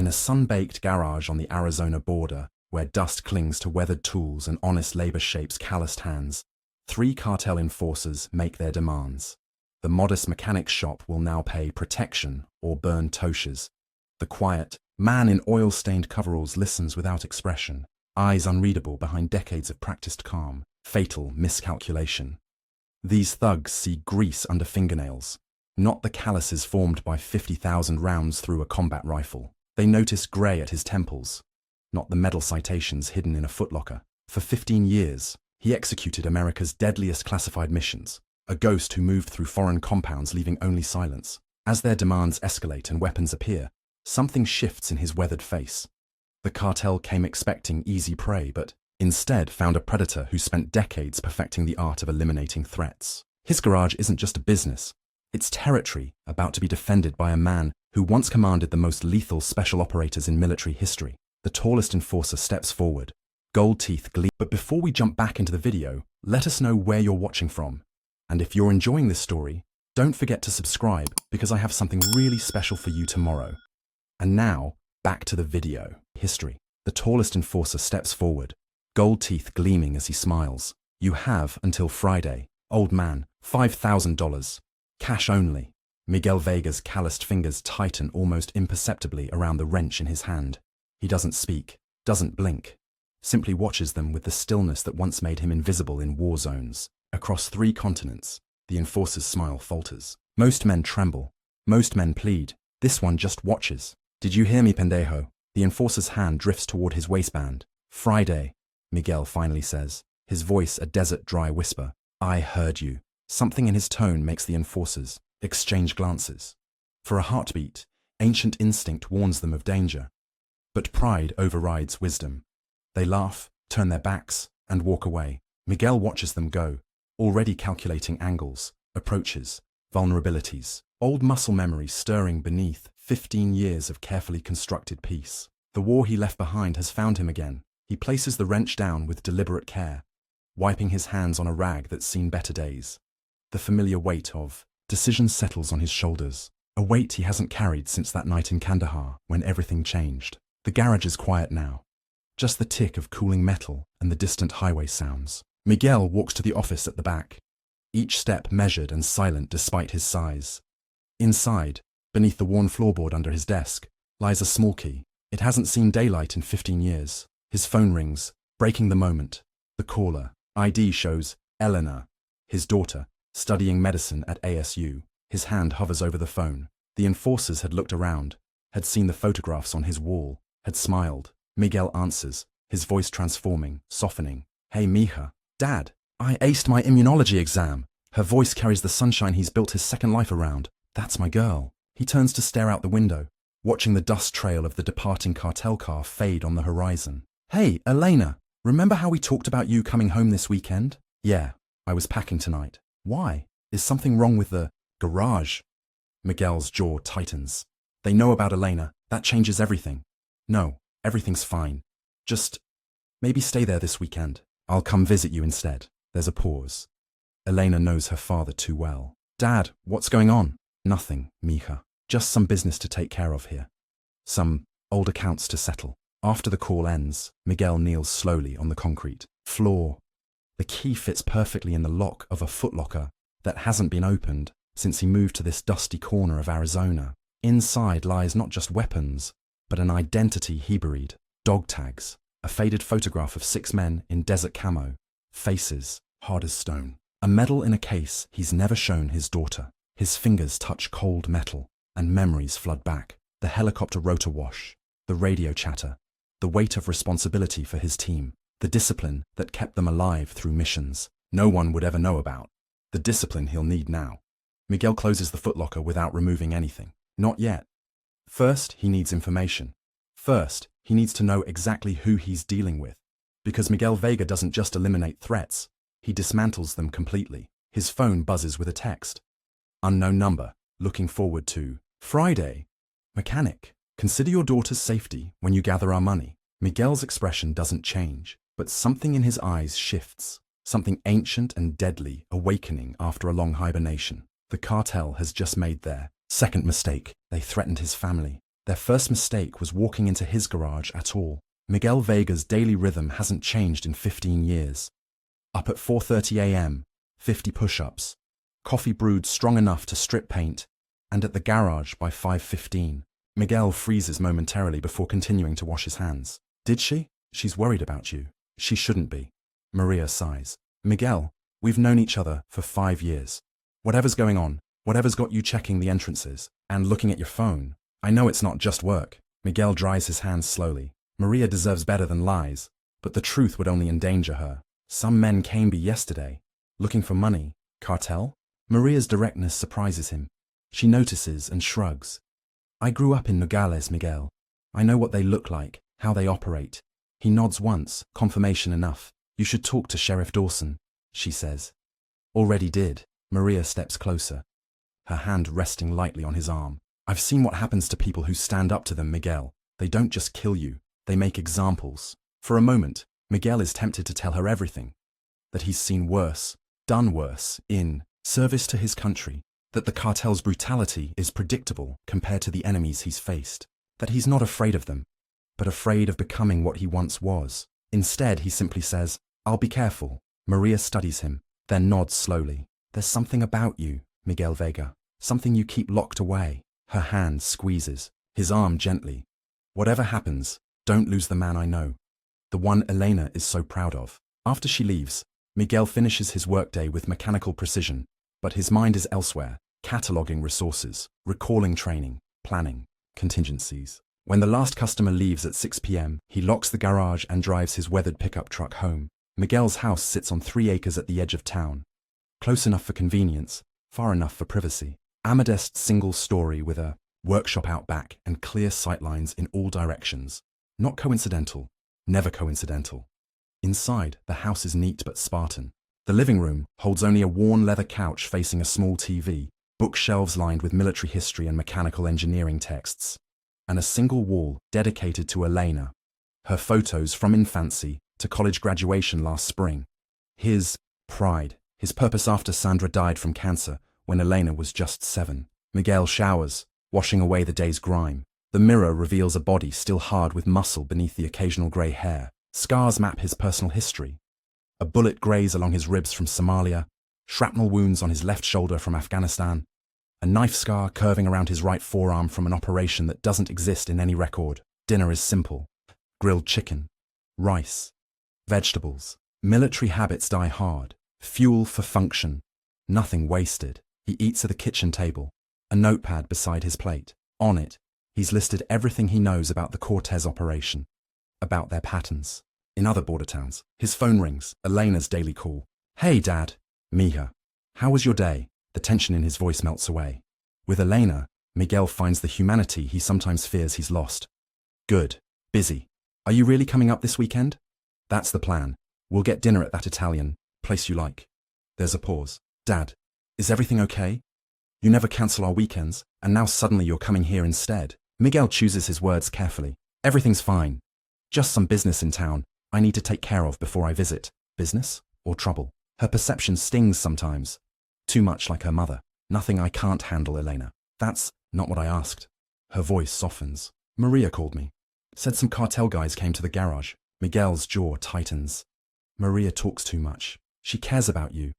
In a sun-baked garage on the Arizona border, where dust clings to weathered tools and honest labor shapes calloused hands, 3 cartel enforcers make their demands. The modest mechanic's shop will now pay protection or burn toshes. The quiet man in oil-stained coveralls listens without expression, eyes unreadable behind decades of practiced calm, fatal miscalculation. These thugs see grease under fingernails, not the calluses formed by 50,000 rounds through a combat rifle. They notice grey at his temples, not the metal citations hidden in a footlocker. For 15 years, he executed America's deadliest classified missions, a ghost who moved through foreign compounds leaving only silence. As their demands escalate and weapons appear, something shifts in his weathered face. The cartel came expecting easy prey, but instead found a predator who spent decades perfecting the art of eliminating threats. His garage isn't just a business. It's territory about to be defended by a man who once commanded the most lethal special operators in military history. The tallest enforcer steps forward, gold teeth gleam. But before we jump back into the video, let us know where you're watching from. And if you're enjoying this story, don't forget to subscribe because I have something really special for you tomorrow. And now, back to the video. History. The tallest enforcer steps forward, gold teeth gleaming as he smiles. You have until Friday, old man, $5,000. Cash only. Miguel Vega's calloused fingers tighten almost imperceptibly around the wrench in his hand. He doesn't speak, doesn't blink, simply watches them with the stillness that once made him invisible in war zones. Across 3 continents, the enforcer's smile falters. Most men tremble. Most men plead. This one just watches. Did you hear me, pendejo? The enforcer's hand drifts toward his waistband. Friday, Miguel finally says, his voice a desert-dry whisper. I heard you. Something in his tone makes the enforcers exchange glances. For a heartbeat, ancient instinct warns them of danger. But pride overrides wisdom. They laugh, turn their backs, and walk away. Miguel watches them go, already calculating angles, approaches, vulnerabilities, old muscle memories stirring beneath 15 years of carefully constructed peace. The war he left behind has found him again. He places the wrench down with deliberate care, wiping his hands on a rag that's seen better days. The familiar weight of decision settles on his shoulders, a weight he hasn't carried since that night in Kandahar when everything changed. The garage is quiet now, just the tick of cooling metal and the distant highway sounds. Miguel walks to the office at the back, each step measured and silent despite his size. Inside, beneath the worn floorboard under his desk, lies a small key. It hasn't seen daylight in 15 years. His phone rings, breaking the moment. The caller, ID shows Eleanor, his daughter, studying medicine at ASU. His hand hovers over the phone. The enforcers had looked around, had seen the photographs on his wall, had smiled. Miguel answers, his voice transforming, softening. Hey, mija. Dad, I aced my immunology exam. Her voice carries the sunshine he's built his second life around. That's my girl. He turns to stare out the window, watching the dust trail of the departing cartel car fade on the horizon. Hey, Elena, remember how we talked about you coming home this weekend? Yeah, I was packing tonight. Why? Is something wrong with the garage? Miguel's jaw tightens. They know about Elena. That changes everything. No, everything's fine. Just maybe stay there this weekend. I'll come visit you instead. There's a pause. Elena knows her father too well. Dad, what's going on? Nothing, mija. Just some business to take care of here. Some old accounts to settle. After the call ends, Miguel kneels slowly on the concrete floor. The key fits perfectly in the lock of a footlocker that hasn't been opened since he moved to this dusty corner of Arizona. Inside lies not just weapons, but an identity he buried. Dog tags, a faded photograph of 6 men in desert camo, faces hard as stone. A medal in a case he's never shown his daughter. His fingers touch cold metal, and memories flood back. The helicopter rotor wash, the radio chatter, the weight of responsibility for his team, the discipline that kept them alive through missions no one would ever know about. The discipline he'll need now. Miguel closes the footlocker without removing anything. Not yet. First, he needs information. First, he needs to know exactly who he's dealing with. Because Miguel Vega doesn't just eliminate threats, he dismantles them completely. His phone buzzes with a text. Unknown number, looking forward to Friday. Mechanic, consider your daughter's safety when you gather our money. Miguel's expression doesn't change, but something in his eyes shifts. Something ancient and deadly awakening after a long hibernation. The cartel has just made their second mistake. They threatened his family. Their first mistake was walking into his garage at all. Miguel Vega's daily rhythm hasn't changed in 15 years. Up at 4:30 a.m., 50 push-ups, coffee brewed strong enough to strip paint, and at the garage by 5:15. Miguel freezes momentarily before continuing to wash his hands. Did she? She's worried about you. She shouldn't be. Maria sighs. Miguel, we've known each other for 5 years. Whatever's going on, whatever's got you checking the entrances and looking at your phone, I know it's not just work. Miguel dries his hands slowly. Maria deserves better than lies, but the truth would only endanger her. Some men came yesterday, looking for money. Cartel? Maria's directness surprises him. She notices and shrugs. I grew up in Nogales, Miguel. I know what they look like, how they operate. He nods once, confirmation enough. You should talk to Sheriff Dawson, she says. Already did. Maria steps closer, her hand resting lightly on his arm. I've seen what happens to people who stand up to them, Miguel. They don't just kill you, they make examples. For a moment, Miguel is tempted to tell her everything. That he's seen worse, done worse, in service to his country. That the cartel's brutality is predictable compared to the enemies he's faced. That he's not afraid of them, but afraid of becoming what he once was. Instead, he simply says, I'll be careful. Maria studies him, then nods slowly. There's something about you, Miguel Vega. Something you keep locked away. Her hand squeezes, his arm gently. Whatever happens, don't lose the man I know. The one Elena is so proud of. After she leaves, Miguel finishes his workday with mechanical precision, but his mind is elsewhere, cataloging resources, recalling training, planning, contingencies. When the last customer leaves at 6 p.m., he locks the garage and drives his weathered pickup truck home. Miguel's house sits on 3 acres at the edge of town. Close enough for convenience, far enough for privacy. A modest single story with a workshop out back and clear sightlines in all directions. Not coincidental, never coincidental. Inside, the house is neat but Spartan. The living room holds only a worn leather couch facing a small TV, bookshelves lined with military history and mechanical engineering texts, and a single wall dedicated to Elena, her photos from infancy to college graduation last spring. His pride, his purpose after Sandra died from cancer when Elena was just 7. Miguel showers, washing away the day's grime. The mirror reveals a body still hard with muscle beneath the occasional grey hair. Scars map his personal history. A bullet graze along his ribs from Somalia, shrapnel wounds on his left shoulder from Afghanistan, a knife scar curving around his right forearm from an operation that doesn't exist in any record. Dinner is simple. Grilled chicken, rice, vegetables. Military habits die hard. Fuel for function. Nothing wasted. He eats at the kitchen table, a notepad beside his plate. On it, he's listed everything he knows about the Cortez operation, about their patterns. In other border towns, his phone rings, Elena's daily call. Hey, Dad. Mija. How was your day? The tension in his voice melts away. With Elena, Miguel finds the humanity he sometimes fears he's lost. Good. Busy. Are you really coming up this weekend? That's the plan. We'll get dinner at that Italian place you like. There's a pause. Dad, is everything okay? You never cancel our weekends, and now suddenly you're coming here instead. Miguel chooses his words carefully. Everything's fine. Just some business in town I need to take care of before I visit. Business or trouble? Her perception stings sometimes. Too much like her mother. Nothing I can't handle, Elena. That's not what I asked. Her voice softens. Maria called me. Said some cartel guys came to the garage. Miguel's jaw tightens. Maria talks too much. She cares about you.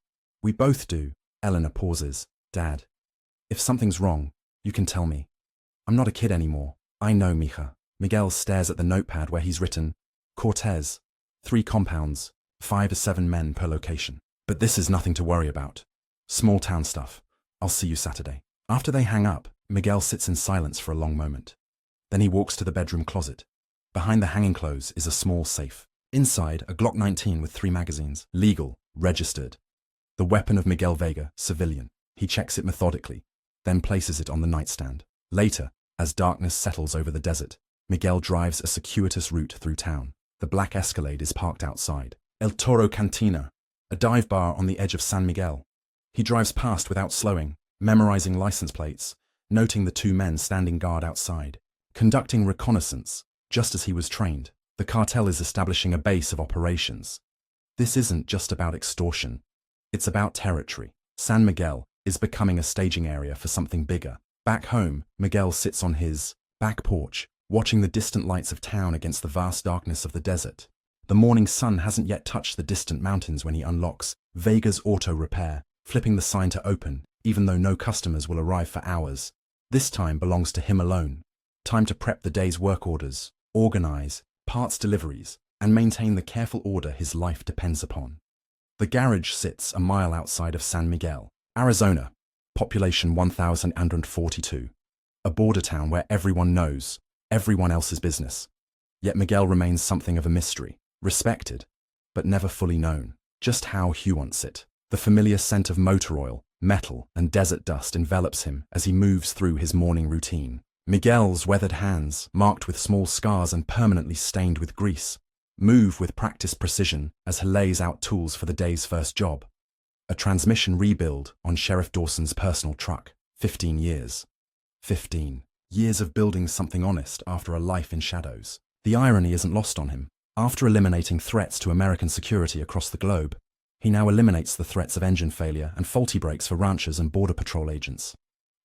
We both do. Elena pauses. Dad, if something's wrong, you can tell me. I'm not a kid anymore. I know, Mija. Miguel stares at the notepad where he's written, Cortez, 3 compounds, 5 to 7 men per location. But this is nothing to worry about. Small town stuff. I'll see you Saturday. After they hang up, Miguel sits in silence for a long moment. Then he walks to the bedroom closet. Behind the hanging clothes is a small safe. Inside, a Glock 19 with 3 magazines. Legal, registered. The weapon of Miguel Vega, civilian. He checks it methodically, then places it on the nightstand. Later, as darkness settles over the desert, Miguel drives a circuitous route through town. The black Escalade is parked outside. El Toro Cantina, a dive bar on the edge of San Miguel. He drives past without slowing, memorizing license plates, noting the 2 men standing guard outside, conducting reconnaissance, just as he was trained. The cartel is establishing a base of operations. This isn't just about extortion. It's about territory. San Miguel is becoming a staging area for something bigger. Back home, Miguel sits on his Back porch, watching the distant lights of town against the vast darkness of the desert. The morning sun hasn't yet touched the distant mountains when he unlocks Vega's Auto Repair, flipping the sign to open, even though no customers will arrive for hours. This time belongs to him alone. Time to prep the day's work orders, organize parts deliveries, and maintain the careful order his life depends upon. The garage sits a mile outside of San Miguel, Arizona, population 1,042. A border town where everyone knows everyone else's business. Yet Miguel remains something of a mystery, respected, but never fully known. Just how he wants it. The familiar scent of motor oil, metal, and desert dust envelops him as he moves through his morning routine. Miguel's weathered hands, marked with small scars and permanently stained with grease, move with practiced precision as he lays out tools for the day's first job. A transmission rebuild on Sheriff Dawson's personal truck. 15 years. 15 years of building something honest after a life in shadows. The irony isn't lost on him. After eliminating threats to American security across the globe, he now eliminates the threats of engine failure and faulty brakes for ranchers and border patrol agents.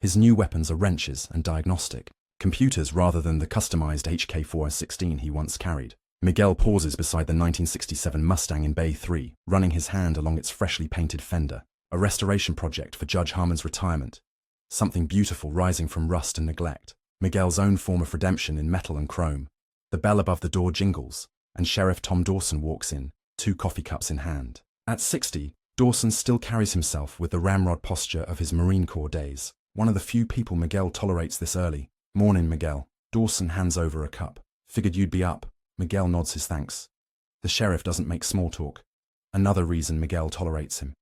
His new weapons are wrenches and diagnostic computers rather than the customized HK416 he once carried. Miguel pauses beside the 1967 Mustang in Bay 3, running his hand along its freshly painted fender. A restoration project for Judge Harmon's retirement. Something beautiful rising from rust and neglect. Miguel's own form of redemption in metal and chrome. The bell above the door jingles, and Sheriff Tom Dawson walks in, 2 coffee cups in hand. At 60, Dawson still carries himself with the ramrod posture of his Marine Corps days. One of the few people Miguel tolerates this early. Morning, Miguel. Dawson hands over a cup. Figured you'd be up. Miguel nods his thanks. The sheriff doesn't make small talk. Another reason Miguel tolerates him.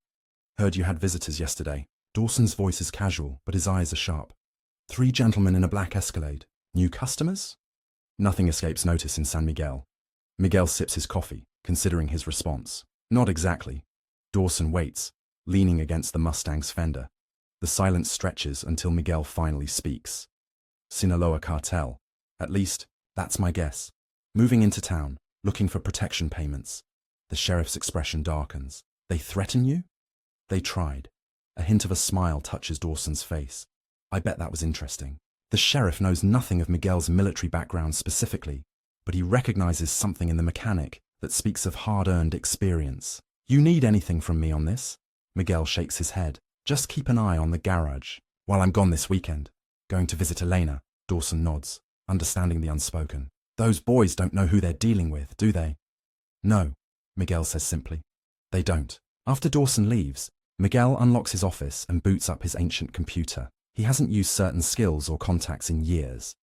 Heard you had visitors yesterday. Dawson's voice is casual, but his eyes are sharp. 3 gentlemen in a black Escalade. New customers? Nothing escapes notice in San Miguel. Miguel sips his coffee, considering his response. Not exactly. Dawson waits, leaning against the Mustang's fender. The silence stretches until Miguel finally speaks. Sinaloa Cartel. At least, that's my guess. Moving into town, looking for protection payments. The sheriff's expression darkens. They threaten you? They tried. A hint of a smile touches Dawson's face. I bet that was interesting. The sheriff knows nothing of Miguel's military background specifically, but he recognizes something in the mechanic that speaks of hard-earned experience. You need anything from me on this? Miguel shakes his head. Just keep an eye on the garage. While I'm gone this weekend. Going to visit Elena. Dawson nods, understanding the unspoken. Those boys don't know who they're dealing with, do they? No, Miguel says simply. They don't. After Dawson leaves, Miguel unlocks his office and boots up his ancient computer. He hasn't used certain skills or contacts in years.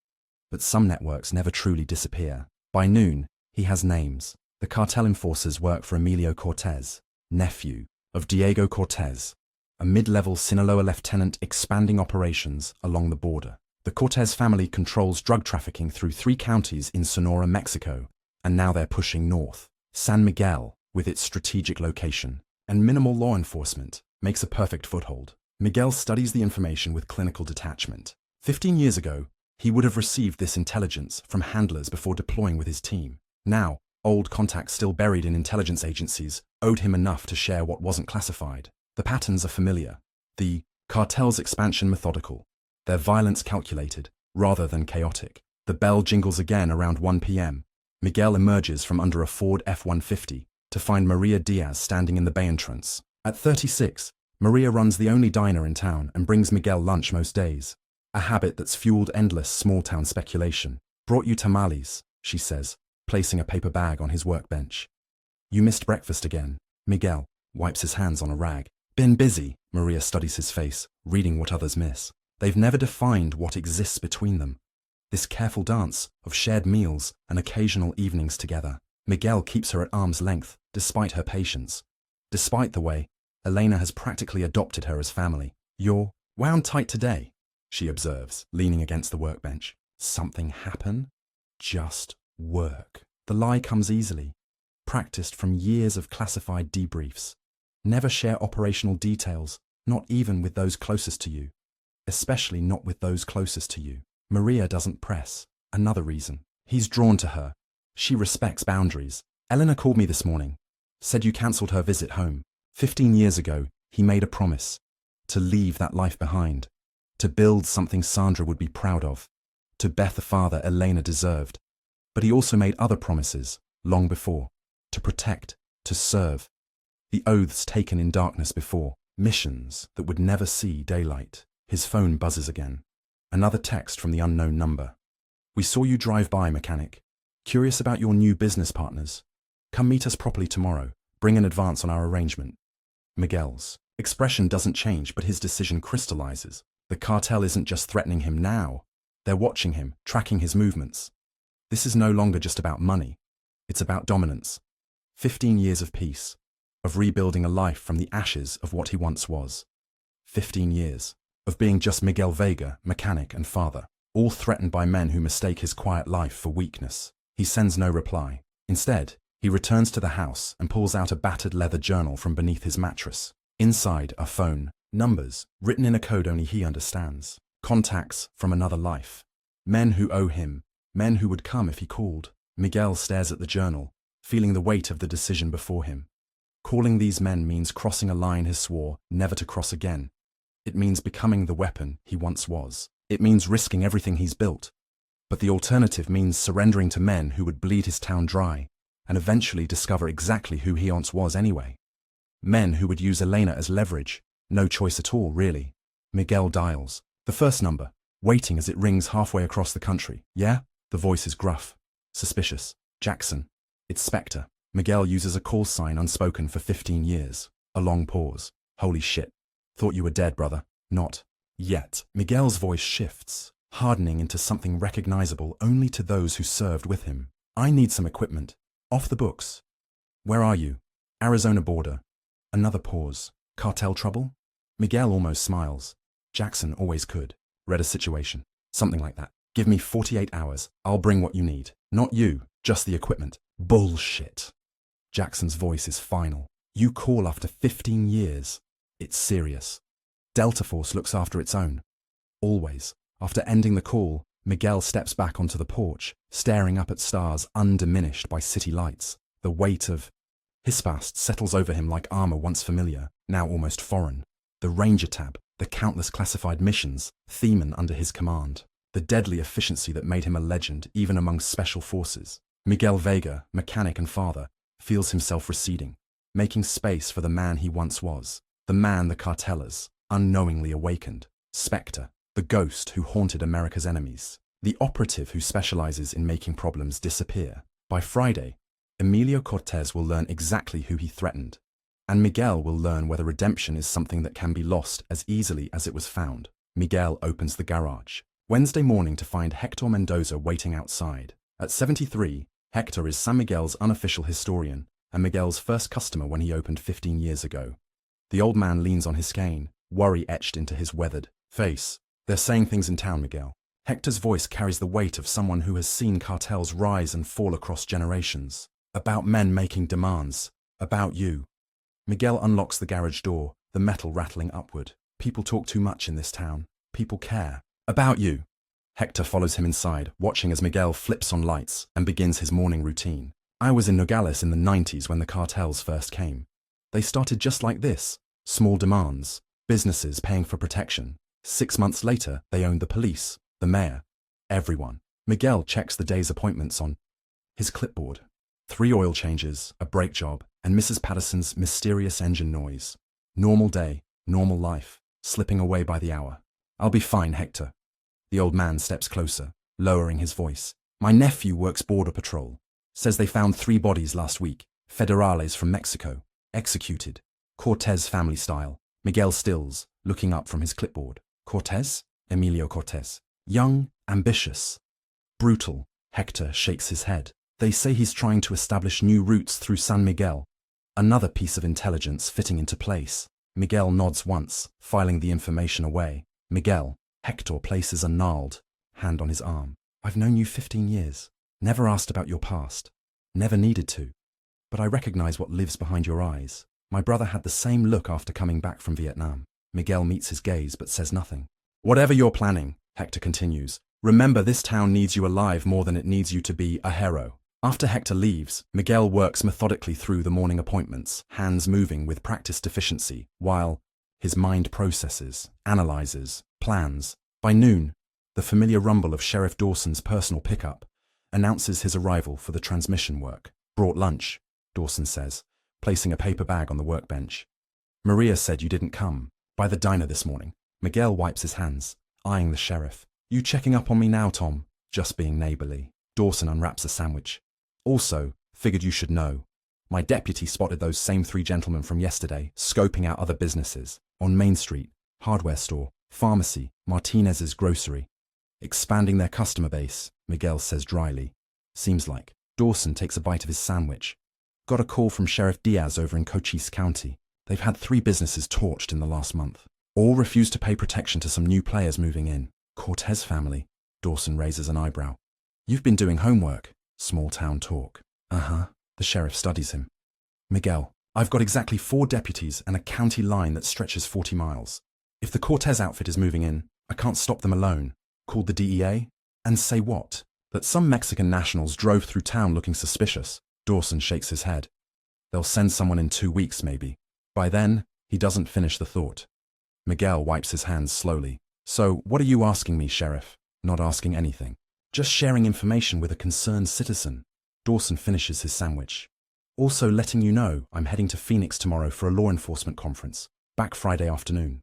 But some networks never truly disappear. By noon, he has names. The cartel enforcers work for Emilio Cortez, nephew of Diego Cortez, a mid-level Sinaloa lieutenant expanding operations along the border. The Cortez family controls drug trafficking through 3 counties in Sonora, Mexico, and now they're pushing north. San Miguel, with its strategic location and minimal law enforcement, makes a perfect foothold. Miguel studies the information with clinical detachment. 15 years ago, he would have received this intelligence from handlers before deploying with his team. Now, old contacts still buried in intelligence agencies owed him enough to share what wasn't classified. The patterns are familiar. The cartel's expansion methodical. Their violence calculated, rather than chaotic. The bell jingles again around 1 p.m. Miguel emerges from under a Ford F-150 to find Maria Diaz standing in the bay entrance. At 36, Maria runs the only diner in town and brings Miguel lunch most days. A habit that's fueled endless small-town speculation. Brought you tamales, she says, placing a paper bag on his workbench. You missed breakfast again. Miguel wipes his hands on a rag. Been busy. Maria studies his face, reading what others miss. They've never defined what exists between them. This careful dance of shared meals and occasional evenings together. Miguel keeps her at arm's length, despite her patience. Despite the way, Elena has practically adopted her as family. You're wound tight today, she observes, leaning against the workbench. Something happen? Just work. The lie comes easily, practiced from years of classified debriefs. Never share operational details, not even with those closest to you. Especially not with those closest to you. Maria doesn't press. Another reason. He's drawn to her. She respects boundaries. Elena called me this morning. Said you cancelled her visit home. 15 years ago, he made a promise. To leave that life behind. To build something Sandra would be proud of. to Beth a father Elena deserved. But he also made other promises, long before, to protect, to serve. The oaths taken in darkness before, missions that would never see daylight. His phone buzzes again. Another text from the unknown number. We saw you drive by, mechanic. Curious about your new business partners. Come meet us properly tomorrow. Bring an advance on our arrangement. Miguel's expression doesn't change, but his decision crystallizes. The cartel isn't just threatening him now. They're watching him, tracking his movements. This is no longer just about money. It's about dominance. 15 years of peace, of rebuilding a life from the ashes of what he once was. 15 years of being just Miguel Vega, mechanic and father, all threatened by men who mistake his quiet life for weakness. He sends no reply. Instead, he returns to the house and pulls out a battered leather journal from beneath his mattress. Inside are phone, numbers, written in a code only he understands. Contacts from another life. Men who owe him, men who would come if he called. Miguel stares at the journal, feeling the weight of the decision before him. Calling these men means crossing a line he swore never to cross again. It means becoming the weapon he once was. It means risking everything he's built. But the alternative means surrendering to men who would bleed his town dry and eventually discover exactly who he once was anyway. Men who would use Elena as leverage. No choice at all, really. Miguel dials. The first number, waiting as it rings halfway across the country. Yeah? The voice is gruff. Suspicious. Jackson. It's Spectre. Miguel uses a call sign unspoken for 15 years. A long pause. Holy shit. Thought you were dead, brother. Not yet. Miguel's voice shifts, hardening into something recognizable only to those who served with him. I need some equipment. Off the books. Where are you? Arizona border. Another pause. Cartel trouble? Miguel almost smiles. Jackson always could. Read a situation. Something like that. Give me 48 hours. I'll bring what you need. Not you, just the equipment. Bullshit. Jackson's voice is final. You call after 15 years. It's serious. Delta Force looks after its own. Always. After ending the call, Miguel steps back onto the porch, staring up at stars undiminished by city lights. The weight of his past settles over him like armor once familiar, now almost foreign. The Ranger tab, the countless classified missions, themen under his command. The deadly efficiency that made him a legend even among special forces. Miguel Vega, mechanic and father, feels himself receding, making space for the man he once was. The man the cartellers unknowingly awakened. Spectre, the ghost who haunted America's enemies. The operative who specializes in making problems disappear. By Friday, Emilio Cortez will learn exactly who he threatened, and Miguel will learn whether redemption is something that can be lost as easily as it was found. Miguel opens the garage Wednesday morning to find Hector Mendoza waiting outside. At 73, Hector is San Miguel's unofficial historian and Miguel's first customer when he opened 15 years ago. The old man leans on his cane, worry etched into his weathered face. They're saying things in town, Miguel. Hector's voice carries the weight of someone who has seen cartels rise and fall across generations. About men making demands. About you. Miguel unlocks the garage door, the metal rattling upward. People talk too much in this town. People care. About you. Hector follows him inside, watching as Miguel flips on lights and begins his morning routine. I was in Nogales in the 90s when the cartels first came. They started just like this. Small demands. Businesses paying for protection. 6 months later, they owned the police, the mayor, everyone. Miguel checks the day's appointments on his clipboard. 3 oil changes, a brake job, and Mrs. Patterson's mysterious engine noise. Normal day, normal life, slipping away by the hour. I'll be fine, Hector. The old man steps closer, lowering his voice. My nephew works border patrol. Says they found 3 bodies last week. Federales from Mexico. Executed. Cortez family style. Miguel stills, looking up from his clipboard. Cortez? Emilio Cortez. Young, ambitious. Brutal. Hector shakes his head. They say he's trying to establish new routes through San Miguel. Another piece of intelligence fitting into place. Miguel nods once, filing the information away. Miguel. Hector places a gnarled hand on his arm. I've known you 15 years. Never asked about your past. Never needed to. But I recognize what lives behind your eyes. My brother had the same look after coming back from Vietnam. Miguel meets his gaze but says nothing. Whatever you're planning, Hector continues, remember this town needs you alive more than it needs you to be a hero. After Hector leaves, Miguel works methodically through the morning appointments, hands moving with practiced efficiency, while his mind processes, analyzes, plans. By noon, The familiar rumble of Sheriff Dawson's personal pickup announces his arrival for the transmission work. Brought lunch, Dawson says, placing a paper bag on the workbench. Maria said you didn't come by the diner this morning. Miguel wipes his hands, eyeing the sheriff. You checking up on me now, Tom? Just being neighborly. Dawson unwraps a sandwich. Also, figured you should know. My deputy spotted those same 3 gentlemen from yesterday, scoping out other businesses. On Main Street, hardware store, pharmacy, Martinez's grocery. Expanding their customer base, Miguel says dryly. Seems like. Dawson takes a bite of his sandwich. Got a call from Sheriff Diaz over in Cochise County. They've had 3 businesses torched in the last month. All refuse to pay protection to some new players moving in. Cortez family. Dawson raises an eyebrow. You've been doing homework. Small town talk. Uh-huh. The sheriff studies him. Miguel, I've got exactly 4 deputies and a county line that stretches 40 miles. If the Cortez outfit is moving in, I can't stop them alone. Called the DEA? And say what? That some Mexican nationals drove through town looking suspicious. Dawson shakes his head. They'll send someone in 2 weeks, maybe. By then, he doesn't finish the thought. Miguel wipes his hands slowly. So, what are you asking me, Sheriff? Not asking anything. Just sharing information with a concerned citizen. Dawson finishes his sandwich. Also letting you know I'm heading to Phoenix tomorrow for a law enforcement conference. Back Friday afternoon.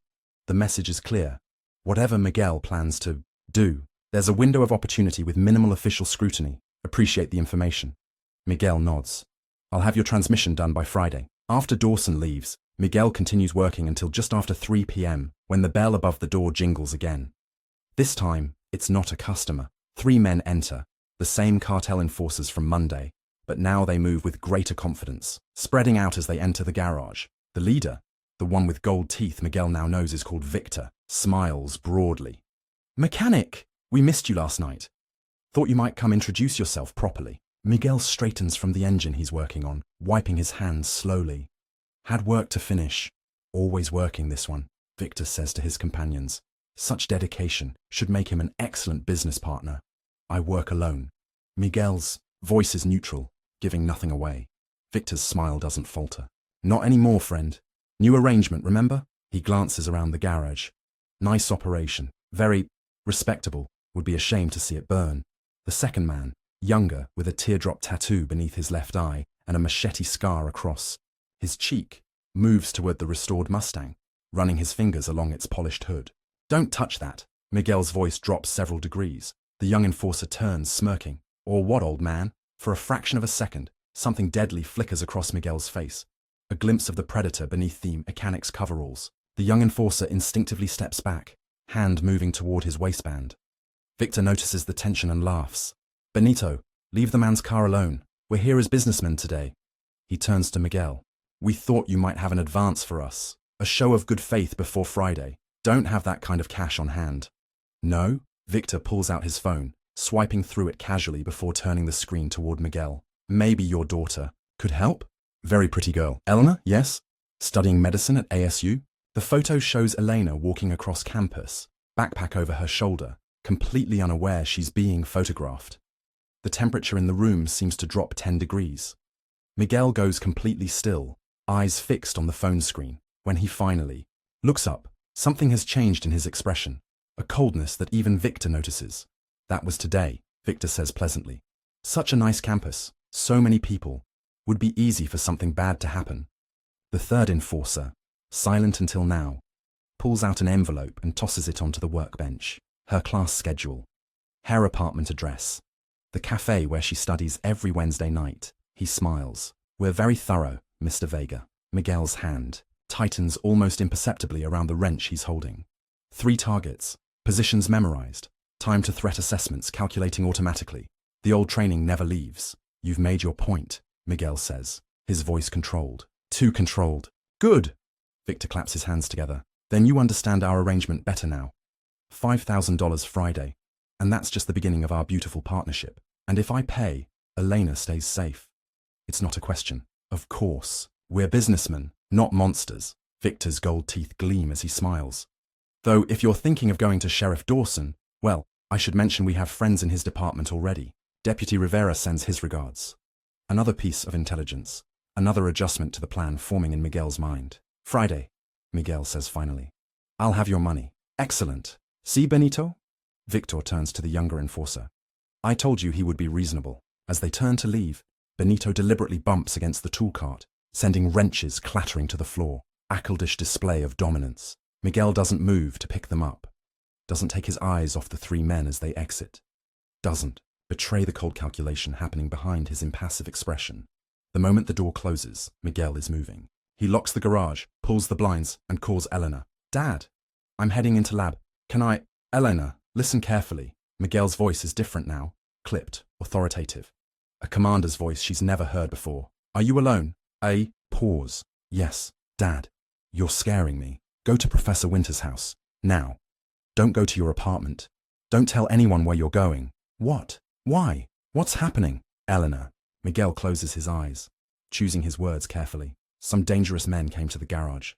The message is clear. Whatever Miguel plans to do, there's a window of opportunity with minimal official scrutiny. Appreciate the information. Miguel nods. I'll have your transmission done by Friday. After Dawson leaves, Miguel continues working until just after 3 p.m. when the bell above the door jingles again. This time, it's not a customer. 3 men enter, the same cartel enforcers from Monday, but now they move with greater confidence, spreading out as they enter the garage. The leader, the one with gold teeth Miguel now knows is called Victor, smiles broadly. Mechanic, we missed you last night. Thought you might come introduce yourself properly. Miguel straightens from the engine he's working on, wiping his hands slowly. Had work to finish. Always working this one, Victor says to his companions. Such dedication should make him an excellent business partner. I work alone. Miguel's voice is neutral, giving nothing away. Victor's smile doesn't falter. Not anymore, friend. New arrangement, remember? He glances around the garage. Nice operation. Very respectable. Would be ashamed to see it burn. The second man, younger, with a teardrop tattoo beneath his left eye and a machete scar across his cheek, moves toward the restored Mustang, running his fingers along its polished hood. Don't touch that. Miguel's voice drops several degrees. The young enforcer turns, smirking. Or what, old man? For a fraction of a second, something deadly flickers across Miguel's face. A glimpse of the predator beneath the mechanic's coveralls. The young enforcer instinctively steps back, hand moving toward his waistband. Victor notices the tension and laughs. Benito, leave the man's car alone. We're here as businessmen today. He turns to Miguel. We thought you might have an advance for us. A show of good faith before Friday. Don't have that kind of cash on hand. No? Victor pulls out his phone, swiping through it casually before turning the screen toward Miguel. Maybe your daughter could help? Very pretty girl. Eleanor, yes? Studying medicine at ASU? The photo shows Elena walking across campus, backpack over her shoulder, completely unaware she's being photographed. The temperature in the room seems to drop 10 degrees. Miguel goes completely still, eyes fixed on the phone screen. When he finally looks up, something has changed in his expression, a coldness that even Victor notices. That was today, Victor says pleasantly. Such a nice campus, so many people. Would be easy for something bad to happen. The third enforcer, silent until now, pulls out an envelope and tosses it onto the workbench. Her class schedule. Her apartment address. The cafe where she studies every Wednesday night. He smiles. We're very thorough, Mr. Vega. Miguel's hand tightens almost imperceptibly around the wrench he's holding. 3 targets. Positions memorized. Time to threat assessments calculating automatically. The old training never leaves. You've made your point, Miguel says, his voice controlled. Too controlled. Good. Victor claps his hands together. Then you understand our arrangement better now. $5,000 Friday. And that's just the beginning of our beautiful partnership. And if I pay, Elena stays safe. It's not a question. Of course. We're businessmen, not monsters. Victor's gold teeth gleam as he smiles. Though if you're thinking of going to Sheriff Dawson, well, I should mention we have friends in his department already. Deputy Rivera sends his regards. Another piece of intelligence. Another adjustment to the plan forming in Miguel's mind. Friday, Miguel says finally. I'll have your money. Excellent. See, Benito? Victor turns to the younger enforcer. I told you he would be reasonable. As they turn to leave, Benito deliberately bumps against the tool cart, sending wrenches clattering to the floor. Accoldish display of dominance. Miguel doesn't move to pick them up. Doesn't take his eyes off the three men as they exit. Doesn't betray the cold calculation happening behind his impassive expression. The moment the door closes, Miguel is moving. He locks the garage, pulls the blinds, and calls Elena. Dad, I'm heading into lab. Can I? Elena, listen carefully. Miguel's voice is different now, clipped, authoritative. A commander's voice she's never heard before. Are you alone? A pause. Yes, Dad. You're scaring me. Go to Professor Winter's house. Now. Don't go to your apartment. Don't tell anyone where you're going. What? Why? What's happening? Elena. Miguel closes his eyes, choosing his words carefully. Some dangerous men came to the garage.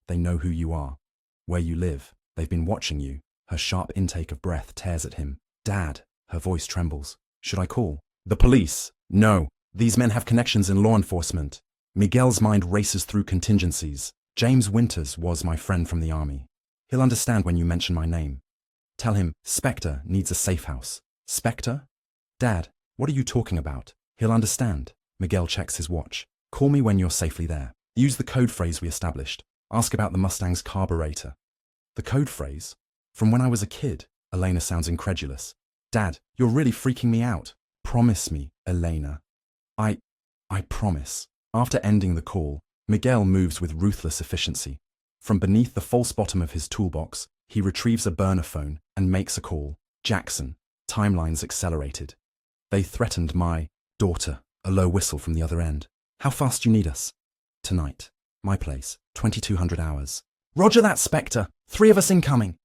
They know who you are, where you live. They've been watching you. Her sharp intake of breath tears at him. Dad. Her voice trembles. Should I call? The police. No. These men have connections in law enforcement. Miguel's mind races through contingencies. James Winters was my friend from the army. He'll understand when you mention my name. Tell him Spectre needs a safe house. Spectre? Dad, what are you talking about? He'll understand. Miguel checks his watch. Call me when you're safely there. Use the code phrase we established. Ask about the Mustang's carburetor. The code phrase? From when I was a kid. Elena sounds incredulous. Dad, you're really freaking me out. Promise me, Elena. I promise. After ending the call, Miguel moves with ruthless efficiency. From beneath the false bottom of his toolbox, he retrieves a burner phone and makes a call. Jackson. Timelines accelerated. They threatened my daughter. A low whistle from the other end. How fast do you need us? Tonight. My place. 2200 hours. Roger that, Spectre. 3 of us incoming.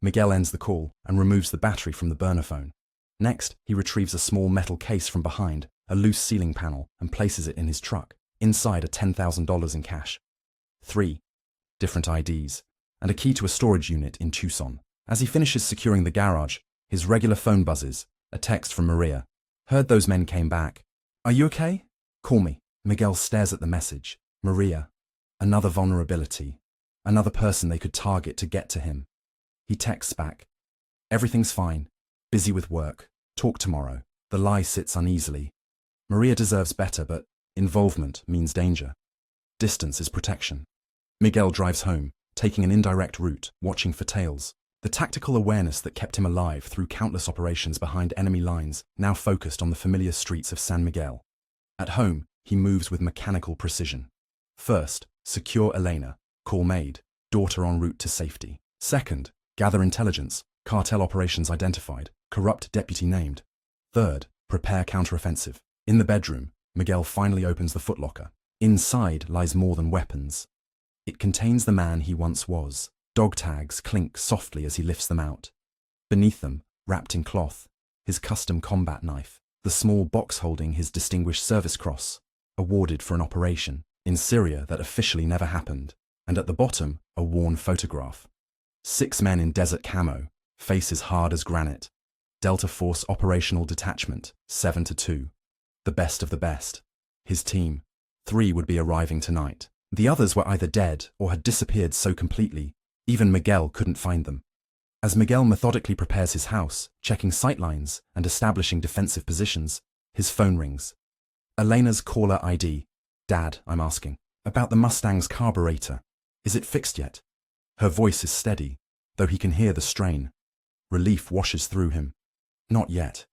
Miguel ends the call and removes the battery from the burner phone. Next, he retrieves a small metal case from behind, a loose ceiling panel, and places it in his truck. Inside are $10,000 in cash. 3 different IDs, and a key to a storage unit in Tucson. As he finishes securing the garage, his regular phone buzzes. A text from Maria. Heard those men came back. Are you okay? Call me. Miguel stares at the message. Maria. Another vulnerability. Another person they could target to get to him. He texts back. Everything's fine. Busy with work. Talk tomorrow. The lie sits uneasily. Maria deserves better, but involvement means danger. Distance is protection. Miguel drives home, taking an indirect route, watching for tails. The tactical awareness that kept him alive through countless operations behind enemy lines now focused on the familiar streets of San Miguel. At home, he moves with mechanical precision. First, secure Elena, call maid, daughter en route to safety. Second, gather intelligence, cartel operations identified, corrupt deputy named. Third, prepare counteroffensive. In the bedroom, Miguel finally opens the footlocker. Inside lies more than weapons. It contains the man he once was. Dog tags clink softly as he lifts them out. Beneath them, wrapped in cloth, his custom combat knife, the small box holding his Distinguished Service Cross, awarded for an operation in Syria that officially never happened, and at the bottom, a worn photograph. 6 men in desert camo, faces hard as granite. Delta Force Operational Detachment, 7-2. The best of the best. His team. 3 would be arriving tonight. The others were either dead or had disappeared so completely, even Miguel couldn't find them. As Miguel methodically prepares his house, checking sightlines and establishing defensive positions, his phone rings. Elena's caller ID. Dad, I'm asking. About the Mustang's carburetor. Is it fixed yet? Her voice is steady, though he can hear the strain. Relief washes through him. Not yet.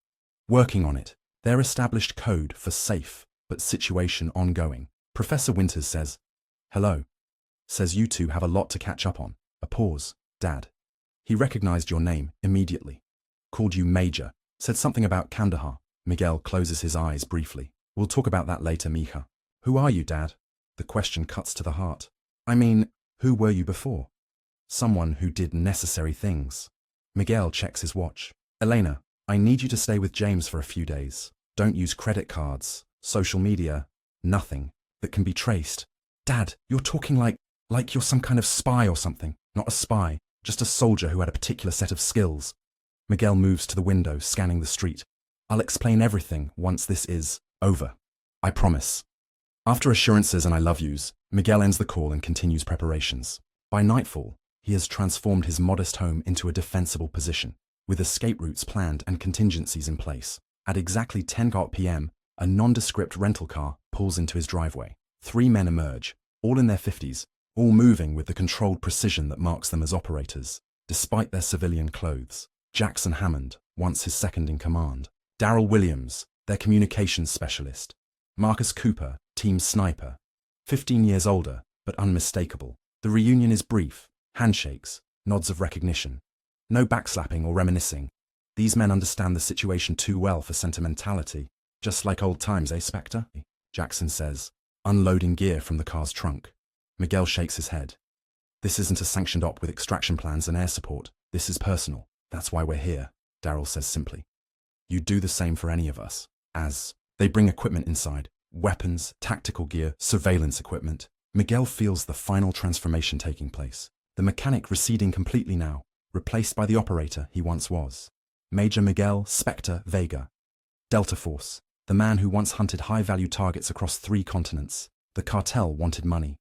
Working on it. Their established code for safe, but situation ongoing. Professor Winters says, hello. Says you two have a lot to catch up on. A pause. Dad. He recognized your name immediately. Called you Major. Said something about Kandahar. Miguel closes his eyes briefly. We'll talk about that later, Mija. Who are you, Dad? The question cuts to the heart. I mean, who were you before? Someone who did necessary things. Miguel checks his watch. Elena, I need you to stay with James for a few days. Don't use credit cards, social media, nothing that can be traced. Dad, you're talking like you're some kind of spy or something. Not a spy, just a soldier who had a particular set of skills. Miguel moves to the window, scanning the street. I'll explain everything once this is over. I promise. After assurances and I love yous, Miguel ends the call and continues preparations. By nightfall, he has transformed his modest home into a defensible position. with escape routes planned and contingencies in place. At exactly 10 p.m., a nondescript rental car pulls into his driveway. 3 men emerge, all in their 50s, all moving with the controlled precision that marks them as operators, despite their civilian clothes. Jackson Hammond, once his second-in-command. Darrell Williams, their communications specialist. Marcus Cooper, team sniper. 15 years older, but unmistakable. The reunion is brief, handshakes, nods of recognition. No backslapping or reminiscing. These men understand the situation too well for sentimentality. Just like old times, eh, Spectre? Jackson says, unloading gear from the car's trunk. Miguel shakes his head. This isn't a sanctioned op with extraction plans and air support. This is personal. That's why we're here, Darrell says simply. You'd do the same for any of us. As they bring equipment inside, weapons, tactical gear, surveillance equipment. Miguel feels the final transformation taking place. The mechanic receding completely now, replaced by the operator he once was. Major Miguel Spectre Vega. Delta Force, the man who once hunted high-value targets across 3 continents. The cartel wanted money.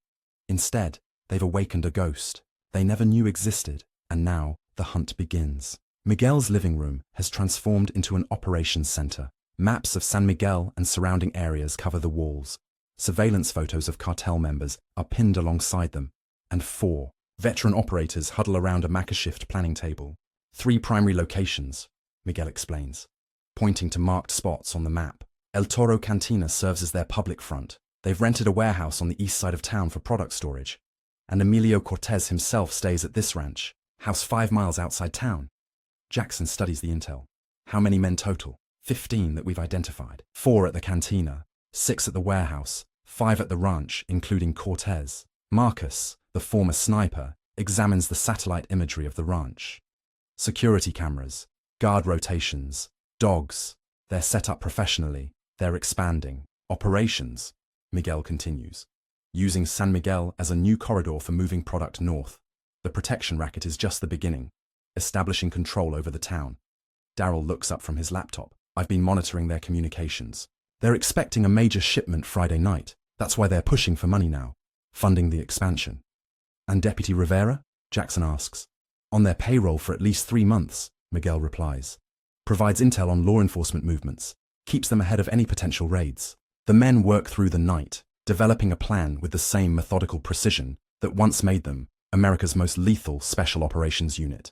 Instead, they've awakened a ghost they never knew existed, and now the hunt begins. Miguel's living room has transformed into an operations center. Maps of San Miguel and surrounding areas cover the walls. Surveillance photos of cartel members are pinned alongside them, and 4 veteran operators huddle around a makeshift planning table. 3 primary locations, Miguel explains, pointing to marked spots on the map. El Toro Cantina serves as their public front. They've rented a warehouse on the east side of town for product storage, and Emilio Cortez himself stays at this ranch, house 5 miles outside town. Jackson studies the intel. How many men total? 15 that we've identified. 4 at the cantina, 6 at the warehouse, 5 at the ranch, including Cortez. Marcus, the former sniper, examines the satellite imagery of the ranch. Security cameras, guard rotations, dogs. They're set up professionally. They're expanding. Operations, Miguel continues, using San Miguel as a new corridor for moving product north. The protection racket is just the beginning, establishing control over the town. Darrell looks up from his laptop. I've been monitoring their communications. They're expecting a major shipment Friday night. That's why they're pushing for money now, funding the expansion. And Deputy Rivera? Jackson asks. On their payroll for at least 3 months, Miguel replies. Provides intel on law enforcement movements, keeps them ahead of any potential raids. The men work through the night, developing a plan with the same methodical precision that once made them America's most lethal special operations unit.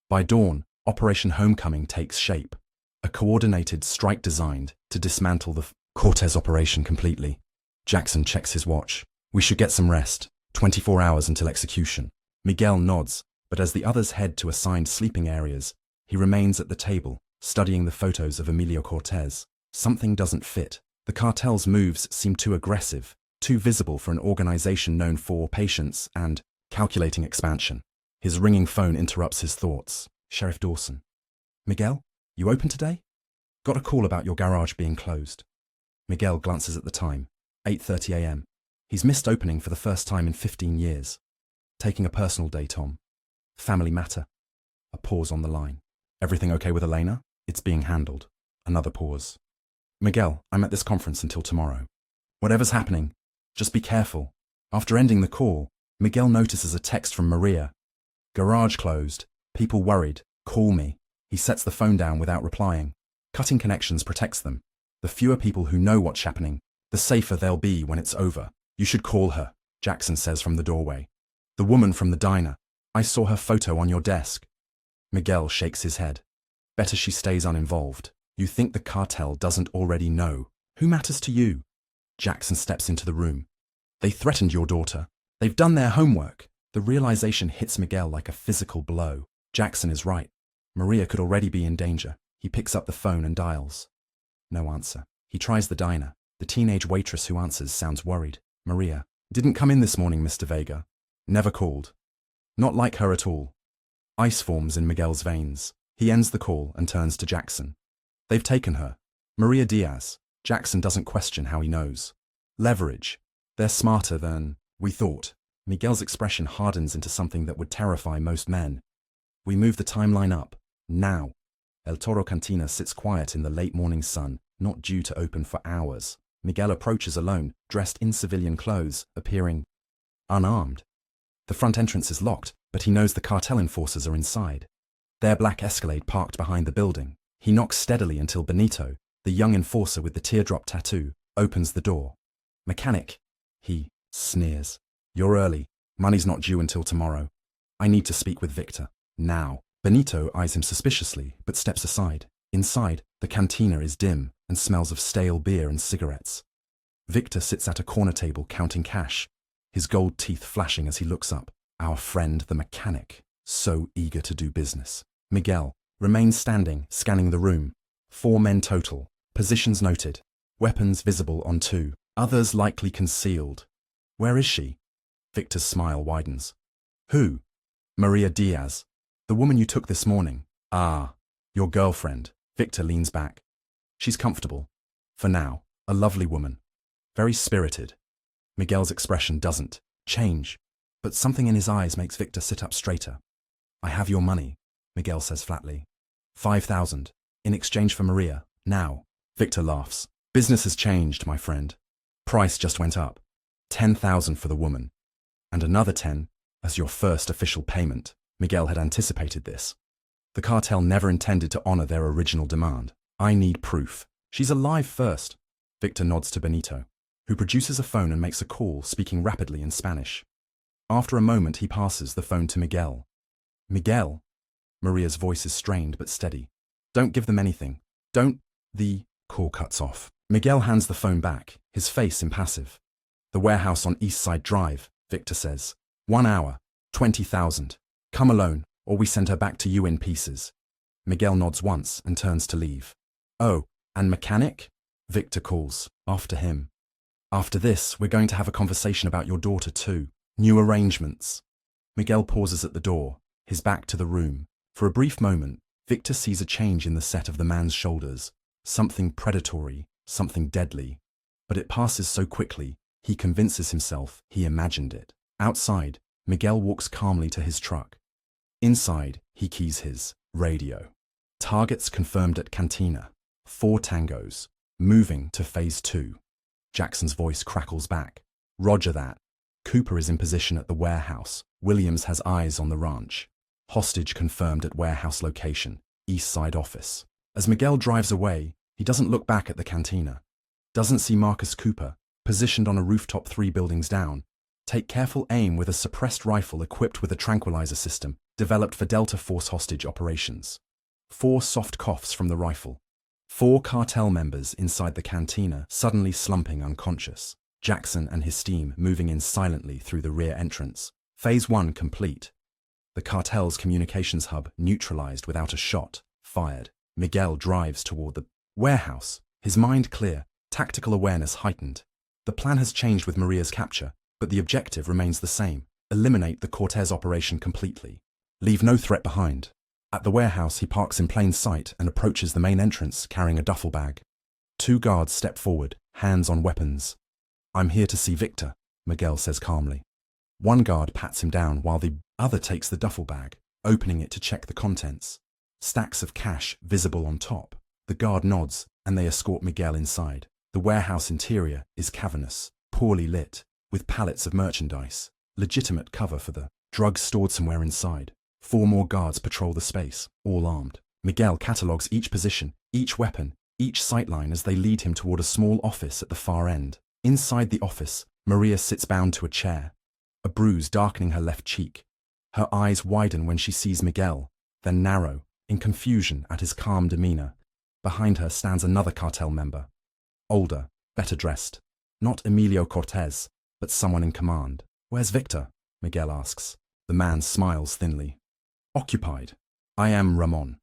By dawn, Operation Homecoming takes shape, a coordinated strike designed to dismantle the Cortez operation completely. Jackson checks his watch. We should get some rest. 24 hours until execution. Miguel nods, but as the others head to assigned sleeping areas, he remains at the table, studying the photos of Emilio Cortez. Something doesn't fit. The cartel's moves seem too aggressive, too visible for an organization known for patience and calculating expansion. His ringing phone interrupts his thoughts. Sheriff Dawson. Miguel, you open today? Got a call about your garage being closed. Miguel glances at the time. 8:30 a.m. He's missed opening for the first time in 15 years. Taking a personal day, Tom. Family matter. A pause on the line. Everything okay with Elena? It's being handled. Another pause. Miguel, I'm at this conference until tomorrow. Whatever's happening, just be careful. After ending the call, Miguel notices a text from Maria. Garage closed. People worried. Call me. He sets the phone down without replying. Cutting connections protects them. The fewer people who know what's happening, the safer they'll be when it's over. You should call her, Jackson says from the doorway. The woman from the diner. I saw her photo on your desk. Miguel shakes his head. Better she stays uninvolved. You think the cartel doesn't already know. Who matters to you? Jackson steps into the room. They threatened your daughter. They've done their homework. The realization hits Miguel like a physical blow. Jackson is right. Maria could already be in danger. He picks up the phone and dials. No answer. He tries the diner. The teenage waitress who answers sounds worried. Maria. Didn't come in this morning, Mr. Vega. Never called. Not like her at all. Ice forms in Miguel's veins. He ends the call and turns to Jackson. They've taken her. Maria Diaz. Jackson doesn't question how he knows. Leverage. They're smarter than we thought. Miguel's expression hardens into something that would terrify most men. We move the timeline up. Now. El Toro Cantina sits quiet in the late morning sun, not due to open for hours. Miguel approaches alone, dressed in civilian clothes, appearing unarmed. The front entrance is locked, but he knows the cartel enforcers are inside. Their black Escalade parked behind the building. He knocks steadily until Benito, the young enforcer with the teardrop tattoo, opens the door. Mechanic, he sneers. You're early. Money's not due until tomorrow. I need to speak with Victor. Now. Benito eyes him suspiciously, but steps aside. Inside, the cantina is dim and smells of stale beer and cigarettes. Victor sits at a corner table counting cash, his gold teeth flashing as he looks up. Our friend, the mechanic, so eager to do business. Miguel remains standing, scanning the room. 4 men total. Positions noted. Weapons visible on 2. Others likely concealed. Where is she? Victor's smile widens. Who? Maria Diaz. The woman you took this morning. Ah, your girlfriend. Victor leans back. She's comfortable. For now. A lovely woman. Very spirited. Miguel's expression doesn't change, but something in his eyes makes Victor sit up straighter. I have your money, Miguel says flatly. 5,000. In exchange for Maria. Now. Victor laughs. Business has changed, my friend. Price just went up. 10,000 for the woman. And another 10 as your first official payment. Miguel had anticipated this. The cartel never intended to honor their original demand. I need proof. She's alive first. Victor nods to Benito, who produces a phone and makes a call, speaking rapidly in Spanish. After a moment, he passes the phone to Miguel. Miguel? Maria's voice is strained but steady. Don't give them anything. Don't. The call cuts off. Miguel hands the phone back, his face impassive. The warehouse on East Side Drive, Victor says. 1 hour. 20,000. Come alone, or we send her back to you in pieces. Miguel nods once and turns to leave. Oh, and mechanic? Victor calls, after him. After this, we're going to have a conversation about your daughter too. New arrangements. Miguel pauses at the door, his back to the room. For a brief moment, Victor sees a change in the set of the man's shoulders. Something predatory, something deadly. But it passes so quickly, he convinces himself he imagined it. Outside, Miguel walks calmly to his truck. Inside, he keys his radio. Targets confirmed at Cantina. 4 tangos. Moving to phase 2. Jackson's voice crackles back. Roger that. Cooper is in position at the warehouse. Williams has eyes on the ranch. Hostage confirmed at warehouse location. East Side office. As Miguel drives away, he doesn't look back at the cantina. Doesn't see Marcus Cooper, positioned on a rooftop 3 buildings down. Take careful aim with a suppressed rifle equipped with a tranquilizer system developed for Delta Force hostage operations. 4 soft coughs from the rifle. 4 cartel members inside the cantina suddenly slumping unconscious. Jackson and his team moving in silently through the rear entrance. Phase 1 complete. The cartel's communications hub neutralized without a shot fired. Miguel drives toward the warehouse, his mind clear, tactical awareness heightened. The plan has changed with Maria's capture, but the objective remains the same. Eliminate the Cortez operation completely. Leave no threat behind. At the warehouse, he parks in plain sight and approaches the main entrance carrying a duffel bag. 2 guards step forward, hands on weapons. I'm here to see Victor, Miguel says calmly. 1 guard pats him down while the other takes the duffel bag, opening it to check the contents. Stacks of cash visible on top. The guard nods and they escort Miguel inside. The warehouse interior is cavernous, poorly lit, with pallets of merchandise. Legitimate cover for the drugs stored somewhere inside. 4 more guards patrol the space, all armed. Miguel catalogues each position, each weapon, each sightline as they lead him toward a small office at the far end. Inside the office, Maria sits bound to a chair, a bruise darkening her left cheek. Her eyes widen when she sees Miguel, then narrow, in confusion at his calm demeanor. Behind her stands another cartel member. Older, better dressed. Not Emilio Cortez, but someone in command. Where's Victor? Miguel asks. The man smiles thinly. Occupied. I am Ramon.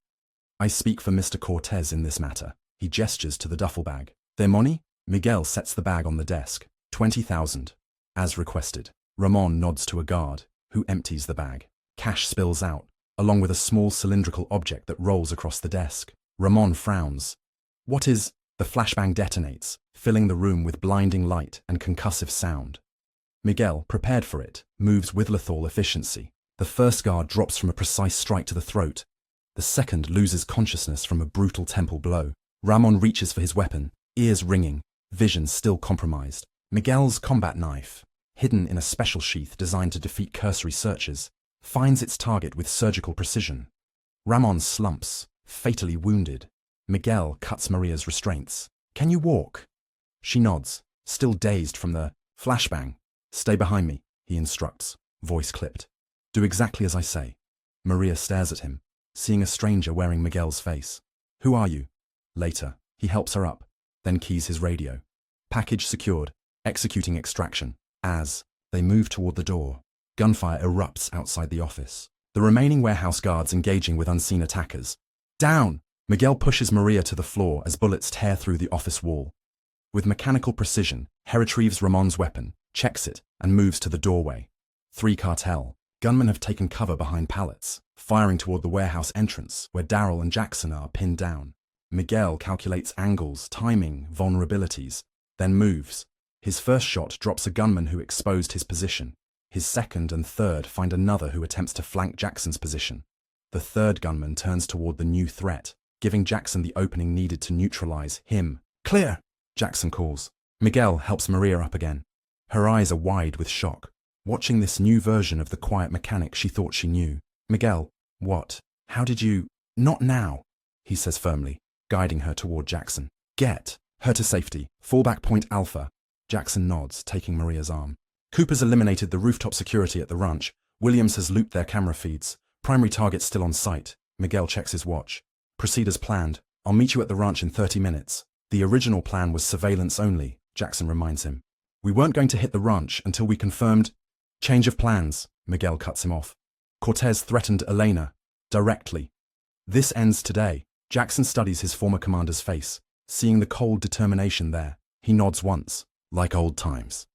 I speak for Mr. Cortez in this matter. He gestures to the duffel bag. Their money? Miguel sets the bag on the desk. 20,000. As requested. Ramon nods to a guard, who empties the bag. Cash spills out, along with a small cylindrical object that rolls across the desk. Ramon frowns. What is? The flashbang detonates, filling the room with blinding light and concussive sound. Miguel, prepared for it, moves with lethal efficiency. The first guard drops from a precise strike to the throat. The second loses consciousness from a brutal temple blow. Ramon reaches for his weapon, ears ringing, vision still compromised. Miguel's combat knife, hidden in a special sheath designed to defeat cursory searchers, finds its target with surgical precision. Ramon slumps, fatally wounded. Miguel cuts Maria's restraints. Can you walk? She nods, still dazed from the flashbang. Stay behind me, he instructs, voice clipped. Do exactly as I say. Maria stares at him, seeing a stranger wearing Miguel's face. Who are you? Later, he helps her up, then keys his radio. Package secured, executing extraction. As they move toward the door, gunfire erupts outside the office. The remaining warehouse guards engaging with unseen attackers. Down! Miguel pushes Maria to the floor as bullets tear through the office wall. With mechanical precision, he retrieves Ramon's weapon, checks it, and moves to the doorway. 3 Cartel. Gunmen have taken cover behind pallets, firing toward the warehouse entrance, where Daryl and Jackson are pinned down. Miguel calculates angles, timing, vulnerabilities, then moves. His first shot drops a gunman who exposed his position. His second and third find another who attempts to flank Jackson's position. The third gunman turns toward the new threat, giving Jackson the opening needed to neutralize him. Clear! Jackson calls. Miguel helps Maria up again. Her eyes are wide with shock, watching this new version of the quiet mechanic she thought she knew. Miguel, what? How did you? Not now, he says firmly, guiding her toward Jackson. Get her to safety. Fallback point Alpha. Jackson nods, taking Maria's arm. Cooper's eliminated the rooftop security at the ranch. Williams has looped their camera feeds. Primary target still on site. Miguel checks his watch. Proceed as planned. I'll meet you at the ranch in 30 minutes. The original plan was surveillance only, Jackson reminds him. We weren't going to hit the ranch until we confirmed. Change of plans, Miguel cuts him off. Cortez threatened Elena. Directly. This ends today. Jackson studies his former commander's face, seeing the cold determination there. He nods once, like old times.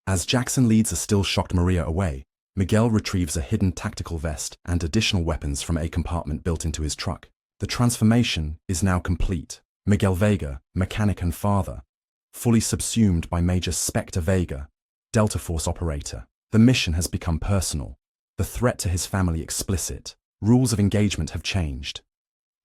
As Jackson leads a still-shocked Maria away, Miguel retrieves a hidden tactical vest and additional weapons from a compartment built into his truck. The transformation is now complete. Miguel Vega, mechanic and father, fully subsumed by Major Spectre Vega, Delta Force operator. The mission has become personal. The threat to his family explicit. Rules of engagement have changed.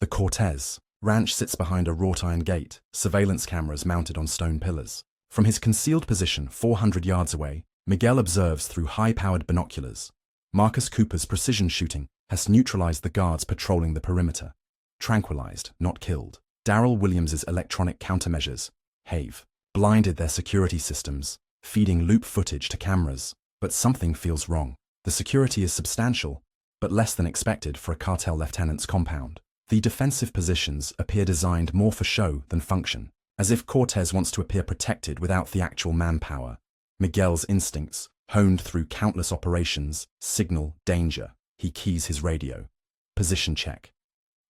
The Cortez ranch sits behind a wrought iron gate, surveillance cameras mounted on stone pillars. From his concealed position 400 yards away, Miguel observes through high-powered binoculars. Marcus Cooper's precision shooting has neutralized the guards patrolling the perimeter. Tranquilized, not killed. Daryl Williams's electronic countermeasures, HAVE, blinded their security systems, feeding loop footage to cameras. But something feels wrong. The security is substantial, but less than expected for a cartel lieutenant's compound. The defensive positions appear designed more for show than function, as if Cortez wants to appear protected without the actual manpower. Miguel's instincts, honed through countless operations, signal danger. He keys his radio. Position check.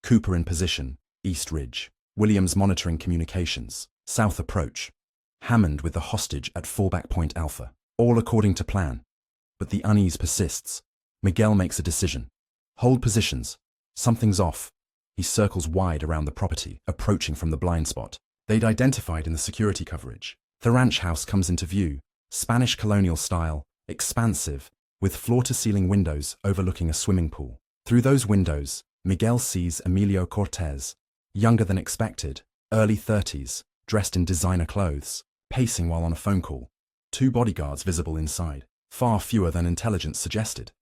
Cooper in position, East Ridge. Williams monitoring communications, south approach. Hammond with the hostage at fallback point Alpha. All according to plan. But the unease persists. Miguel makes a decision. Hold positions. Something's off. He circles wide around the property, approaching from the blind spot they'd identified in the security coverage. The ranch house comes into view, Spanish colonial style, expansive, with floor-to-ceiling windows overlooking a swimming pool. Through those windows, Miguel sees Emilio Cortez, younger than expected, early 30s, dressed in designer clothes, pacing while on a phone call. 2 bodyguards visible inside, far fewer than intelligence suggested.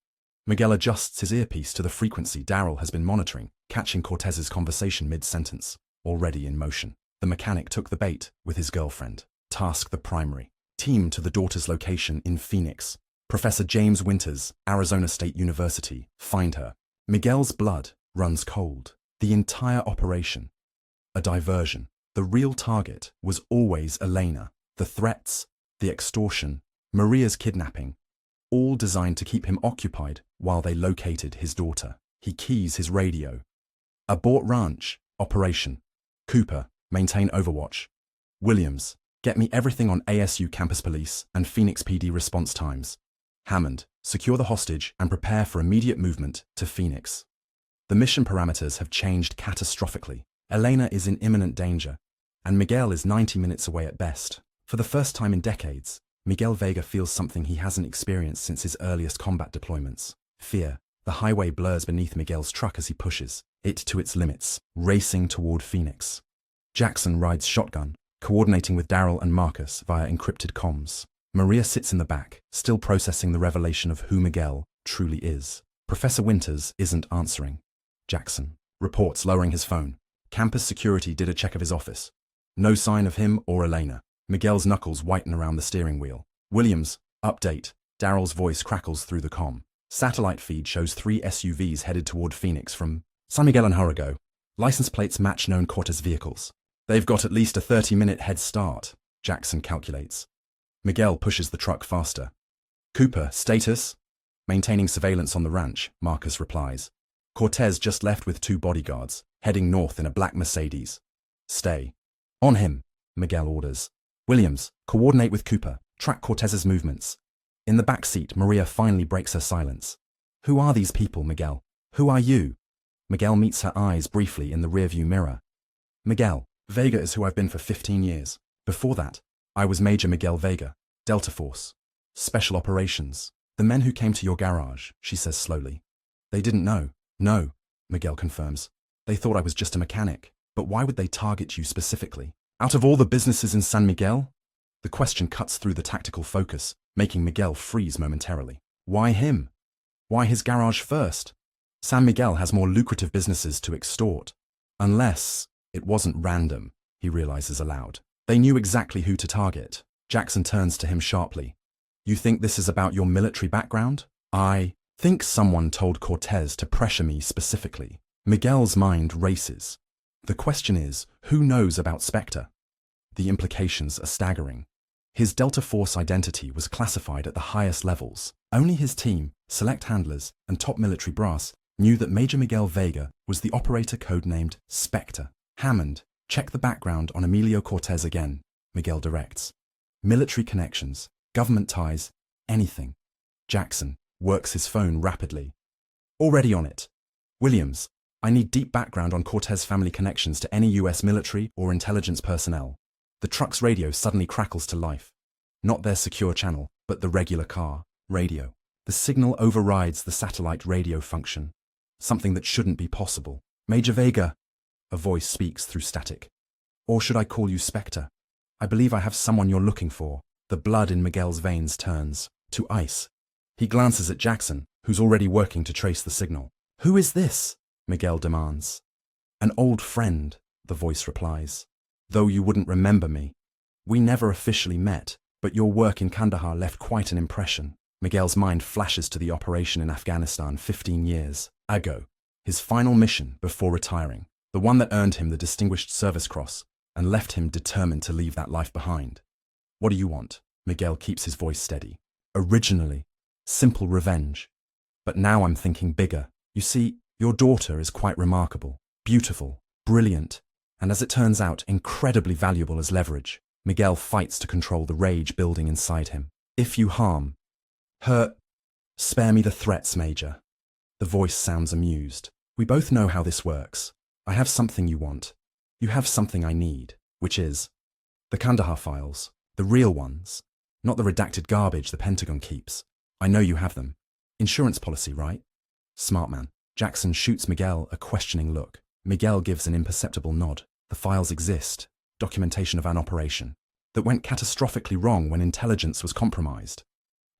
Miguel adjusts his earpiece to the frequency Daryl has been monitoring, catching Cortez's conversation mid-sentence, already in motion. The mechanic took the bait with his girlfriend. Task the primary. Team to the daughter's location in Phoenix. Professor James Winters, Arizona State University. Find her. Miguel's blood runs cold. The entire operation. A diversion. The real target was always Elena. The threats, the extortion, Maria's kidnapping, all designed to keep him occupied while they located his daughter. He keys his radio. Abort ranch. Operation. Cooper, maintain overwatch. Williams, get me everything on ASU Campus Police and Phoenix PD response times. Hammond, secure the hostage and prepare for immediate movement to Phoenix. The mission parameters have changed catastrophically. Elena is in imminent danger, and Miguel is 90 minutes away at best. For the first time in decades, Miguel Vega feels something he hasn't experienced since his earliest combat deployments. Fear. The highway blurs beneath Miguel's truck as he pushes it to its limits, racing toward Phoenix. Jackson rides shotgun, coordinating with Daryl and Marcus via encrypted comms. Maria sits in the back, still processing the revelation of who Miguel truly is. Professor Winters isn't answering. Jackson. Reports lowering his phone. Campus security did a check of his office. No sign of him or Elena. Miguel's knuckles whiten around the steering wheel. Williams, update. Daryl's voice crackles through the comm. Satellite feed shows 3 SUVs headed toward Phoenix from San Miguel and Hurrigo. License plates match known Cortez vehicles. They've got at least a 30-minute head start, Jackson calculates. Miguel pushes the truck faster. Cooper, status? Maintaining surveillance on the ranch, Marcus replies. Cortez just left with 2 bodyguards, heading north in a black Mercedes. Stay. On him, Miguel orders. Williams, coordinate with Cooper. Track Cortez's movements. In the back seat, Maria finally breaks her silence. Who are these people, Miguel? Who are you? Miguel meets her eyes briefly in the rearview mirror. Miguel, Vega is who I've been for 15 years. Before that, I was Major Miguel Vega, Delta Force. Special Operations. The men who came to your garage, she says slowly. They didn't know. No, Miguel confirms. They thought I was just a mechanic. But why would they target you specifically? Out of all the businesses in San Miguel? The question cuts through the tactical focus, making Miguel freeze momentarily. Why him? Why his garage first? San Miguel has more lucrative businesses to extort. Unless it wasn't random, he realizes aloud. They knew exactly who to target. Jackson turns to him sharply. You think this is about your military background? I think someone told Cortez to pressure me specifically. Miguel's mind races. The question is, who knows about Spectre? The implications are staggering. His Delta Force identity was classified at the highest levels. Only his team, select handlers, and top military brass knew that Major Miguel Vega was the operator codenamed Spectre. Hammond, check the background on Emilio Cortez again, Miguel directs. Military connections, government ties, anything. Jackson works his phone rapidly. Already on it. Williams, I need deep background on Cortez family connections to any US military or intelligence personnel. The truck's radio suddenly crackles to life. Not their secure channel, but the regular car radio. The signal overrides the satellite radio function. Something that shouldn't be possible. Major Vega, a voice speaks through static. Or should I call you Spectre? I believe I have someone you're looking for. The blood in Miguel's veins turns to ice. He glances at Jackson, who's already working to trace the signal. Who is this? Miguel demands. An old friend, the voice replies. Though you wouldn't remember me. We never officially met, but your work in Kandahar left quite an impression. Miguel's mind flashes to the operation in Afghanistan 15 years ago. His final mission before retiring. The one that earned him the Distinguished Service Cross and left him determined to leave that life behind. What do you want? Miguel keeps his voice steady. Originally, simple revenge. But now I'm thinking bigger. You see, your daughter is quite remarkable, beautiful, brilliant, and as it turns out, incredibly valuable as leverage. Miguel fights to control the rage building inside him. If you harm, hurt, spare me the threats, Major. The voice sounds amused. We both know how this works. I have something you want. You have something I need, which is the Kandahar files, the real ones, not the redacted garbage the Pentagon keeps. I know you have them. Insurance policy, right? Smart man. Jackson shoots Miguel a questioning look. Miguel gives an imperceptible nod. The files exist. Documentation of an operation that went catastrophically wrong when intelligence was compromised.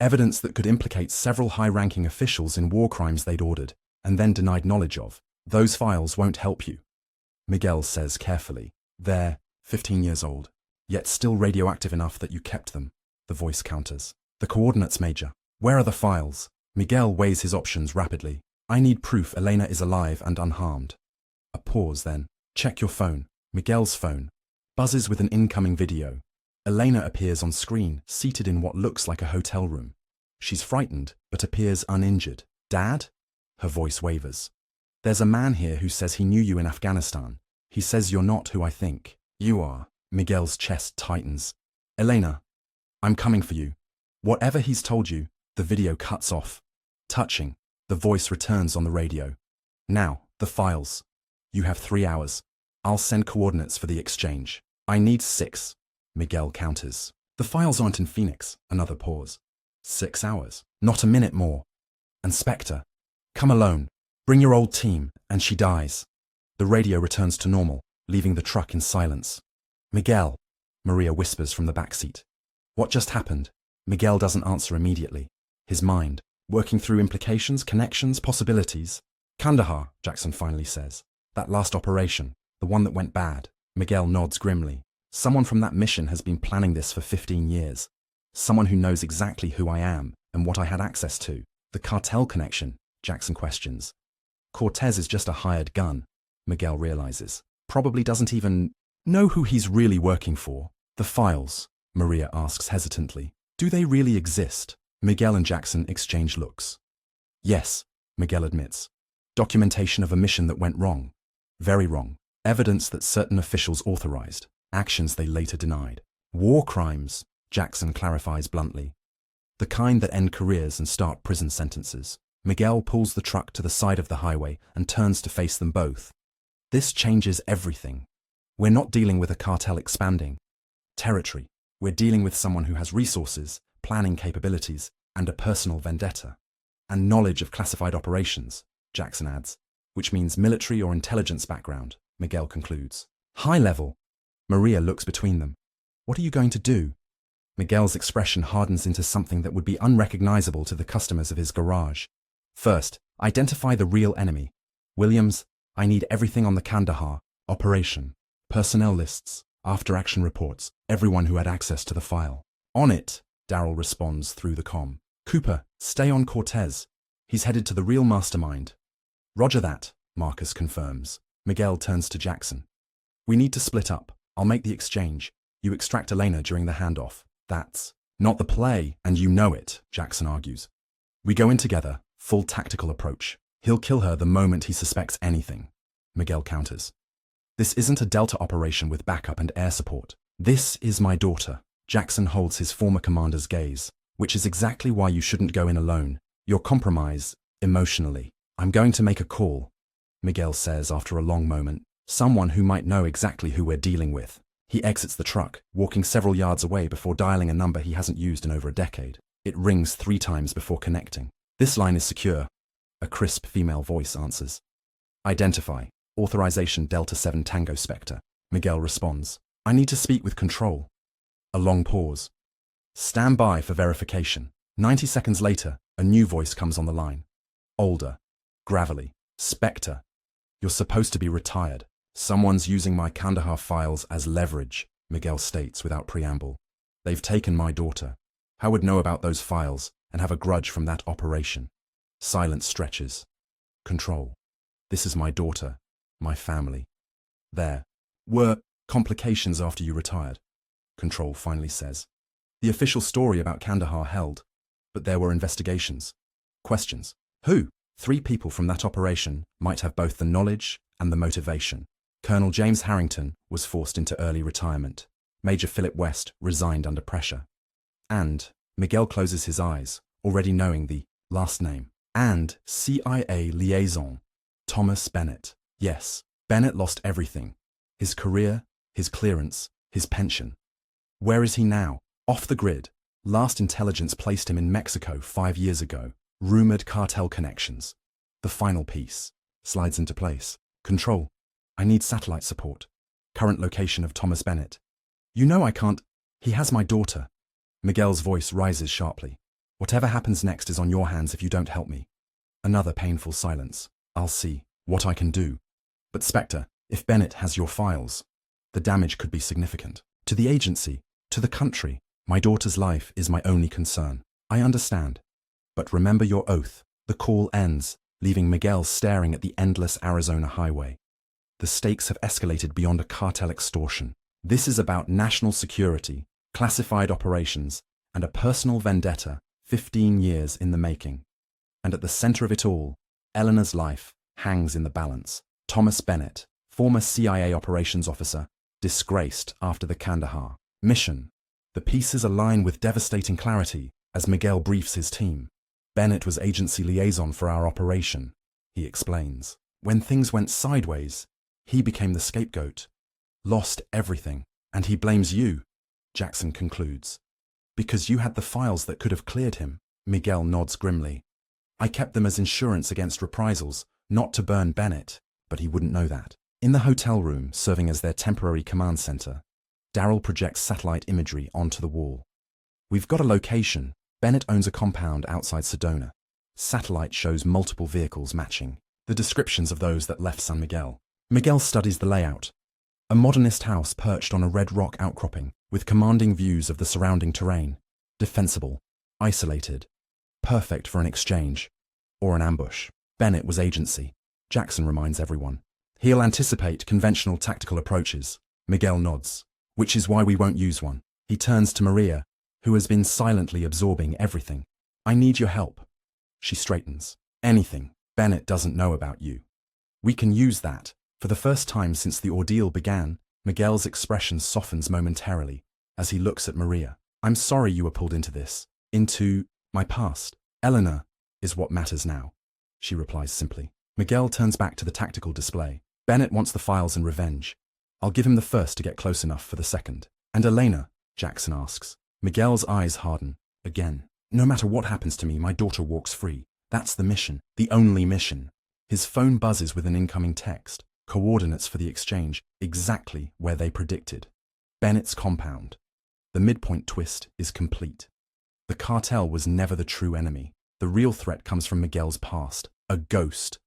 Evidence that could implicate several high-ranking officials in war crimes they'd ordered and then denied knowledge of. Those files won't help you, Miguel says carefully. They're 15 years old, yet still radioactive enough that you kept them, the voice counters. The coordinates, Major. Where are the files? Miguel weighs his options rapidly. I need proof Elena is alive and unharmed. A pause then. Check your phone. Miguel's phone buzzes with an incoming video. Elena appears on screen, seated in what looks like a hotel room. She's frightened, but appears uninjured. Dad? Her voice wavers. There's a man here who says he knew you in Afghanistan. He says you're not who I think you are. Miguel's chest tightens. Elena, I'm coming for you. Whatever he's told you, the video cuts off. Touching, the voice returns on the radio. Now, the files. You have 3 hours. I'll send coordinates for the exchange. I need 6. Miguel counters. The files aren't in Phoenix. Another pause. 6 hours. Not a minute more. And Spectre, come alone. Bring your old team, and she dies. The radio returns to normal, leaving the truck in silence. Miguel, Maria whispers from the back seat. What just happened? Miguel doesn't answer immediately. His mind, working through implications, connections, possibilities. Kandahar, Jackson finally says. That last operation, the one that went bad. Miguel nods grimly. Someone from that mission has been planning this for 15 years. Someone who knows exactly who I am and what I had access to. The cartel connection, Jackson questions. Cortez is just a hired gun, Miguel realizes. Probably doesn't even know who he's really working for. The files, Maria asks hesitantly. Do they really exist? Miguel and Jackson exchange looks. Yes, Miguel admits. Documentation of a mission that went wrong. Very wrong. Evidence that certain officials authorized. Actions they later denied. War crimes, Jackson clarifies bluntly. The kind that end careers and start prison sentences. Miguel pulls the truck to the side of the highway and turns to face them both. This changes everything. We're not dealing with a cartel expanding territory. We're dealing with someone who has resources, planning capabilities, and a personal vendetta. And knowledge of classified operations, Jackson adds, which means military or intelligence background, Miguel concludes. High level. Maria looks between them. What are you going to do? Miguel's expression hardens into something that would be unrecognizable to the customers of his garage. First, identify the real enemy. Williams, I need everything on the Kandahar operation. Personnel lists, after-action reports, everyone who had access to the file. On it, Darrell responds through the comm. Cooper, stay on Cortez. He's headed to the real mastermind. Roger that, Marcus confirms. Miguel turns to Jackson. We need to split up. I'll make the exchange. You extract Elena during the handoff. That's not the play, and you know it, Jackson argues. We go in together, full tactical approach. He'll kill her the moment he suspects anything, Miguel counters. This isn't a Delta operation with backup and air support. This is my daughter. Jackson holds his former commander's gaze, which is exactly why you shouldn't go in alone. You're compromised, emotionally. I'm going to make a call, Miguel says after a long moment. Someone who might know exactly who we're dealing with. He exits the truck, walking several yards away before dialing a number he hasn't used in over a decade. It rings 3 times before connecting. This line is secure. A crisp female voice answers. Identify. Authorization Delta 7 Tango Spectre. Miguel responds. I need to speak with control. A long pause. Stand by for verification. 90 seconds later, a new voice comes on the line. Older. Gravelly. Spectre. You're supposed to be retired. Someone's using my Kandahar files as leverage, Miguel states without preamble. They've taken my daughter. How would know about those files and have a grudge from that operation? Silence stretches. Control. This is my daughter, my family. There were complications after you retired, Control finally says. The official story about Kandahar held, but there were investigations. Questions. Who? 3 people from that operation might have both the knowledge and the motivation. Colonel James Harrington was forced into early retirement. Major Philip West resigned under pressure. And Miguel closes his eyes, already knowing the last name. And CIA liaison, Thomas Bennett. Yes, Bennett lost everything. His career, his clearance, his pension. Where is he now? Off the grid. Last intelligence placed him in Mexico 5 years ago. Rumored cartel connections. The final piece slides into place. Control. I need satellite support. Current location of Thomas Bennett. You know I can't. He has my daughter. Miguel's voice rises sharply. Whatever happens next is on your hands if you don't help me. Another painful silence. I'll see what I can do. But Spectre, if Bennett has your files, the damage could be significant. To the agency, to the country. My daughter's life is my only concern. I understand. But remember your oath. The call ends, leaving Miguel staring at the endless Arizona highway. The stakes have escalated beyond a cartel extortion. This is about national security, classified operations, and a personal vendetta 15 years in the making. And at the center of it all, Eleanor's life hangs in the balance. Thomas Bennett, former CIA operations officer, disgraced after the Kandahar mission. The pieces align with devastating clarity as Miguel briefs his team. Bennett was agency liaison for our operation, he explains. When things went sideways, he became the scapegoat. Lost everything, and he blames you, Jackson concludes. Because you had the files that could have cleared him, Miguel nods grimly. I kept them as insurance against reprisals, not to burn Bennett, but he wouldn't know that. In the hotel room, serving as their temporary command center, Darrell projects satellite imagery onto the wall. We've got a location. Bennett owns a compound outside Sedona. Satellite shows multiple vehicles matching the descriptions of those that left San Miguel. Miguel studies the layout. A modernist house perched on a red rock outcropping, with commanding views of the surrounding terrain. Defensible, isolated, perfect for an exchange or an ambush. Bennett was agency, Jackson reminds everyone. He'll anticipate conventional tactical approaches. Miguel nods, which is why we won't use one. He turns to Maria, who has been silently absorbing everything. I need your help. She straightens. Anything Bennett doesn't know about you. We can use that. For the first time since the ordeal began, Miguel's expression softens momentarily as he looks at Maria. I'm sorry you were pulled into this. Into my past. Eleanor is what matters now, she replies simply. Miguel turns back to the tactical display. Bennett wants the files and revenge. I'll give him the first to get close enough for the second. And Elena? Jackson asks. Miguel's eyes harden. Again. No matter what happens to me, my daughter walks free. That's the mission. The only mission. His phone buzzes with an incoming text. Coordinates for the exchange, exactly where they predicted. Bennett's compound. The midpoint twist is complete. The cartel was never the true enemy. The real threat comes from Miguel's past, a ghost.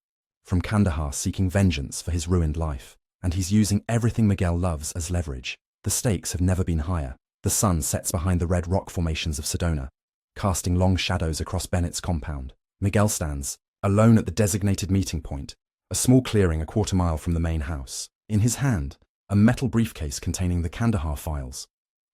From Kandahar seeking vengeance for his ruined life. And he's using everything Miguel loves as leverage. The stakes have never been higher. The sun sets behind the red rock formations of Sedona, casting long shadows across Bennett's compound. Miguel stands, alone at the designated meeting point, a small clearing a quarter-mile from the main house. In his hand, a metal briefcase containing the Kandahar files,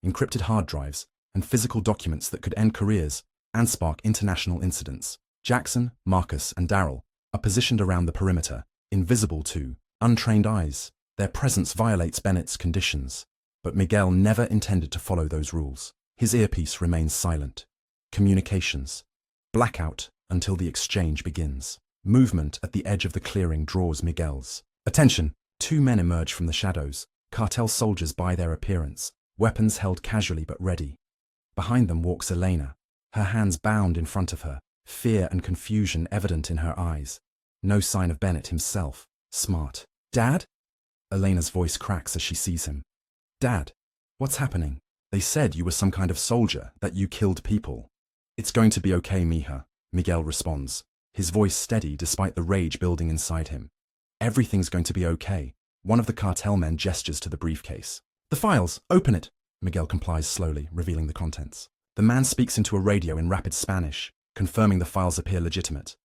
encrypted hard drives, and physical documents that could end careers and spark international incidents. Jackson, Marcus, and Darryl are positioned around the perimeter, invisible to untrained eyes. Their presence violates Bennett's conditions, but Miguel never intended to follow those rules. His earpiece remains silent. Communications. Blackout until the exchange begins. Movement at the edge of the clearing draws Miguel's attention. Two men emerge from the shadows, cartel soldiers by their appearance, weapons held casually but ready. Behind them walks Elena, her hands bound in front of her, fear and confusion evident in her eyes. No sign of Bennett himself. Smart. Dad? Elena's voice cracks as she sees him. Dad, what's happening? They said you were some kind of soldier, that you killed people. It's going to be okay, mija, Miguel responds, his voice steady despite the rage building inside him. Everything's going to be okay. One of the cartel men gestures to the briefcase. The files, open it. Miguel complies slowly, revealing the contents. The man speaks into a radio in rapid Spanish, confirming the files appear legitimate.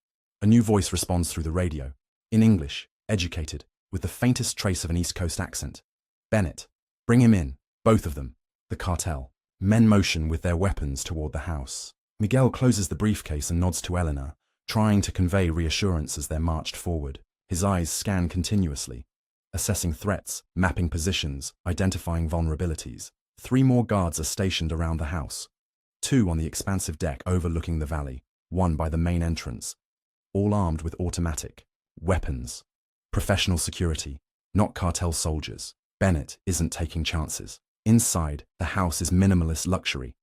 A new voice responds through the radio. In English, educated, with the faintest trace of an East Coast accent. Bennett. Bring him in. Both of them. The cartel. Men motion with their weapons toward the house. Miguel closes the briefcase and nods to Eleanor, trying to convey reassurance as they're marched forward. His eyes scan continuously, assessing threats, mapping positions, identifying vulnerabilities. 3 more guards are stationed around the house. 2 on the expansive deck overlooking the valley, 1 by the main entrance, all armed with automatic weapons. Professional security, not cartel soldiers. Bennett isn't taking chances. Inside, the house is minimalist luxury.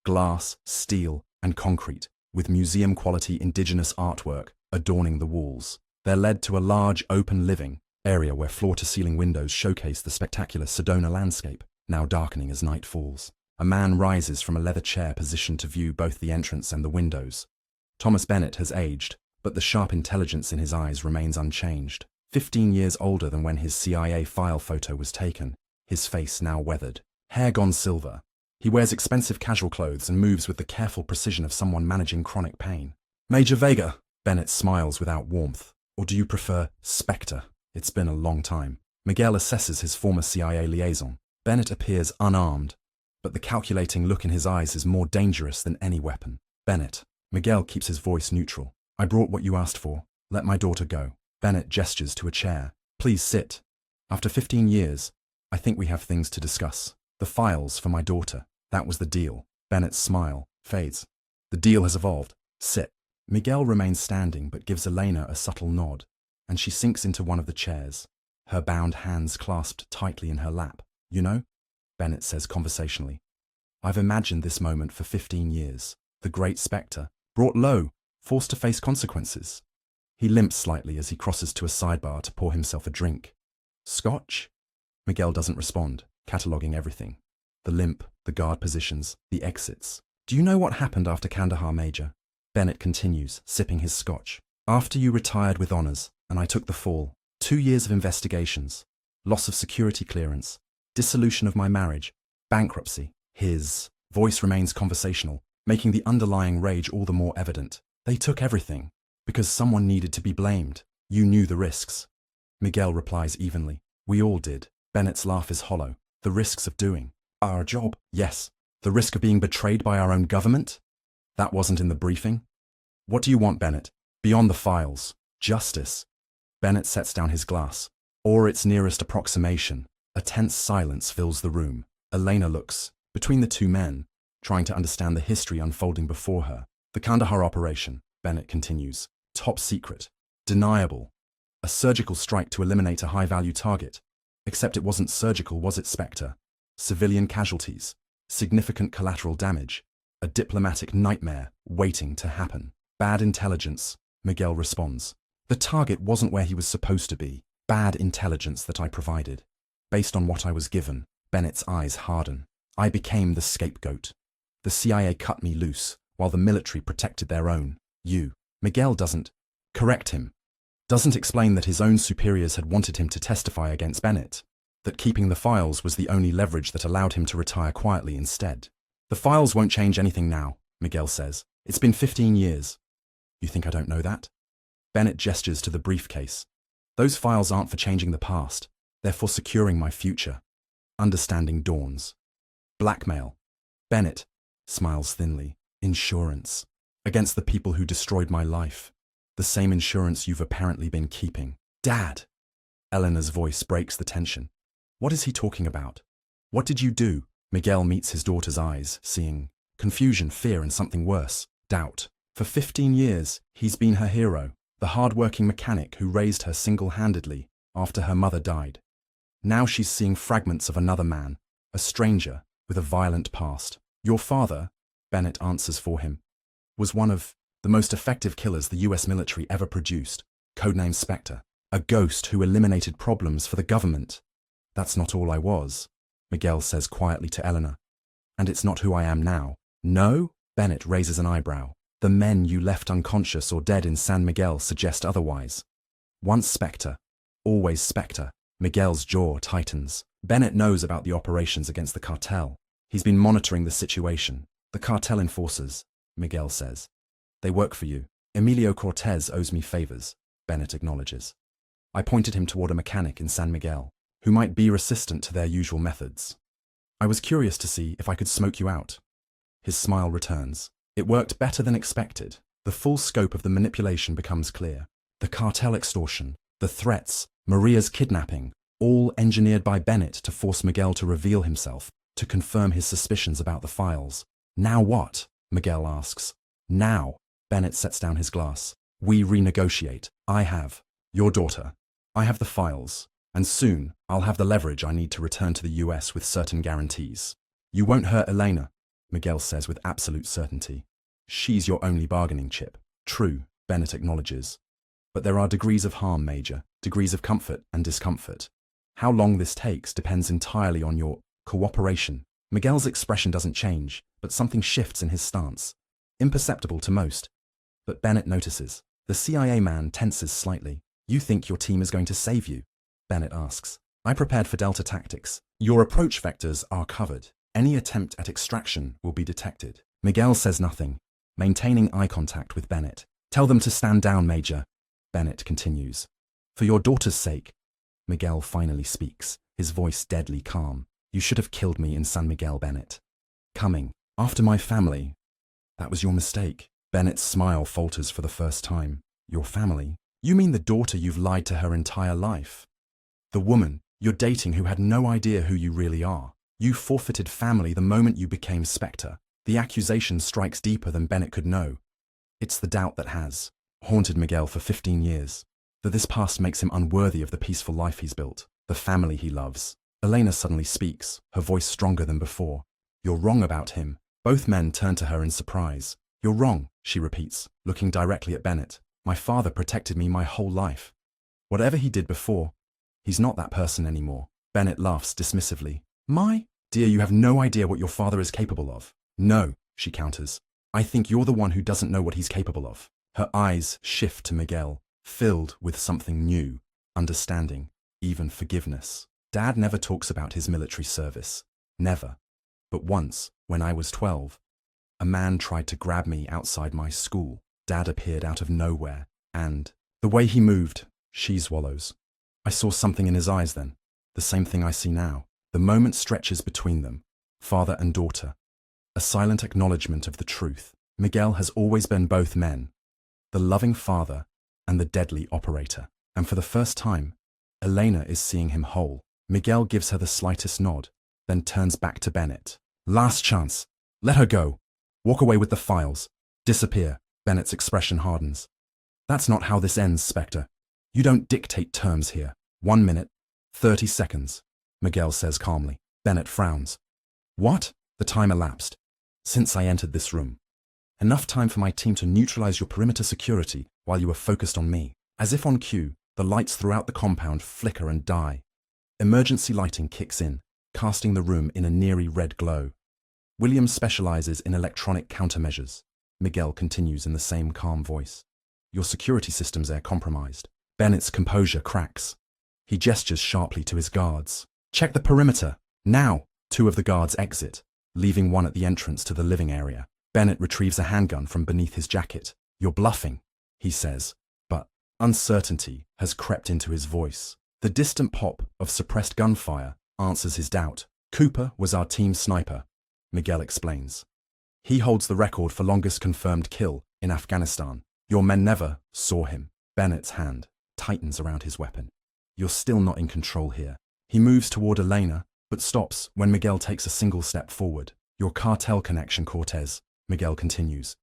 Glass, steel, and concrete, with museum-quality indigenous artwork adorning the walls. They're led to a large, open living area where floor-to-ceiling windows showcase the spectacular Sedona landscape, now darkening as night falls. A man rises from a leather chair positioned to view both the entrance and the windows. Thomas Bennett has aged, but the sharp intelligence in his eyes remains unchanged. 15 years older than when his CIA file photo was taken, his face now weathered. Hair gone silver. He wears expensive casual clothes and moves with the careful precision of someone managing chronic pain. Major Vega, Bennett smiles without warmth. Or do you prefer Spectre? It's been a long time. Miguel assesses his former CIA liaison. Bennett appears unarmed, but the calculating look in his eyes is more dangerous than any weapon. Bennett. Miguel keeps his voice neutral. I brought what you asked for. Let my daughter go. Bennett gestures to a chair. Please sit. After 15 years, I think we have things to discuss. The files for my daughter. That was the deal. Bennett's smile fades. The deal has evolved. Sit. Miguel remains standing but gives Elena a subtle nod, and she sinks into one of the chairs, her bound hands clasped tightly in her lap. You know, Bennett says conversationally, I've imagined this moment for 15 years. The great Spectre, brought low, forced to face consequences. He limps slightly as he crosses to a sidebar to pour himself a drink. Scotch? Miguel doesn't respond, cataloguing everything. The limp, the guard positions, the exits. Do you know what happened after Kandahar, Major? Bennett continues, sipping his scotch. After you retired with honours, and I took the fall, 2 years of investigations, loss of security clearance, dissolution of my marriage, bankruptcy. His voice remains conversational, making the underlying rage all the more evident. They took everything, because someone needed to be blamed. You knew the risks. Miguel replies evenly. We all did. Bennett's laugh is hollow. The risks of doing our job? Yes. The risk of being betrayed by our own government? That wasn't in the briefing. What do you want, Bennett? Beyond the files. Justice. Bennett sets down his glass. Or its nearest approximation. A tense silence fills the room. Elena looks between the two men, trying to understand the history unfolding before her. The Kandahar operation, Bennett continues. Top secret. Deniable. A surgical strike to eliminate a high-value target. Except it wasn't surgical, was it, Spectre? Civilian casualties. Significant collateral damage. A diplomatic nightmare waiting to happen. Bad intelligence, Miguel responds. The target wasn't where he was supposed to be. Bad intelligence that I provided. Based on what I was given, Bennett's eyes harden. I became the scapegoat. The CIA cut me loose, while the military protected their own. Miguel doesn't correct him. Doesn't explain that his own superiors had wanted him to testify against Bennett. That keeping the files was the only leverage that allowed him to retire quietly instead. The files won't change anything now, Miguel says. It's been 15 years. You think I don't know that? Bennett gestures to the briefcase. Those files aren't for changing the past. They're for securing my future. Understanding dawns. Blackmail. Bennett smiles thinly. Insurance. Against the people who destroyed my life. The same insurance you've apparently been keeping. Dad! Eleanor's voice breaks the tension. What is he talking about? What did you do? Miguel meets his daughter's eyes, seeing confusion, fear, and something worse, doubt. For 15 years, he's been her hero, the hard-working mechanic who raised her single-handedly after her mother died. Now she's seeing fragments of another man, a stranger with a violent past. Your father, Bennett answers for him, was one of the most effective killers the US military ever produced, codenamed Spectre, a ghost who eliminated problems for the government. That's not all I was, Miguel says quietly to Eleanor. And it's not who I am now. No? Bennett raises an eyebrow. The men you left unconscious or dead in San Miguel suggest otherwise. Once Spectre, always Spectre. Miguel's jaw tightens. Bennett knows about the operations against the cartel. He's been monitoring the situation. The cartel enforcers, Miguel says. They work for you. Emilio Cortez owes me favors, Bennett acknowledges. I pointed him toward a mechanic in San Miguel, who might be resistant to their usual methods. I was curious to see if I could smoke you out. His smile returns. It worked better than expected. The full scope of the manipulation becomes clear. The cartel extortion, the threats, Maria's kidnapping, all engineered by Bennett to force Miguel to reveal himself, to confirm his suspicions about the files. Now what? Miguel asks. Now, Bennett sets down his glass. We renegotiate. I have your daughter. I have the files. And soon, I'll have the leverage I need to return to the US with certain guarantees. You won't hurt Elena, Miguel says with absolute certainty. She's your only bargaining chip. True, Bennett acknowledges. But there are degrees of harm, Major, degrees of comfort and discomfort. How long this takes depends entirely on your cooperation. Miguel's expression doesn't change, but something shifts in his stance. Imperceptible to most. But Bennett notices. The CIA man tenses slightly. You think your team is going to save you? Bennett asks. I prepared for Delta tactics. Your approach vectors are covered. Any attempt at extraction will be detected. Miguel says nothing, maintaining eye contact with Bennett. Tell them to stand down, Major. Bennett continues. For your daughter's sake. Miguel finally speaks, his voice deadly calm. You should have killed me in San Miguel, Bennett. Coming, after my family. That was your mistake. Bennett's smile falters for the first time. Your family? You mean the daughter you've lied to her entire life? The woman you're dating who had no idea who you really are. You forfeited family the moment you became Spectre. The accusation strikes deeper than Bennett could know. It's the doubt that has haunted Miguel for 15 years. That this past makes him unworthy of the peaceful life he's built, the family he loves. Elena suddenly speaks, her voice stronger than before. You're wrong about him. Both men turn to her in surprise. You're wrong, she repeats, looking directly at Bennett. My father protected me my whole life. Whatever he did before, he's not that person anymore. Bennett laughs dismissively. My dear, you have no idea what your father is capable of. No, she counters. I think you're the one who doesn't know what he's capable of. Her eyes shift to Miguel, filled with something new. understanding, even forgiveness. Dad never talks about his military service. Never. But once, when I was 12, a man tried to grab me outside my school. Dad appeared out of nowhere, and the way he moved, she swallows. I saw something in his eyes then, the same thing I see now. The moment stretches between them, father and daughter. A silent acknowledgement of the truth. Miguel has always been both men, the loving father and the deadly operator. And for the first time, Elena is seeing him whole. Miguel gives her the slightest nod, then turns back to Bennett. Last chance. Let her go. Walk away with the files. Disappear. Bennett's expression hardens. That's not how this ends, Spectre. You don't dictate terms here. 1 minute, 30 seconds, Miguel says calmly. Bennett frowns. What? The time elapsed. Since I entered this room. Enough time for my team to neutralize your perimeter security while you were focused on me. As if on cue, the lights throughout the compound flicker and die. Emergency lighting kicks in, casting the room in a neary red glow. Williams specializes in electronic countermeasures. Miguel continues in the same calm voice. Your security systems are compromised. Bennett's composure cracks. He gestures sharply to his guards. Check the perimeter. Now! 2 of the guards exit, leaving one at the entrance to the living area. Bennett retrieves a handgun from beneath his jacket. You're bluffing, he says, but uncertainty has crept into his voice. The distant pop of suppressed gunfire answers his doubt. Cooper was our team sniper, Miguel explains. He holds the record for longest confirmed kill in Afghanistan. Your men never saw him. Bennett's hand tightens around his weapon. You're still not in control here. He moves toward Elena, but stops when Miguel takes a single step forward. Your cartel connection, Cortez, Miguel continues.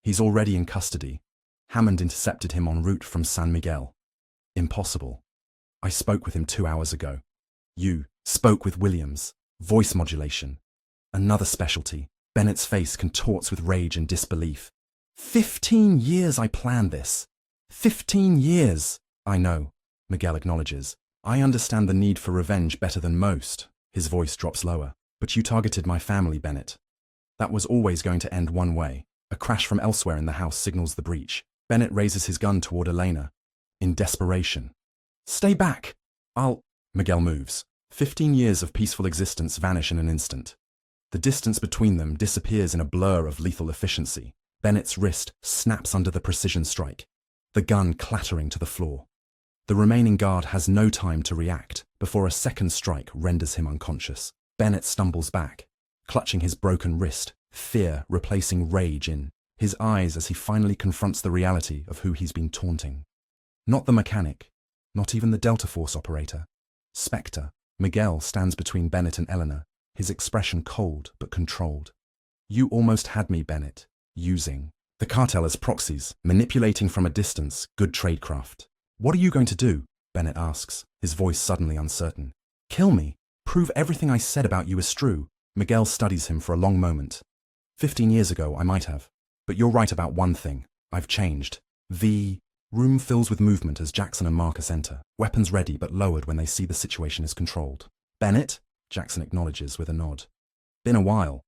He's already in custody. Hammond intercepted him en route from San Miguel. Impossible. I spoke with him 2 hours ago. You spoke with Williams. Voice modulation. Another specialty. Bennett's face contorts with rage and disbelief. 15 years I planned this. 15 years. I know, Miguel acknowledges. I understand the need for revenge better than most. His voice drops lower. But you targeted my family, Bennett. That was always going to end one way. A crash from elsewhere in the house signals the breach. Bennett raises his gun toward Elena. In desperation. Stay back! Miguel moves. 15 years of peaceful existence vanish in an instant. The distance between them disappears in a blur of lethal efficiency. Bennett's wrist snaps under the precision strike, the gun clattering to the floor. The remaining guard has no time to react before a second strike renders him unconscious. Bennett stumbles back, clutching his broken wrist, fear replacing rage in his eyes as he finally confronts the reality of who he's been taunting. Not the mechanic, not even the Delta Force operator. Spectre. Miguel stands between Bennett and Eleanor, his expression cold but controlled. You almost had me, Bennett. Using the cartel as proxies, manipulating from a distance, good tradecraft. What are you going to do? Bennett asks, his voice suddenly uncertain. Kill me? Prove everything I said about you is true? Miguel studies him for a long moment. 15 years ago, I might have. But you're right about one thing. I've changed. The room fills with movement as Jackson and Marcus enter, weapons ready but lowered when they see the situation is controlled. Bennett? Jackson acknowledges with a nod. Been a while.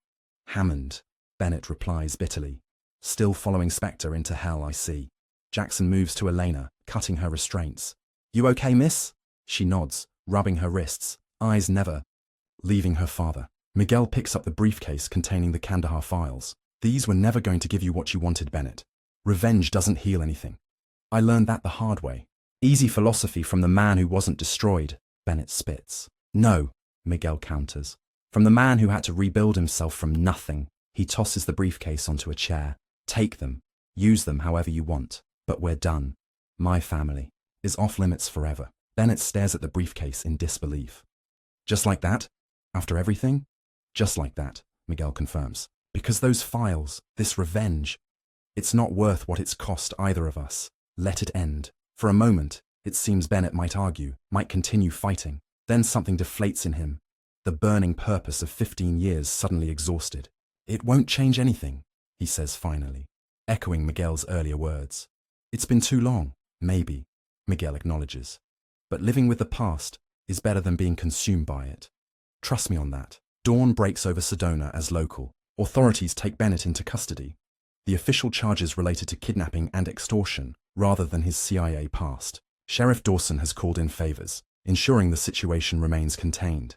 Hammond. Bennett replies bitterly. Still following Spectre into hell, I see. Jackson moves to Elena, cutting her restraints. You okay, miss? She nods, rubbing her wrists, eyes never leaving her father. Miguel picks up the briefcase containing the Kandahar files. These were never going to give you what you wanted, Bennett. Revenge doesn't heal anything. I learned that the hard way. Easy philosophy from the man who wasn't destroyed, Bennett spits. No, Miguel counters. From the man who had to rebuild himself from nothing. He tosses the briefcase onto a chair. Take them. Use them however you want. But we're done. My family is off limits forever. Bennett stares at the briefcase in disbelief. Just like that? After everything? Just like that, Miguel confirms. Because those files, this revenge, it's not worth what it's cost either of us. Let it end. For a moment, it seems Bennett might argue, might continue fighting. Then something deflates in him. The burning purpose of 15 years suddenly exhausted. It won't change anything, he says finally, echoing Miguel's earlier words. It's been too long, maybe, Miguel acknowledges. But living with the past is better than being consumed by it. Trust me on that. Dawn breaks over Sedona as local. Authorities take Bennett into custody. The official charges related to kidnapping and extortion, rather than his CIA past. Sheriff Dawson has called in favors, ensuring the situation remains contained.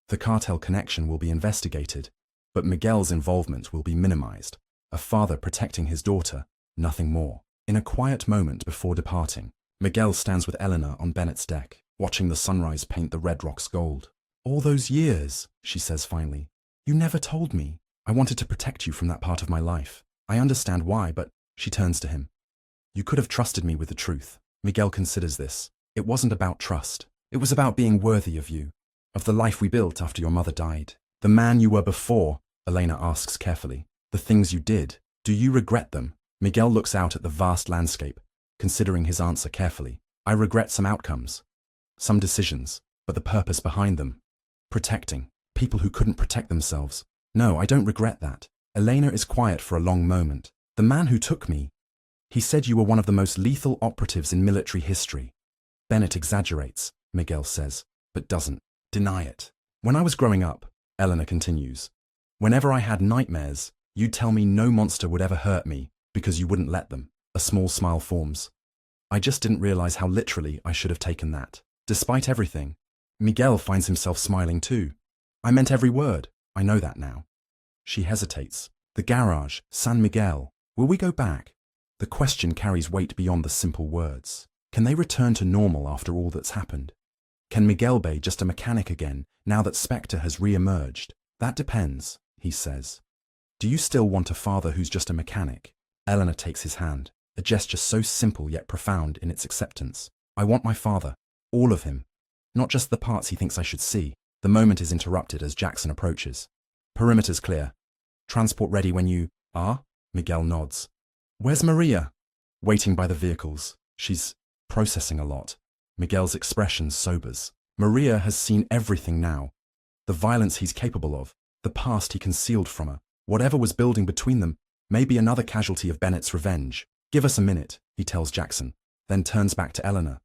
The cartel connection will be investigated, but Miguel's involvement will be minimized. A father protecting his daughter, nothing more. In a quiet moment before departing, Miguel stands with Eleanor on Bennett's deck, watching the sunrise paint the red rocks gold. "All those years," she says finally. "You never told me. I wanted to protect you from that part of my life. I understand why, but..." She turns to him. "You could have trusted me with the truth." Miguel considers this. It wasn't about trust. It was about being worthy of you, of the life we built after your mother died. "The man you were before," Elena asks carefully. "The things you did, do you regret them?" Miguel looks out at the vast landscape, considering his answer carefully. "I regret some outcomes, some decisions, but the purpose behind them. Protecting people who couldn't protect themselves. No, I don't regret that." Elena is quiet for a long moment. "The man who took me, he said you were one of the most lethal operatives in military history." Bennett exaggerates, Miguel says, but doesn't deny it. "When I was growing up," Eleanor continues, "whenever I had nightmares, you'd tell me no monster would ever hurt me because you wouldn't let them." A small smile forms. "I just didn't realize how literally I should have taken that." Despite everything, Miguel finds himself smiling too. "I meant every word. I know that now." She hesitates. "The garage, San Miguel. Will we go back?" The question carries weight beyond the simple words. Can they return to normal after all that's happened? Can Miguel be just a mechanic again, now that Spectre has re-emerged? "That depends," he says. "Do you still want a father who's just a mechanic?" Eleanor takes his hand, a gesture so simple yet profound in its acceptance. "I want my father, all of him, not just the parts he thinks I should see." The moment is interrupted as Jackson approaches. "Perimeter's clear. Transport ready when you are?" Miguel nods. "Where's Maria?" "Waiting by the vehicles. She's processing a lot." Miguel's expression sobers. Maria has seen everything now. The violence he's capable of, the past he concealed from her, whatever was building between them, may be another casualty of Bennett's revenge. "Give us a minute," he tells Jackson, then turns back to Eleanor.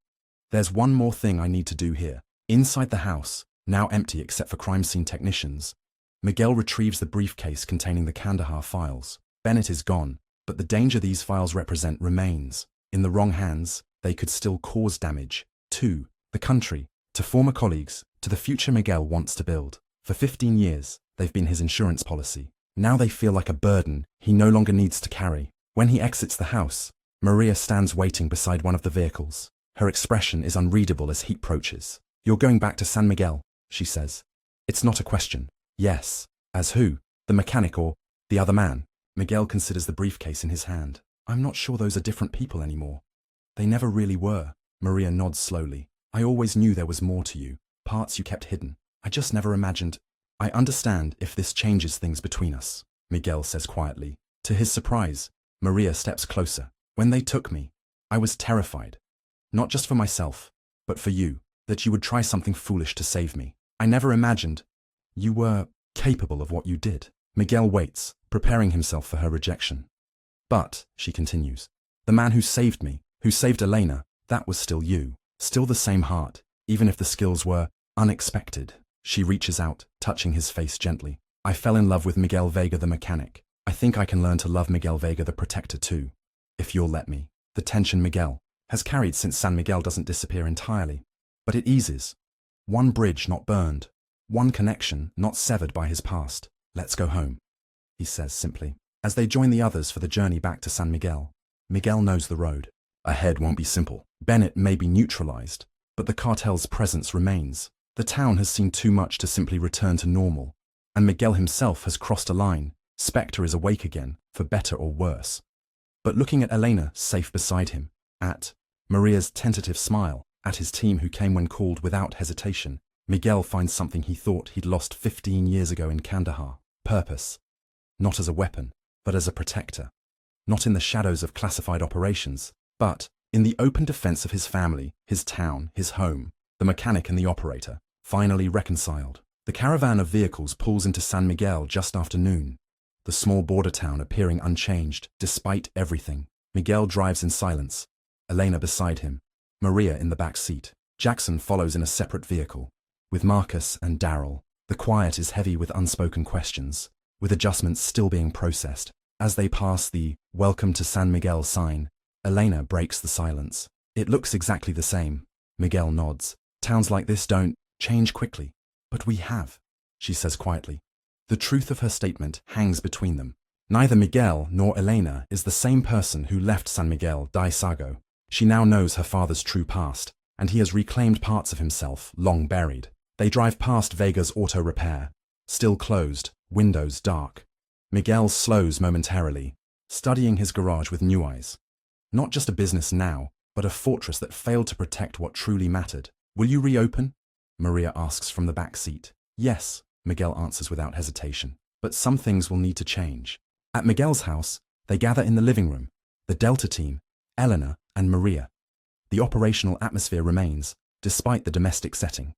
"There's one more thing I need to do here." Inside the house, now empty except for crime scene technicians, Miguel retrieves the briefcase containing the Kandahar files. Bennett is gone, but the danger these files represent remains. In the wrong hands, they could still cause damage. To the country, to former colleagues, to the future Miguel wants to build. For 15 years, they've been his insurance policy. Now they feel like a burden he no longer needs to carry. When he exits the house, Maria stands waiting beside one of the vehicles. Her expression is unreadable as he approaches. "You're going back to San Miguel," she says. It's not a question. "Yes." "As who? The mechanic or the other man?" Miguel considers the briefcase in his hand. "I'm not sure those are different people anymore." "They never really were." Maria nods slowly. "I always knew there was more to you, parts you kept hidden. I just never imagined." "I understand if this changes things between us," Miguel says quietly. To his surprise, Maria steps closer. "When they took me, I was terrified. Not just for myself, but for you, that you would try something foolish to save me. I never imagined you were capable of what you did." Miguel waits, preparing himself for her rejection. "But," she continues, "the man who saved me, who saved Elena, that was still you. Still the same heart, even if the skills were unexpected." She reaches out, touching his face gently. "I fell in love with Miguel Vega the mechanic. I think I can learn to love Miguel Vega the protector too, if you'll let me." The tension Miguel has carried since San Miguel doesn't disappear entirely, but it eases. One bridge not burned, one connection not severed by his past. "Let's go home," he says simply. As they join the others for the journey back to San Miguel, Miguel knows the road. Ahead won't be simple. Bennett may be neutralized, but the cartel's presence remains. The town has seen too much to simply return to normal, and Miguel himself has crossed a line. Spectre is awake again, for better or worse. But looking at Elena safe beside him, at Maria's tentative smile, at his team who came when called without hesitation, Miguel finds something he thought he'd lost 15 years ago in Kandahar. Purpose. Not as a weapon, but as a protector. Not in the shadows of classified operations, but in the open defense of his family, his town, his home. The mechanic and the operator, finally reconciled. The caravan of vehicles pulls into San Miguel just after noon, the small border town appearing unchanged despite everything. Miguel drives in silence, Elena beside him, Maria in the back seat. Jackson follows in a separate vehicle, with Marcus and Daryl. The quiet is heavy with unspoken questions, with adjustments still being processed. As they pass the "Welcome to San Miguel" sign, Elena breaks the silence. It looks exactly the same. Miguel nods. Towns like this don't change quickly. But we have, she says quietly. The truth of her statement hangs between them. Neither Miguel nor Elena is the same person who left San Miguel de Sago. She now knows her father's true past, and he has reclaimed parts of himself long buried. They drive past Vega's auto repair, still closed, windows dark. Miguel slows momentarily, studying his garage with new eyes. Not just a business now, but a fortress that failed to protect what truly mattered. Will you reopen? Maria asks from the back seat. Yes, Miguel answers without hesitation. But some things will need to change. At Miguel's house, they gather in the living room. The Delta team, Eleanor and Maria. The operational atmosphere remains, despite the domestic setting.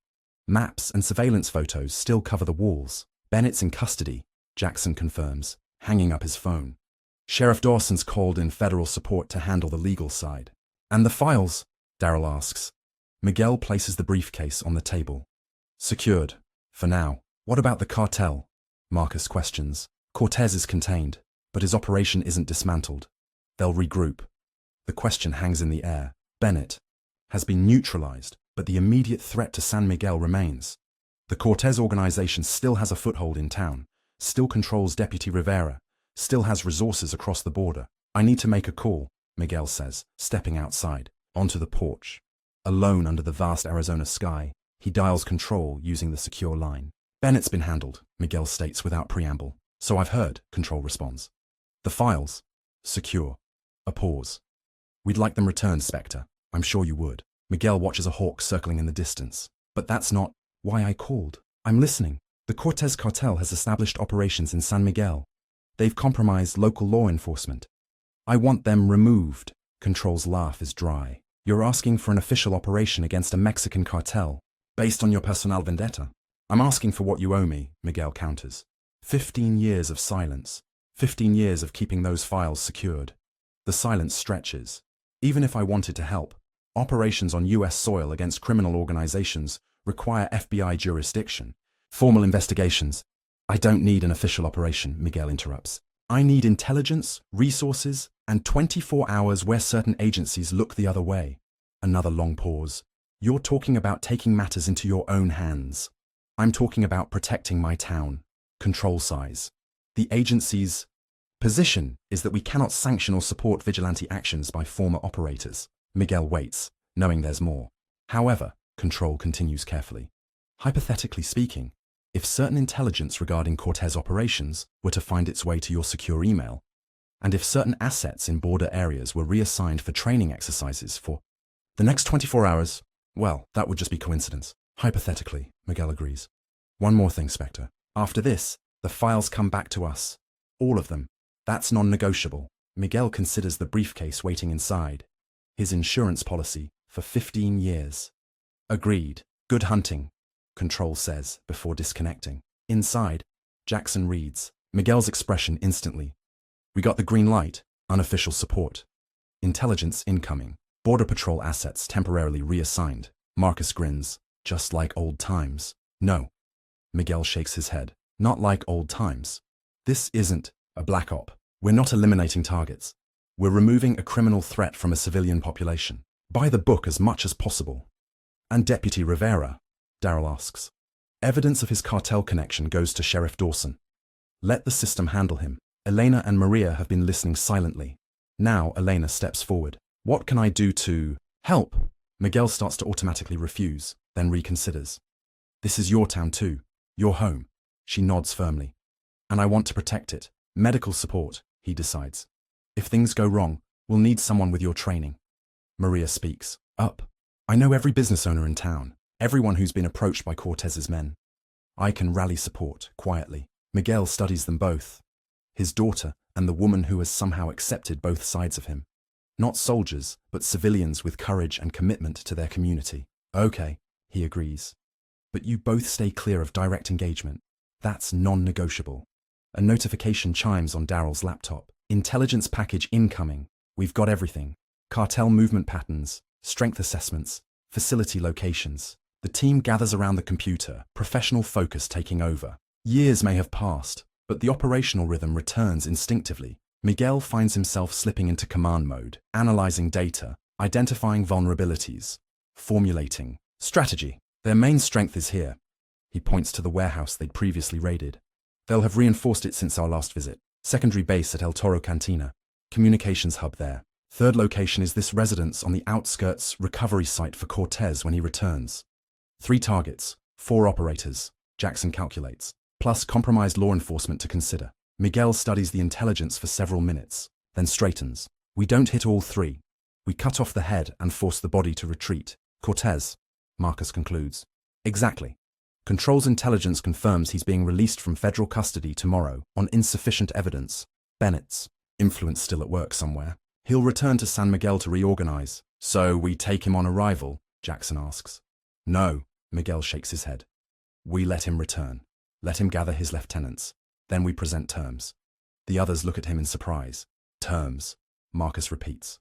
Maps and surveillance photos still cover the walls. Bennett's in custody, Jackson confirms, hanging up his phone. Sheriff Dawson's called in federal support to handle the legal side. And the files? Daryl asks. Miguel places the briefcase on the table. Secured, for now. What about the cartel? Marcus questions. Cortez is contained, but his operation isn't dismantled. They'll regroup. The question hangs in the air. Bennett has been neutralized, but the immediate threat to San Miguel remains. The Cortez organization still has a foothold in town, still controls Deputy Rivera, still has resources across the border. I need to make a call, Miguel says, stepping outside, onto the porch. Alone under the vast Arizona sky, he dials control using the secure line. Bennett's been handled, Miguel states without preamble. So I've heard, Control responds. The files? Secure. A pause. We'd like them returned, Spectre. I'm sure you would. Miguel watches a hawk circling in the distance. But that's not why I called. I'm listening. The Cortez cartel has established operations in San Miguel. They've compromised local law enforcement. I want them removed. Control's laugh is dry. You're asking for an official operation against a Mexican cartel, based on your personal vendetta. I'm asking for what you owe me, Miguel counters. 15 years of silence. 15 years of keeping those files secured. The silence stretches. Even if I wanted to help, operations on US soil against criminal organizations require FBI jurisdiction. Formal investigations. I don't need an official operation, Miguel interrupts. I need intelligence, resources, and 24 hours where certain agencies look the other way. Another long pause. You're talking about taking matters into your own hands. I'm talking about protecting my town. Control size. The agency's position is that we cannot sanction or support vigilante actions by former operators. Miguel waits, knowing there's more. However, Control continues carefully. Hypothetically speaking, if certain intelligence regarding Cortez operations were to find its way to your secure email, and if certain assets in border areas were reassigned for training exercises for the next 24 hours, well, that would just be coincidence. Hypothetically, Miguel agrees. One more thing, Spectre. After this, the files come back to us. All of them. That's non-negotiable. Miguel considers the briefcase waiting inside. His insurance policy for 15 years. Agreed. Good hunting, Control says before disconnecting. Inside, Jackson reads. Miguel's expression instantly. We got the green light. Unofficial support. Intelligence incoming. Border Patrol assets temporarily reassigned. Marcus grins. Just like old times. No. Miguel shakes his head. Not like old times. This isn't a black op. We're not eliminating targets. We're removing a criminal threat from a civilian population. By the book as much as possible. And Deputy Rivera? Daryl asks. Evidence of his cartel connection goes to Sheriff Dawson. Let the system handle him. Elena and Maria have been listening silently. Now Elena steps forward. What can I do to help? Miguel starts to automatically refuse, then reconsiders. This is your town too. Your home. She nods firmly. And I want to protect it. Medical support, he decides. If things go wrong, we'll need someone with your training. Maria speaks. Up. I know every business owner in town. Everyone who's been approached by Cortez's men. I can rally support, quietly. Miguel studies them both. His daughter and the woman who has somehow accepted both sides of him. Not soldiers, but civilians with courage and commitment to their community. Okay, he agrees. But you both stay clear of direct engagement. That's non-negotiable. A notification chimes on Daryl's laptop. Intelligence package incoming. We've got everything. Cartel movement patterns, strength assessments, facility locations. The team gathers around the computer, professional focus taking over. Years may have passed, but the operational rhythm returns instinctively. Miguel finds himself slipping into command mode, analyzing data, identifying vulnerabilities, formulating strategy. Their main strength is here. He points to the warehouse they'd previously raided. They'll have reinforced it since our last visit. Secondary base at El Toro Cantina. Communications hub there. Third location is this residence on the outskirts recovery site for Cortez when he returns. 3 targets, 4 operators, Jackson calculates, plus compromised law enforcement to consider. Miguel studies the intelligence for several minutes, then straightens. We don't hit all 3. We cut off the head and force the body to retreat. Cortez, Marcus concludes. Exactly. Control's intelligence confirms he's being released from federal custody tomorrow on insufficient evidence. Bennett's influence still at work somewhere. He'll return to San Miguel to reorganize. So we take him on arrival? Jackson asks. No, Miguel shakes his head. We let him return. Let him gather his lieutenants. Then we present terms. The others look at him in surprise. Terms, Marcus repeats.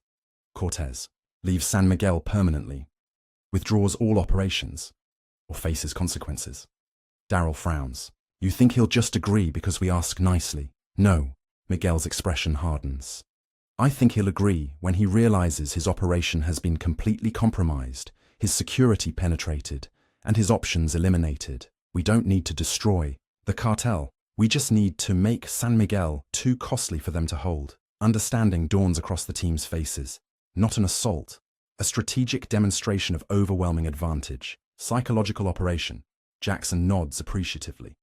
Cortez leaves San Miguel permanently, withdraws all operations, or faces consequences. Darryl frowns. You think he'll just agree because we ask nicely? No, Miguel's expression hardens. I think he'll agree when he realizes his operation has been completely compromised, his security penetrated, and his options eliminated. We don't need to destroy the cartel. We just need to make San Miguel too costly for them to hold. Understanding dawns across the team's faces. Not an assault, a strategic demonstration of overwhelming advantage. Psychological operation. Jackson nods appreciatively.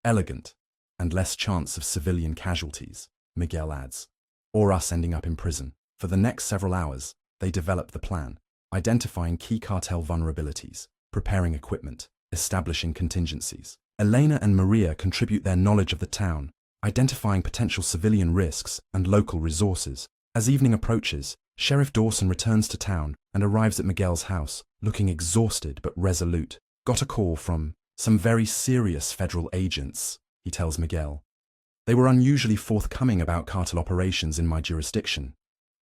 Elegant, and less chance of civilian casualties, Miguel adds. Or us ending up in prison. For the next several hours, they develop the plan, identifying key cartel vulnerabilities, preparing equipment, establishing contingencies. Elena and Maria contribute their knowledge of the town, identifying potential civilian risks and local resources. As evening approaches, Sheriff Dawson returns to town and arrives at Miguel's house, looking exhausted but resolute. Got a call from some very serious federal agents, he tells Miguel. They were unusually forthcoming about cartel operations in my jurisdiction.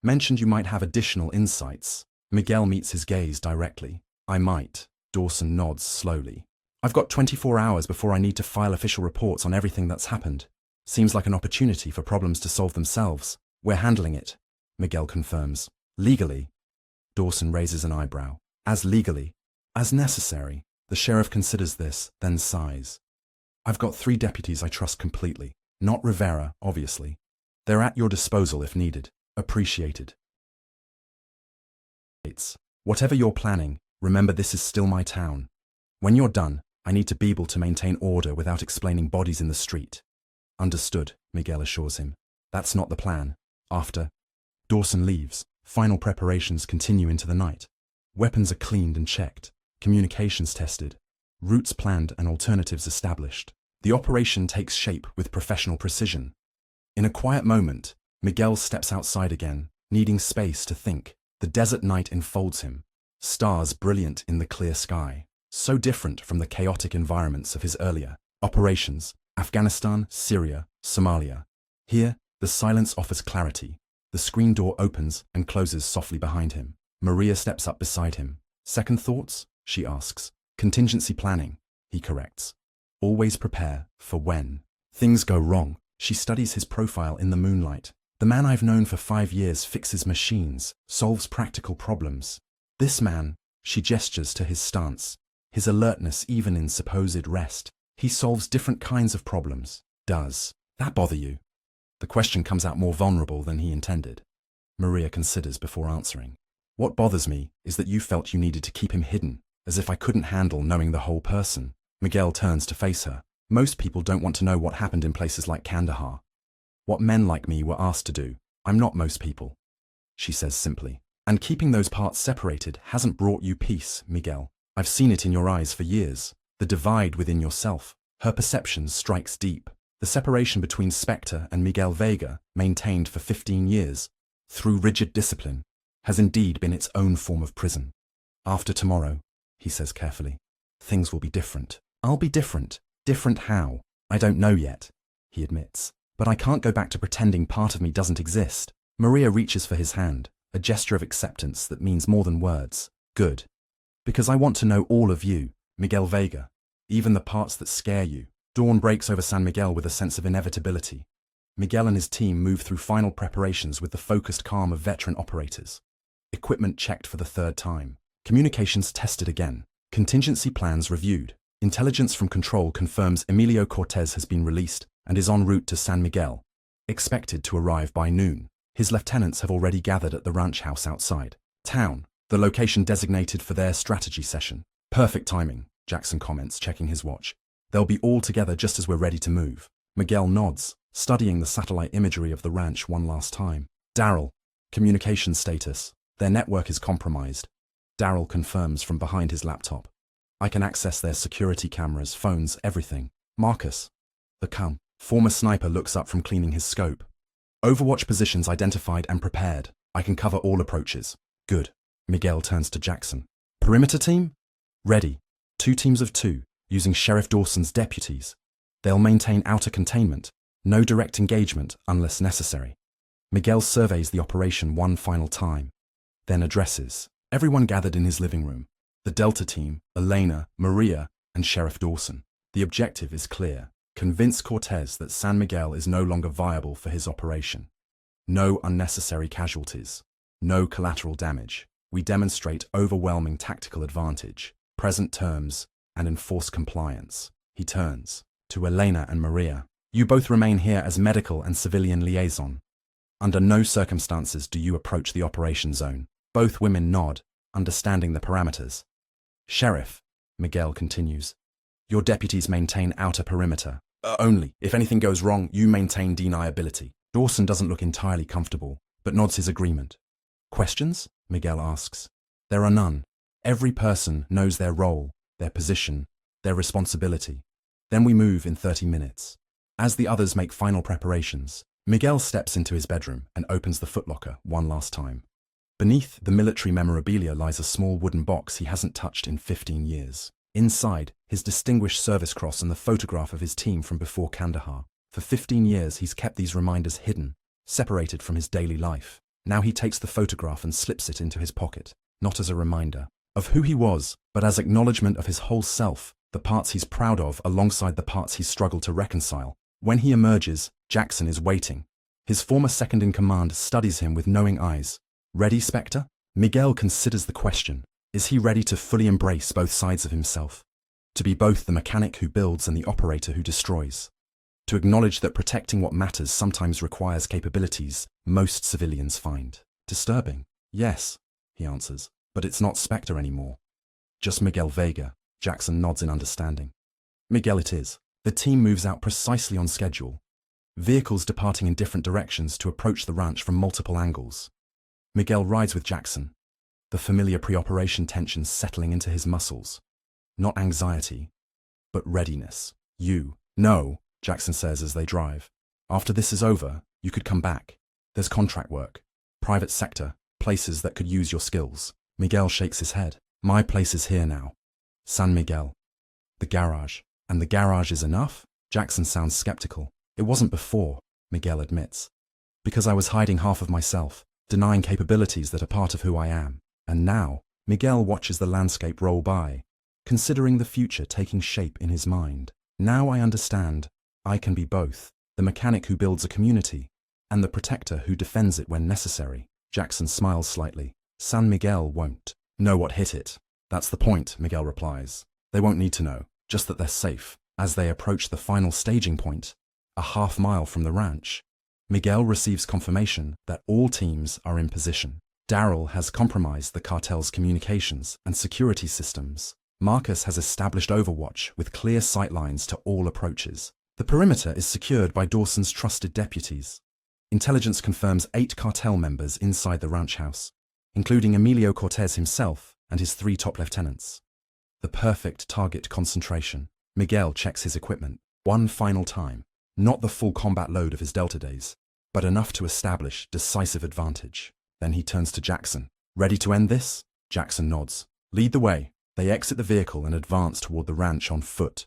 Mentioned you might have additional insights. Miguel meets his gaze directly. I might. Dawson nods slowly. I've got 24 hours before I need to file official reports on everything that's happened. Seems like an opportunity for problems to solve themselves. We're handling it, Miguel confirms. Legally? Dawson raises an eyebrow. As legally? As necessary. The sheriff considers this, then sighs. I've got 3 deputies I trust completely. Not Rivera, obviously. They're at your disposal if needed. Appreciated. Whatever you're planning, remember this is still my town. When you're done, I need to be able to maintain order without explaining bodies in the street. Understood, Miguel assures him. That's not the plan. After Dawson leaves, final preparations continue into the night. Weapons are cleaned and checked, communications tested, routes planned and alternatives established. The operation takes shape with professional precision. In a quiet moment, Miguel steps outside again, needing space to think. The desert night enfolds him, stars brilliant in the clear sky. So different from the chaotic environments of his earlier operations, Afghanistan, Syria, Somalia. Here, the silence offers clarity. The screen door opens and closes softly behind him. Maria steps up beside him. Second thoughts? She asks. Contingency planning, he corrects. Always prepare for when things go wrong. She studies his profile in the moonlight. The man I've known for 5 years fixes machines, solves practical problems. This man, she gestures to his stance, his alertness even in supposed rest. He solves different kinds of problems. Does that bother you? The question comes out more vulnerable than he intended. Maria considers before answering. What bothers me is that you felt you needed to keep him hidden, as if I couldn't handle knowing the whole person. Miguel turns to face her. Most people don't want to know what happened in places like Kandahar. What men like me were asked to do. I'm not most people, she says simply. And keeping those parts separated hasn't brought you peace, Miguel. I've seen it in your eyes for years. The divide within yourself. Her perception strikes deep. The separation between Spectre and Miguel Vega, maintained for 15 years, through rigid discipline, has indeed been its own form of prison. After tomorrow, he says carefully, things will be different. I'll be different. Different how? I don't know yet, he admits. But I can't go back to pretending part of me doesn't exist. Maria reaches for his hand, a gesture of acceptance that means more than words. Good. Because I want to know all of you, Miguel Vega, even the parts that scare you. Dawn breaks over San Miguel with a sense of inevitability. Miguel and his team move through final preparations with the focused calm of veteran operators. Equipment checked for the third time. Communications tested again. Contingency plans reviewed. Intelligence from control confirms Emilio Cortez has been released and is en route to San Miguel, expected to arrive by noon. His lieutenants have already gathered at the ranch house outside town, the location designated for their strategy session. Perfect timing, Jackson comments, checking his watch. They'll be all together just as we're ready to move. Miguel nods, studying the satellite imagery of the ranch one last time. Daryl, communication status. Their network is compromised. Daryl confirms from behind his laptop. I can access their security cameras, phones, everything. Marcus, the former sniper, looks up from cleaning his scope. Overwatch positions identified and prepared. I can cover all approaches. Good. Miguel turns to Jackson. Perimeter team? Ready. 2 teams of 2, using Sheriff Dawson's deputies. They'll maintain outer containment, no direct engagement unless necessary. Miguel surveys the operation one final time, then addresses everyone gathered in his living room. The Delta team, Elena, Maria, and Sheriff Dawson. The objective is clear. Convince Cortez that San Miguel is no longer viable for his operation. No unnecessary casualties. No collateral damage. We demonstrate overwhelming tactical advantage, present terms, and enforce compliance. He turns to Elena and Maria. You both remain here as medical and civilian liaison. Under no circumstances do you approach the operation zone. Both women nod, understanding the parameters. Sheriff, Miguel continues, your deputies maintain outer perimeter. Only, if anything goes wrong, you maintain deniability. Dawson doesn't look entirely comfortable, but nods his agreement. Questions? Miguel asks. There are none. Every person knows their role, their position, their responsibility. Then we move in 30 minutes. As the others make final preparations, Miguel steps into his bedroom and opens the footlocker one last time. Beneath the military memorabilia lies a small wooden box he hasn't touched in 15 years. Inside, his distinguished service cross and the photograph of his team from before Kandahar. For 15 years he's kept these reminders hidden, separated from his daily life. Now he takes the photograph and slips it into his pocket, not as a reminder of who he was, but as acknowledgement of his whole self, the parts he's proud of alongside the parts he's struggled to reconcile. When he emerges, Jackson is waiting. His former second-in-command studies him with knowing eyes. Ready, Spectre? Miguel considers the question. Is he ready to fully embrace both sides of himself? To be both the mechanic who builds and the operator who destroys? To acknowledge that protecting what matters sometimes requires capabilities most civilians find disturbing? Yes, he answers, but it's not Spectre anymore. Just Miguel Vega. Jackson nods in understanding. Miguel it is. The team moves out precisely on schedule. Vehicles departing in different directions to approach the ranch from multiple angles. Miguel rides with Jackson, the familiar pre-operation tension settling into his muscles. Not anxiety, but readiness. You know, Jackson says as they drive. After this is over, you could come back. There's contract work, private sector, places that could use your skills. Miguel shakes his head. My place is here now. San Miguel. The garage. And the garage is enough? Jackson sounds skeptical. It wasn't before, Miguel admits. Because I was hiding half of myself, denying capabilities that are part of who I am. And now, Miguel watches the landscape roll by, considering the future taking shape in his mind. Now I understand, I can be both, the mechanic who builds a community, and the protector who defends it when necessary. Jackson smiles slightly. San Miguel won't know what hit it. That's the point, Miguel replies. They won't need to know, just that they're safe. As they approach the final staging point, a half-mile from the ranch, Miguel receives confirmation that all teams are in position. Daryl has compromised the cartel's communications and security systems. Marcus has established overwatch with clear sightlines to all approaches. The perimeter is secured by Dawson's trusted deputies. Intelligence confirms 8 cartel members inside the ranch house, including Emilio Cortez himself and his 3 top lieutenants. The perfect target concentration. Miguel checks his equipment one final time. Not the full combat load of his Delta days, but enough to establish decisive advantage. Then he turns to Jackson. Ready to end this? Jackson nods. Lead the way. They exit the vehicle and advance toward the ranch on foot,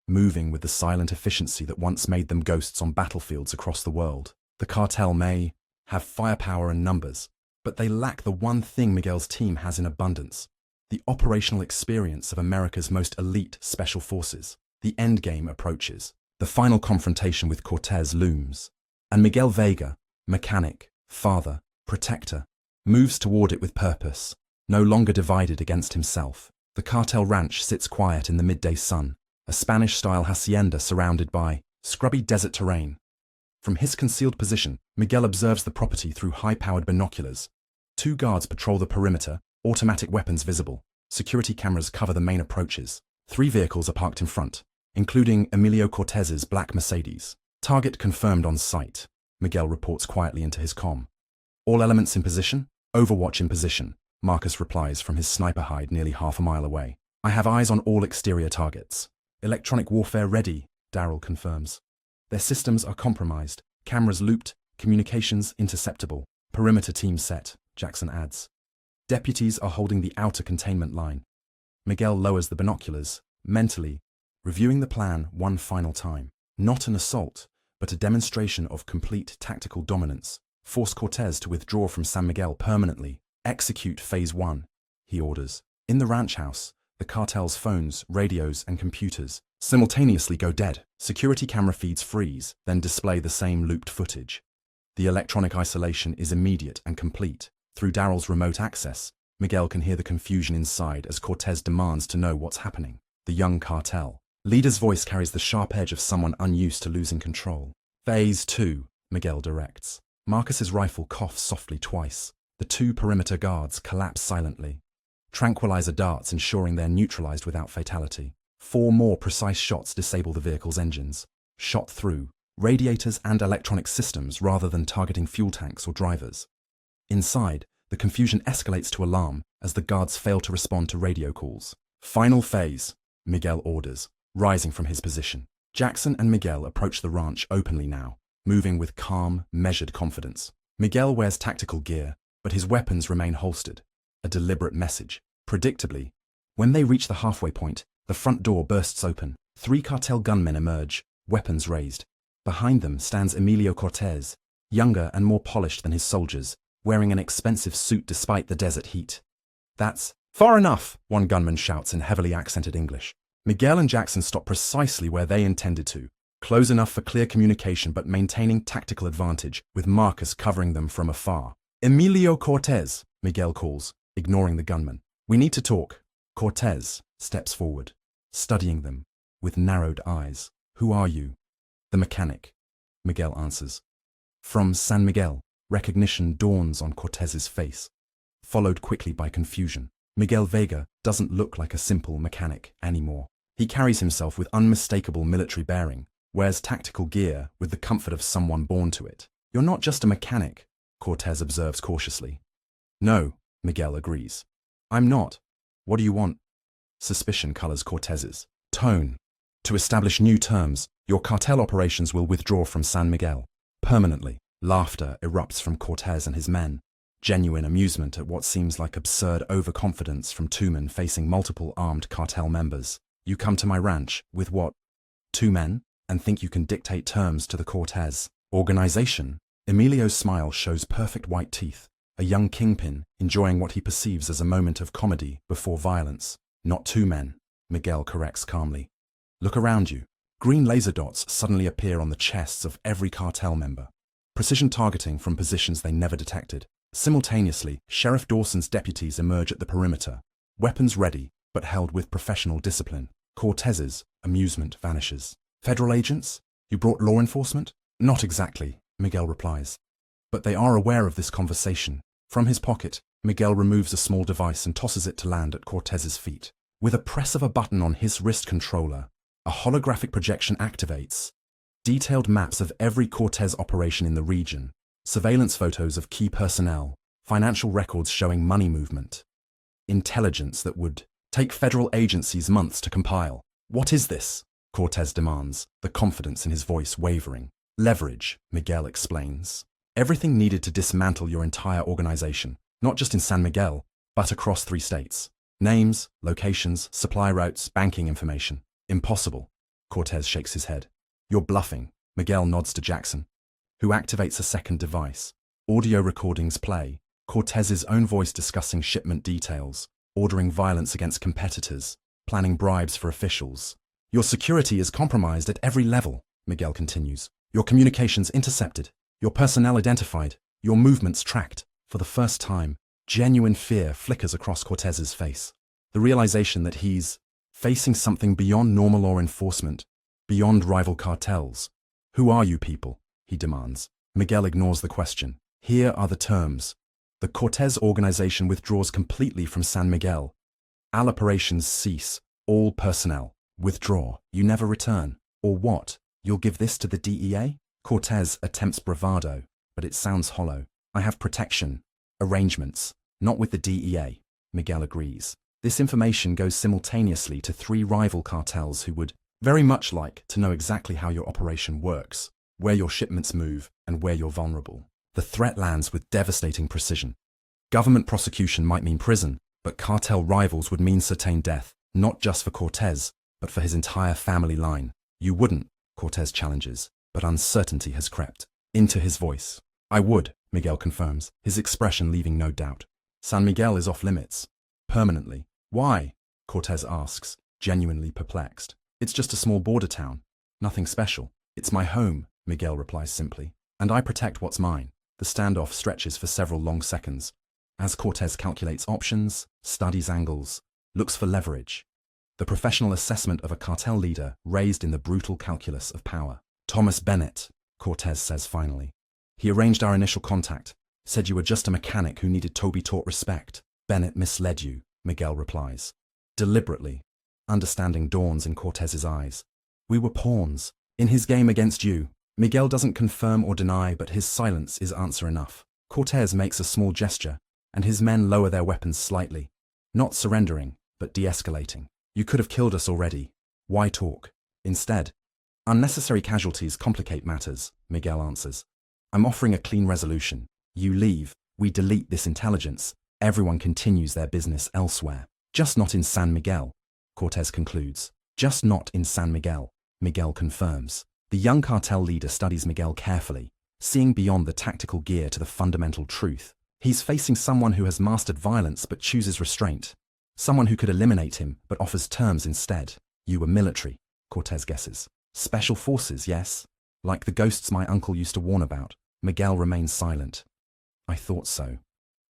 moving with the silent efficiency that once made them ghosts on battlefields across the world. The cartel may have firepower and numbers, but they lack the one thing Miguel's team has in abundance: the operational experience of America's most elite special forces. The endgame approaches. The final confrontation with Cortez looms. And Miguel Vega, mechanic, father, protector, moves toward it with purpose, no longer divided against himself. The cartel ranch sits quiet in the midday sun, a Spanish-style hacienda surrounded by scrubby desert terrain. From his concealed position, Miguel observes the property through high-powered binoculars. 2 guards patrol the perimeter, automatic weapons visible. Security cameras cover the main approaches. 3 vehicles are parked in front, including Emilio Cortez's black Mercedes. Target confirmed on sight, Miguel reports quietly into his comm. All elements in position? Overwatch in position, Marcus replies from his sniper hide nearly half a mile away. I have eyes on all exterior targets. Electronic warfare ready, Darrell confirms. Their systems are compromised, cameras looped, communications interceptable. Perimeter team set, Jackson adds. Deputies are holding the outer containment line. Miguel lowers the binoculars, mentally, reviewing the plan one final time. Not an assault, but a demonstration of complete tactical dominance. Force Cortez to withdraw from San Miguel permanently. Execute Phase 1, he orders. In the ranch house, the cartel's phones, radios, and computers simultaneously go dead. Security camera feeds freeze, then display the same looped footage. The electronic isolation is immediate and complete. Through Darrell's remote access, Miguel can hear the confusion inside as Cortez demands to know what's happening. The young cartel leader's voice carries the sharp edge of someone unused to losing control. Phase 2, Miguel directs. Marcus's rifle coughs softly twice. The 2 perimeter guards collapse silently. Tranquilizer darts ensuring they're neutralized without fatality. 4 more precise shots disable the vehicle's engines. Shot through radiators and electronic systems rather than targeting fuel tanks or drivers. Inside, the confusion escalates to alarm as the guards fail to respond to radio calls. Final phase, Miguel orders, rising from his position. Jackson and Miguel approach the ranch openly now, moving with calm, measured confidence. Miguel wears tactical gear, but his weapons remain holstered. A deliberate message. Predictably, when they reach the halfway point, the front door bursts open. 3 cartel gunmen emerge, weapons raised. Behind them stands Emilio Cortez, younger and more polished than his soldiers, wearing an expensive suit despite the desert heat. That's far enough, one gunman shouts in heavily accented English. Miguel and Jackson stop precisely where they intended to, close enough for clear communication but maintaining tactical advantage, with Marcus covering them from afar. Emilio Cortez, Miguel calls, ignoring the gunman. We need to talk. Cortez steps forward, studying them with narrowed eyes. Who are you? The mechanic, Miguel answers. From San Miguel, recognition dawns on Cortez's face, followed quickly by confusion. Miguel Vega doesn't look like a simple mechanic anymore. He carries himself with unmistakable military bearing, wears tactical gear with the comfort of someone born to it. You're not just a mechanic, Cortez observes cautiously. No, Miguel agrees. I'm not. What do you want? Suspicion colors Cortez's tone. To establish new terms, your cartel operations will withdraw from San Miguel. Permanently. Laughter erupts from Cortez and his men. Genuine amusement at what seems like absurd overconfidence from 2 men facing multiple armed cartel members. You come to my ranch with what? 2 men? And think you can dictate terms to the Cortez organization? Emilio's smile shows perfect white teeth. A young kingpin enjoying what he perceives as a moment of comedy before violence. Not 2 men, Miguel corrects calmly. Look around you. Green laser dots suddenly appear on the chests of every cartel member. Precision targeting from positions they never detected. Simultaneously, Sheriff Dawson's deputies emerge at the perimeter, weapons ready, but held with professional discipline. Cortez's amusement vanishes. Federal agents? You brought law enforcement? Not exactly, Miguel replies. But they are aware of this conversation. From his pocket, Miguel removes a small device and tosses it to land at Cortez's feet. With a press of a button on his wrist controller, a holographic projection activates. Detailed maps of every Cortez operation in the region, surveillance photos of key personnel, financial records showing money movement. Intelligence that would take federal agencies months to compile. What is this? Cortez demands, the confidence in his voice wavering. Leverage, Miguel explains. Everything needed to dismantle your entire organization, not just in San Miguel, but across 3 states. Names, locations, supply routes, banking information. Impossible. Cortez shakes his head. You're bluffing. Miguel nods to Jackson, who activates a second device. Audio recordings play. Cortez's own voice discussing shipment details, ordering violence against competitors, planning bribes for officials. Your security is compromised at every level, Miguel continues. Your communications intercepted. Your personnel identified. Your movements tracked. For the first time, genuine fear flickers across Cortez's face. The realization that he's facing something beyond normal law enforcement, beyond rival cartels. Who are you people? He demands. Miguel ignores the question. Here are the terms. The Cortez organization withdraws completely from San Miguel. All operations cease. All personnel withdraw. You never return. Or what? You'll give this to the DEA? Cortez attempts bravado, but it sounds hollow. I have protection. Arrangements. Not with the DEA. Miguel agrees. This information goes simultaneously to 3 rival cartels who would very much like to know exactly how your operation works, where your shipments move, and where you're vulnerable. The threat lands with devastating precision. Government prosecution might mean prison, but cartel rivals would mean certain death, not just for Cortez, but for his entire family line. You wouldn't, Cortez challenges, but uncertainty has crept into his voice. I would, Miguel confirms, his expression leaving no doubt. San Miguel is off limits. Permanently. Why? Cortez asks, genuinely perplexed. It's just a small border town. Nothing special. It's my home, Miguel replies simply. And I protect what's mine. The standoff stretches for several long seconds, as Cortez calculates options, studies angles, looks for leverage. The professional assessment of a cartel leader raised in the brutal calculus of power. Thomas Bennett, Cortez says finally. He arranged our initial contact, said you were just a mechanic who needed to be taught respect. Bennett misled you, Miguel replies. Deliberately. Understanding dawns in Cortez's eyes. We were pawns. In his game against you. Miguel doesn't confirm or deny, but his silence is answer enough. Cortez makes a small gesture, and his men lower their weapons slightly. Not surrendering, but de-escalating. You could have killed us already. Why talk? Instead, unnecessary casualties complicate matters, Miguel answers. I'm offering a clean resolution. You leave, we delete this intelligence. Everyone continues their business elsewhere. Just not in San Miguel, Cortez concludes. Just not in San Miguel, Miguel confirms. The young cartel leader studies Miguel carefully, seeing beyond the tactical gear to the fundamental truth. He's facing someone who has mastered violence but chooses restraint. Someone who could eliminate him but offers terms instead. You were military, Cortez guesses. Special forces, yes? Like the ghosts my uncle used to warn about. Miguel remains silent. I thought so.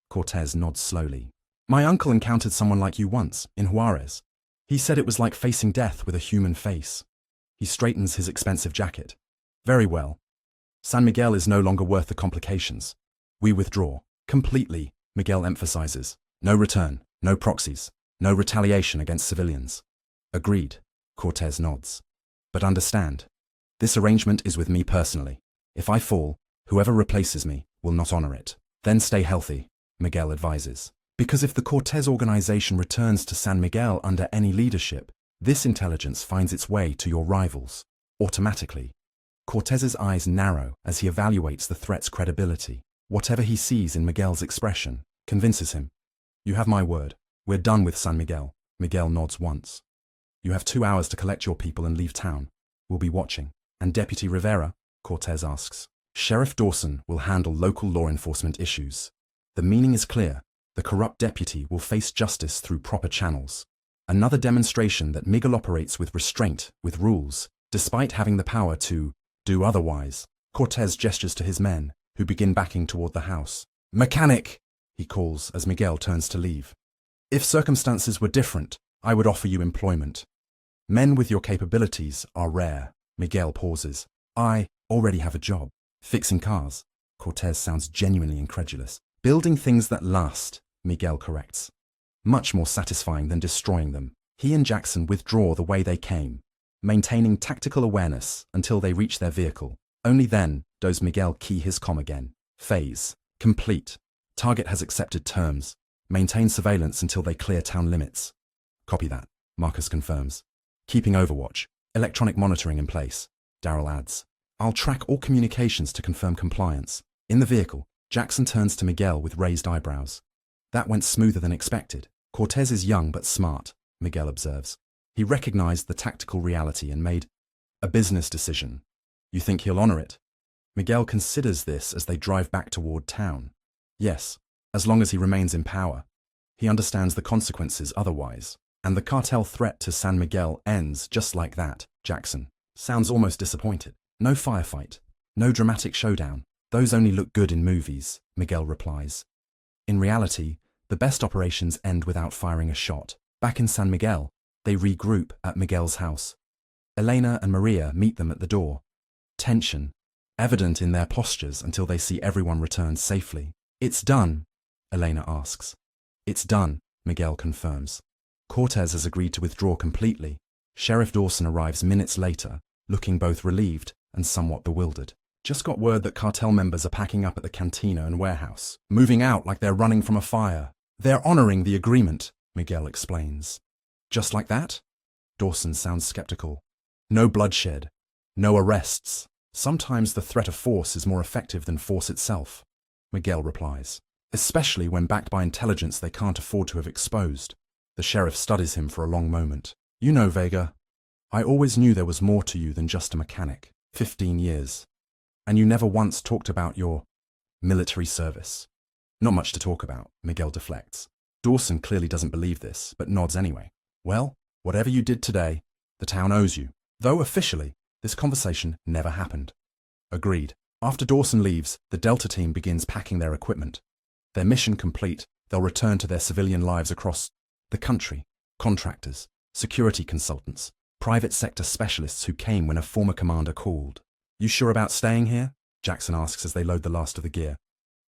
Cortez nods slowly. My uncle encountered someone like you once, in Juarez. He said it was like facing death with a human face. He straightens his expensive jacket. Very well. San Miguel is no longer worth the complications. We withdraw. Completely, Miguel emphasizes. No return, no proxies, no retaliation against civilians. Agreed, Cortez nods. But understand, this arrangement is with me personally. If I fall, whoever replaces me will not honor it. Then stay healthy, Miguel advises. Because if the Cortez organization returns to San Miguel under any leadership, this intelligence finds its way to your rivals. Automatically. Cortez's eyes narrow as he evaluates the threat's credibility. Whatever he sees in Miguel's expression convinces him. You have my word. We're done with San Miguel. Miguel nods once. You have 2 hours to collect your people and leave town. We'll be watching. And Deputy Rivera? Cortez asks. Sheriff Dawson will handle local law enforcement issues. The meaning is clear. The corrupt deputy will face justice through proper channels. Another demonstration that Miguel operates with restraint, with rules, despite having the power to do otherwise. Cortez gestures to his men, who begin backing toward the house. Mechanic, he calls as Miguel turns to leave. If circumstances were different, I would offer you employment. Men with your capabilities are rare. Miguel pauses. I already have a job. Fixing cars. Cortez sounds genuinely incredulous. Building things that last, Miguel corrects. Much more satisfying than destroying them. He and Jackson withdraw the way they came, maintaining tactical awareness until they reach their vehicle. Only then does Miguel key his comm again. Phase. Complete. Target has accepted terms. Maintain surveillance until they clear town limits. Copy that, Marcus confirms. Keeping overwatch. Electronic monitoring in place, Darrell adds. I'll track all communications to confirm compliance. In the vehicle, Jackson turns to Miguel with raised eyebrows. That went smoother than expected. Cortez is young but smart, Miguel observes. He recognized the tactical reality and made a business decision. You think he'll honor it? Miguel considers this as they drive back toward town. Yes, as long as he remains in power. He understands the consequences otherwise. And the cartel threat to San Miguel ends just like that. Jackson sounds almost disappointed. No firefight. No dramatic showdown. Those only look good in movies, Miguel replies. In reality, the best operations end without firing a shot. Back in San Miguel, they regroup at Miguel's house. Elena and Maria meet them at the door. Tension, evident in their postures until they see everyone return safely. "It's done," Elena asks. "It's done," Miguel confirms. Cortez has agreed to withdraw completely. Sheriff Dawson arrives minutes later, looking both relieved and somewhat bewildered. "Just got word that cartel members are packing up at the cantina and warehouse, moving out like they're running from a fire. They're honoring the agreement," Miguel explains. "Just like that?" Dawson sounds skeptical. "No bloodshed, no arrests. Sometimes the threat of force is more effective than force itself," Miguel replies. "Especially when backed by intelligence they can't afford to have exposed." The sheriff studies him for a long moment. "You know, Vega, I always knew there was more to you than just a mechanic. 15 years. And you never once talked about your military service." "Not much to talk about," Miguel deflects. Dawson clearly doesn't believe this, but nods anyway. "Well, whatever you did today, the town owes you. Though officially, this conversation never happened." Agreed. After Dawson leaves, the Delta team begins packing their equipment. Their mission complete, they'll return to their civilian lives across the country. Contractors, security consultants, private sector specialists who came when a former commander called. "You sure about staying here?" Jackson asks as they load the last of the gear.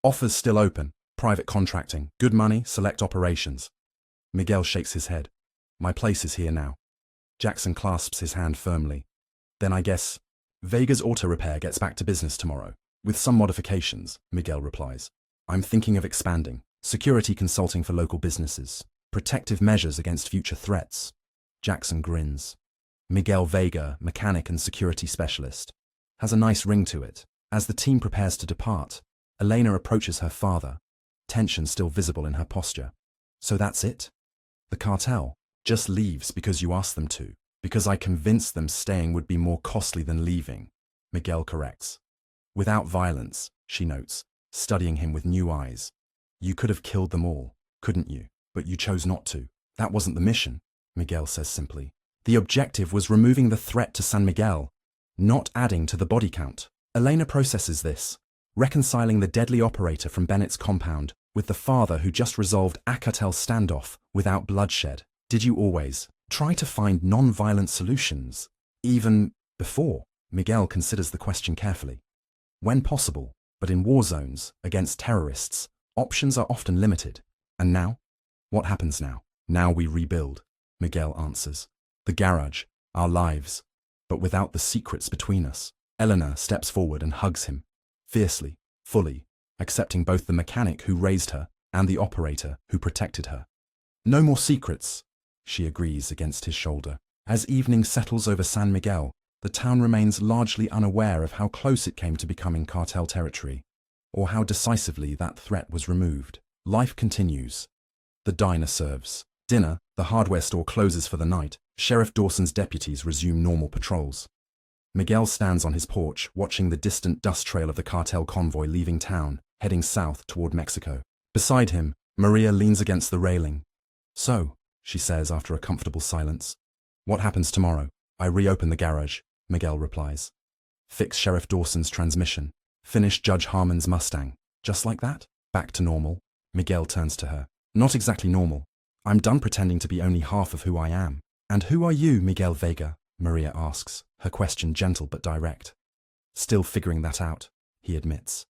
"Offers still open. Private contracting, good money, select operations." Miguel shakes his head. "My place is here now." Jackson clasps his hand firmly. "Then I guess Vega's auto repair gets back to business tomorrow. With some modifications," Miguel replies. "I'm thinking of expanding. Security consulting for local businesses. Protective measures against future threats." Jackson grins. Miguel Vega, mechanic and security specialist. Has a nice ring to it. As the team prepares to depart, Elena approaches her father, tension still visible in her posture. "So that's it? The cartel just leaves because you asked them to, because I convinced them staying would be more costly than leaving," Miguel corrects. "Without violence," she notes, studying him with new eyes. "You could have killed them all, couldn't you? But you chose not to. That wasn't the mission," Miguel says simply. "The objective was removing the threat to San Miguel, not adding to the body count." Elena processes this, reconciling the deadly operator from Bennett's compound with the father who just resolved a cartel standoff without bloodshed. "Did you always try to find non-violent solutions, even before?" Miguel considers the question carefully. "When possible, but in war zones, against terrorists, options are often limited. And now? What happens now?" "Now we rebuild," Miguel answers. "The garage, our lives, but without the secrets between us." Elena steps forward and hugs him, fiercely, fully, accepting both the mechanic who raised her and the operator who protected her. "No more secrets," she agrees against his shoulder. As evening settles over San Miguel, the town remains largely unaware of how close it came to becoming cartel territory, or how decisively that threat was removed. Life continues. The diner serves dinner, the hardware store closes for the night, Sheriff Dawson's deputies resume normal patrols. Miguel stands on his porch, watching the distant dust trail of the cartel convoy leaving town, heading south toward Mexico. Beside him, Maria leans against the railing. "So," she says after a comfortable silence. "What happens tomorrow?" "I reopen the garage," Miguel replies. "Fix Sheriff Dawson's transmission. Finish Judge Harmon's Mustang." "Just like that?" "Back to normal." Miguel turns to her. "Not exactly normal. I'm done pretending to be only half of who I am." "And who are you, Miguel Vega?" Maria asks, her question gentle but direct. "Still figuring that out," he admits.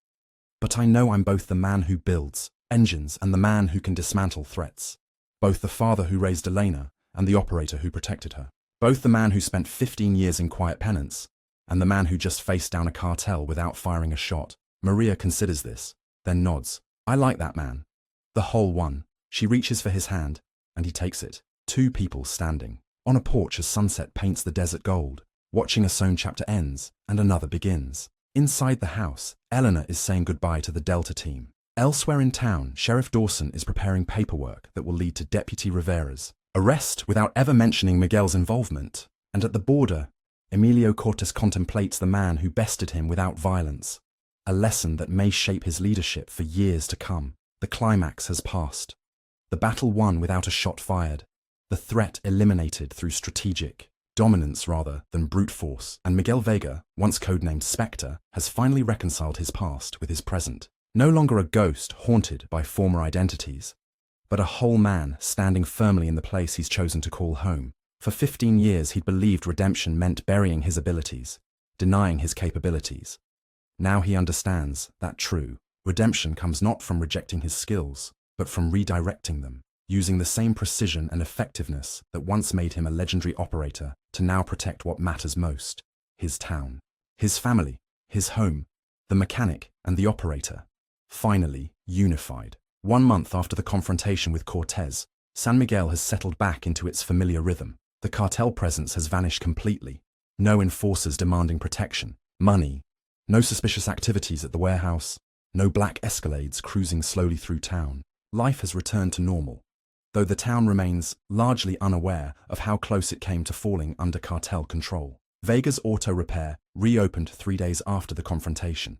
"But I know I'm both the man who builds engines and the man who can dismantle threats. Both the father who raised Elena and the operator who protected her. Both the man who spent 15 years in quiet penance and the man who just faced down a cartel without firing a shot." Maria considers this, then nods. "I like that man. The whole one." She reaches for his hand, and he takes it. Two people standing on a porch as sunset paints the desert gold, watching a sewn chapter ends and another begins. Inside the house, Eleanor is saying goodbye to the Delta team. Elsewhere in town, Sheriff Dawson is preparing paperwork that will lead to Deputy Rivera's arrest without ever mentioning Miguel's involvement. And at the border, Emilio Cortes contemplates the man who bested him without violence, a lesson that may shape his leadership for years to come. The climax has passed. The battle won without a shot fired. The threat eliminated through strategic dominance rather than brute force, and Miguel Vega, once codenamed Spectre, has finally reconciled his past with his present. No longer a ghost haunted by former identities, but a whole man standing firmly in the place he's chosen to call home. For 15 years he'd believed redemption meant burying his abilities, denying his capabilities. Now he understands that true redemption comes not from rejecting his skills, but from redirecting them, using the same precision and effectiveness that once made him a legendary operator to now protect what matters most: his town, his family, his home, the mechanic and the operator. Finally, unified. 1 month after the confrontation with Cortez, San Miguel has settled back into its familiar rhythm. The cartel presence has vanished completely. No enforcers demanding protection, money, no suspicious activities at the warehouse, no black escalades cruising slowly through town. Life has returned to normal, though the town remains largely unaware of how close it came to falling under cartel control. Vega's auto repair reopened 3 days after the confrontation.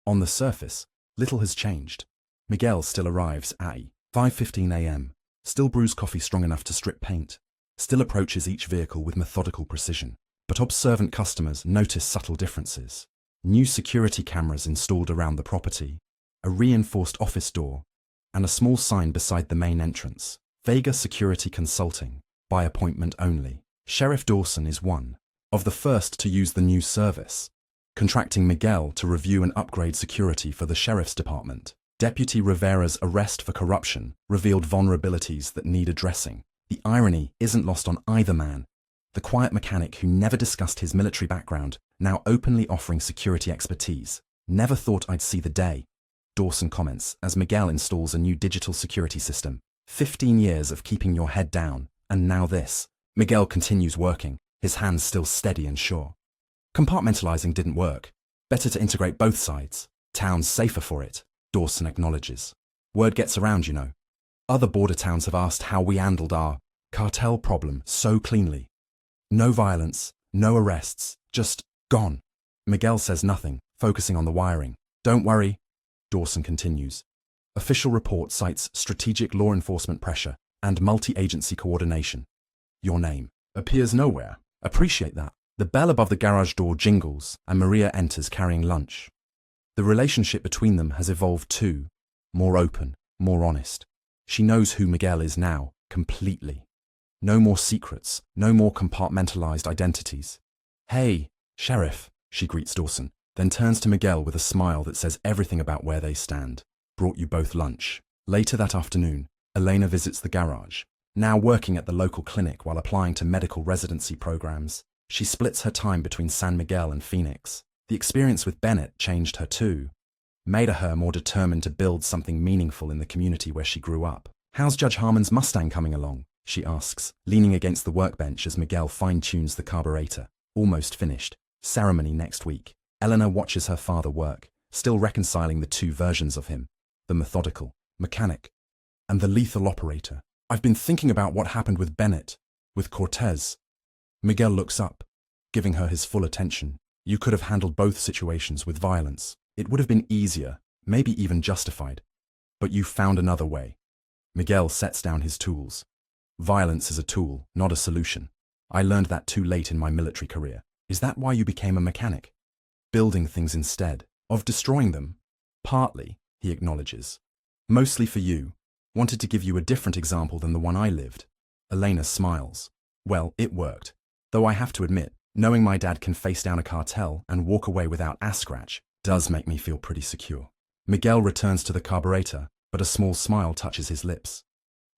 On the surface, little has changed. Miguel still arrives at 5:15 a.m., still brews coffee strong enough to strip paint, still approaches each vehicle with methodical precision. But observant customers notice subtle differences. New security cameras installed around the property, a reinforced office door, and a small sign beside the main entrance. Vega Security Consulting, by appointment only. Sheriff Dawson is one of the first to use the new service, contracting Miguel to review and upgrade security for the sheriff's department. Deputy Rivera's arrest for corruption revealed vulnerabilities that need addressing. The irony isn't lost on either man. The quiet mechanic who never discussed his military background, now openly offering security expertise. Never thought I'd see the day, Dawson comments as Miguel installs a new digital security system. 15 years of keeping your head down, and now this. Miguel continues working, his hands still steady and sure. Compartmentalizing didn't work. Better to integrate both sides. Town's safer for it, Dawson acknowledges. Word gets around, you know. Other border towns have asked how we handled our cartel problem so cleanly. No violence, no arrests, just gone. Miguel says nothing, focusing on the wiring. Don't worry, Dawson continues. Official report cites strategic law enforcement pressure and multi-agency coordination. Your name appears nowhere. Appreciate that. The bell above the garage door jingles and Maria enters carrying lunch. The relationship between them has evolved too, more open, more honest. She knows who Miguel is now, completely. No more secrets, no more compartmentalized identities. Hey, Sheriff, she greets Dawson, then turns to Miguel with a smile that says everything about where they stand. Brought you both lunch. Later that afternoon, Elena visits the garage. Now working at the local clinic while applying to medical residency programs, she splits her time between San Miguel and Phoenix. The experience with Bennett changed her too, made her more determined to build something meaningful in the community where she grew up. How's Judge Harmon's Mustang coming along? She asks, leaning against the workbench as Miguel fine-tunes the carburetor. Almost finished. Ceremony next week. Eleanor watches her father work, still reconciling the two versions of him, the methodical mechanic and the lethal operator. I've been thinking about what happened with Bennett, with Cortez. Miguel looks up, giving her his full attention. You could have handled both situations with violence. It would have been easier, maybe even justified. But you found another way. Miguel sets down his tools. Violence is a tool, not a solution. I learned that too late in my military career. Is that why you became a mechanic? Building things instead of destroying them? Partly, he acknowledges. Mostly for you. Wanted to give you a different example than the one I lived. Elena smiles. Well, it worked. Though I have to admit, knowing my dad can face down a cartel and walk away without a scratch does make me feel pretty secure. Miguel returns to the carburetor, but a small smile touches his lips.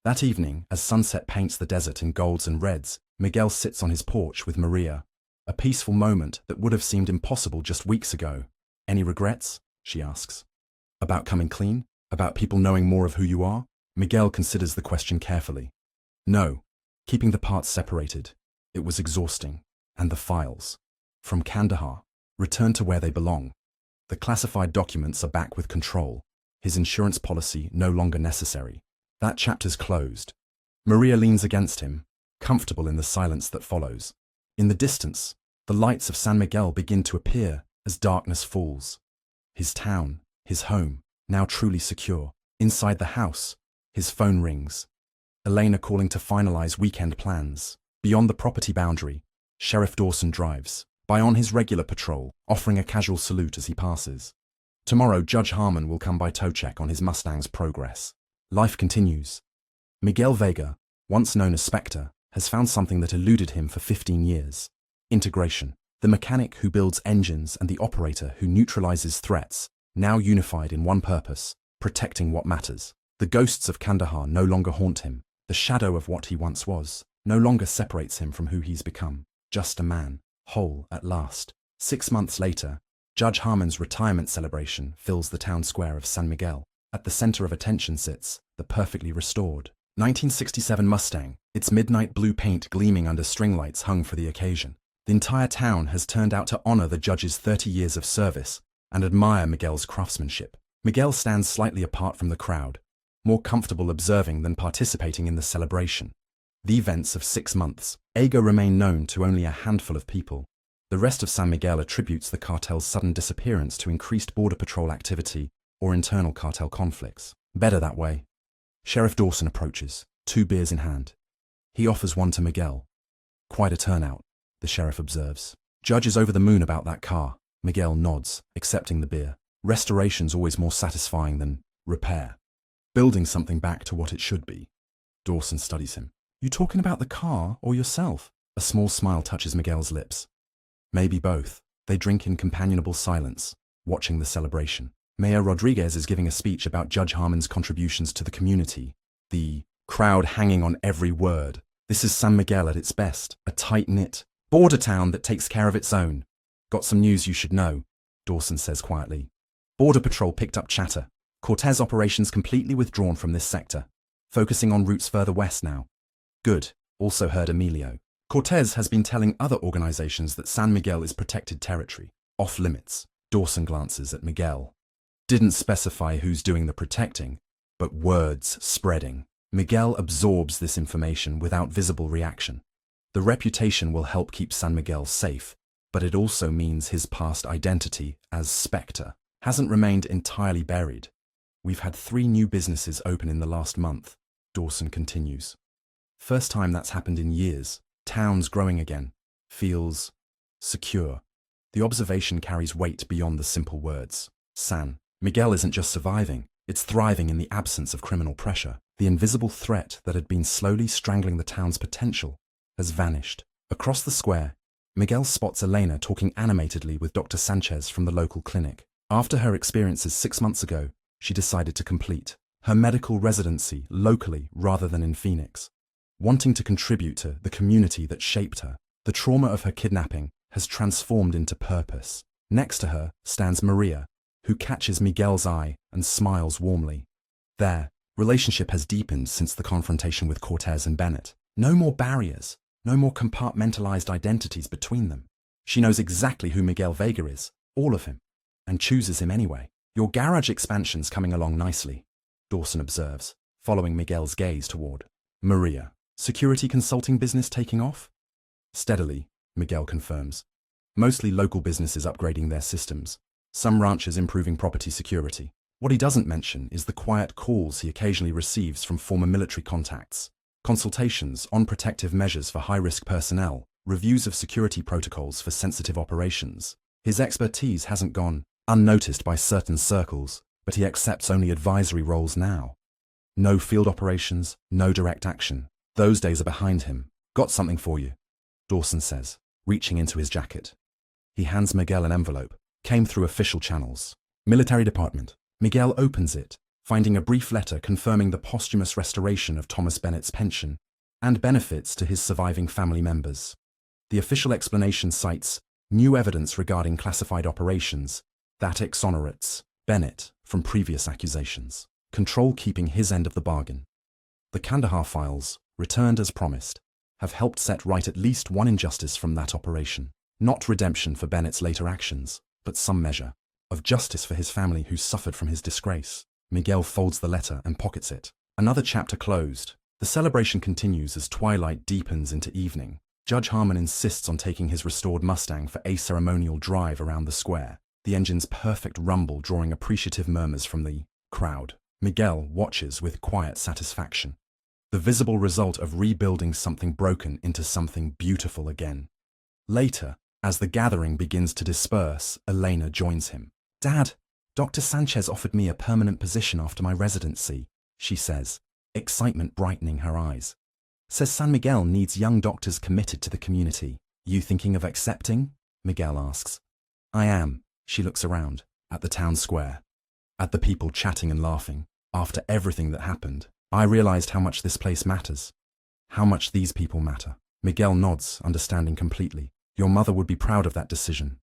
That evening, as sunset paints the desert in golds and reds, Miguel sits on his porch with Maria. A peaceful moment that would have seemed impossible just weeks ago. Any regrets? She asks. About coming clean? About people knowing more of who you are? Miguel considers the question carefully. No. Keeping the parts separated. It was exhausting. And the files. From Kandahar. Returned to where they belong. The classified documents are back with control. His insurance policy no longer necessary. That chapter's closed. Maria leans against him, comfortable in the silence that follows. In the distance, the lights of San Miguel begin to appear as darkness falls. His town, his home, now truly secure. Inside the house, his phone rings. Elena calling to finalize weekend plans. Beyond the property boundary, Sheriff Dawson drives, by on his regular patrol, offering a casual salute as he passes. Tomorrow, Judge Harmon will come by toe check on his Mustang's progress. Life continues. Miguel Vega, once known as Spectre, has found something that eluded him for 15 years. Integration. The mechanic who builds engines and the operator who neutralizes threats, now unified in one purpose, protecting what matters. The ghosts of Kandahar no longer haunt him. The shadow of what he once was no longer separates him from who he's become. Just a man, whole at last. 6 months later, Judge Harmon's retirement celebration fills the town square of San Miguel. At the center of attention sits the perfectly restored 1967 Mustang, its midnight blue paint gleaming under string lights hung for the occasion. The entire town has turned out to honor the judge's 30 years of service and admire Miguel's craftsmanship. Miguel stands slightly apart from the crowd, more comfortable observing than participating in the celebration. The events of 6 months ago remain known to only a handful of people. The rest of San Miguel attributes the cartel's sudden disappearance to increased border patrol activity or internal cartel conflicts. Better that way. Sheriff Dawson approaches, 2 beers in hand. He offers one to Miguel. Quite a turnout, the sheriff observes. Judge is over the moon about that car. Miguel nods, accepting the beer. Restoration's always more satisfying than repair. Building something back to what it should be. Dawson studies him. You talking about the car or yourself? A small smile touches Miguel's lips. Maybe both. They drink in companionable silence, watching the celebration. Mayor Rodriguez is giving a speech about Judge Harmon's contributions to the community. The crowd hanging on every word. This is San Miguel at its best, a tight-knit border town that takes care of its own. Got some news you should know, Dawson says quietly. Border Patrol picked up chatter. Cortez operations completely withdrawn from this sector, focusing on routes further west now. Good, also heard Emilio. Cortez has been telling other organizations that San Miguel is protected territory, off limits. Dawson glances at Miguel. Didn't specify who's doing the protecting, but words spreading. Miguel absorbs this information without visible reaction. The reputation will help keep San Miguel safe, but it also means his past identity as Spectre hasn't remained entirely buried. We've had 3 new businesses open in the last month, Dawson continues. First time that's happened in years. Town's growing again. Feels secure. The observation carries weight beyond the simple words. San Miguel isn't just surviving, it's thriving in the absence of criminal pressure. The invisible threat that had been slowly strangling the town's potential has vanished. Across the square, Miguel spots Elena talking animatedly with Dr. Sanchez from the local clinic. After her experiences 6 months ago, she decided to complete her medical residency locally rather than in Phoenix. Wanting to contribute to the community that shaped her, the trauma of her kidnapping has transformed into purpose. Next to her stands Maria, who catches Miguel's eye and smiles warmly. Their relationship has deepened since the confrontation with Cortez and Bennett. No more barriers, no more compartmentalized identities between them. She knows exactly who Miguel Vega is, all of him, and chooses him anyway. Your garage expansion's coming along nicely, Dawson observes, following Miguel's gaze toward Maria. Security consulting business taking off? Steadily, Miguel confirms. Mostly local businesses upgrading their systems. Some ranchers improving property security. What he doesn't mention is the quiet calls he occasionally receives from former military contacts. Consultations on protective measures for high-risk personnel, reviews of security protocols for sensitive operations. His expertise hasn't gone unnoticed by certain circles, but he accepts only advisory roles now. No field operations, no direct action. Those days are behind him. Got something for you, Dawson says, reaching into his jacket. He hands Miguel an envelope. Came through official channels. Military Department. Miguel opens it, finding a brief letter confirming the posthumous restoration of Thomas Bennett's pension and benefits to his surviving family members. The official explanation cites new evidence regarding classified operations that exonerates Bennett from previous accusations. Control keeping his end of the bargain. The Kandahar files, returned as promised, have helped set right at least one injustice from that operation. Not redemption for Bennett's later actions, but some measure of justice for his family who suffered from his disgrace. Miguel folds the letter and pockets it. Another chapter closed. The celebration continues as twilight deepens into evening. Judge Harmon insists on taking his restored Mustang for a ceremonial drive around the square, the engine's perfect rumble drawing appreciative murmurs from the crowd. Miguel watches with quiet satisfaction. The visible result of rebuilding something broken into something beautiful again. Later, as the gathering begins to disperse, Elena joins him. Dad, Dr. Sanchez offered me a permanent position after my residency, she says, excitement brightening her eyes. Says San Miguel needs young doctors committed to the community. You thinking of accepting? Miguel asks. I am. She looks around, at the town square, at the people chatting and laughing. After everything that happened, I realized how much this place matters. How much these people matter. Miguel nods, understanding completely. Your mother would be proud of that decision.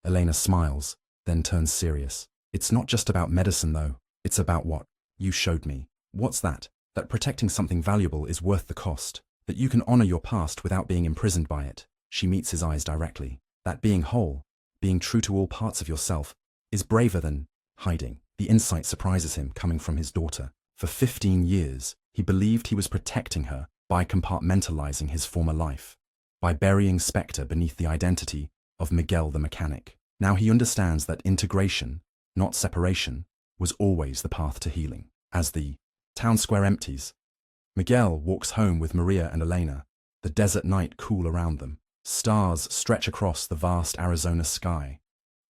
Elena smiles, then turns serious. It's not just about medicine, though. It's about what you showed me. What's that? That protecting something valuable is worth the cost. That you can honor your past without being imprisoned by it. She meets his eyes directly. That being whole, being true to all parts of yourself, is braver than hiding. The insight surprises him, coming from his daughter. For 15 years, he believed he was protecting her by compartmentalizing his former life, by burying Spectre beneath the identity of Miguel the mechanic. Now he understands that integration, not separation, was always the path to healing. As the town square empties, Miguel walks home with Maria and Elena, the desert night cool around them. Stars stretch across the vast Arizona sky,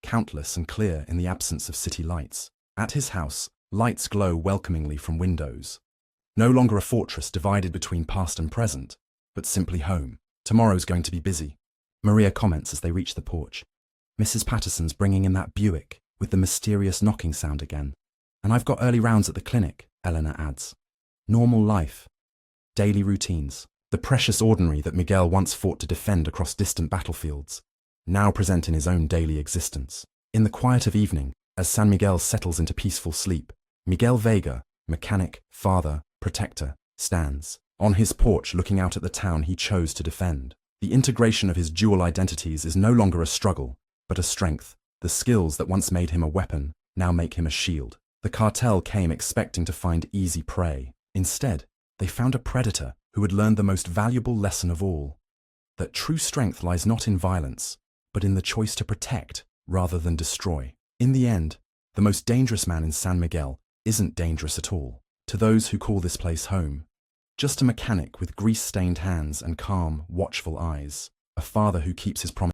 countless and clear in the absence of city lights. At his house, lights glow welcomingly from windows. No longer a fortress divided between past and present, but simply home. Tomorrow's going to be busy, Maria comments as they reach the porch. Mrs. Patterson's bringing in that Buick, with the mysterious knocking sound again. And I've got early rounds at the clinic, Eleanor adds. Normal life. Daily routines. The precious ordinary that Miguel once fought to defend across distant battlefields, now present in his own daily existence. In the quiet of evening, as San Miguel settles into peaceful sleep, Miguel Vega, mechanic, father, protector, stands on his porch looking out at the town he chose to defend. The integration of his dual identities is no longer a struggle, but a strength. The skills that once made him a weapon now make him a shield. The cartel came expecting to find easy prey. Instead, they found a predator who had learned the most valuable lesson of all, that true strength lies not in violence, but in the choice to protect rather than destroy. In the end, the most dangerous man in San Miguel isn't dangerous at all. To those who call this place home, just a mechanic with grease-stained hands and calm, watchful eyes, a father who keeps his promise.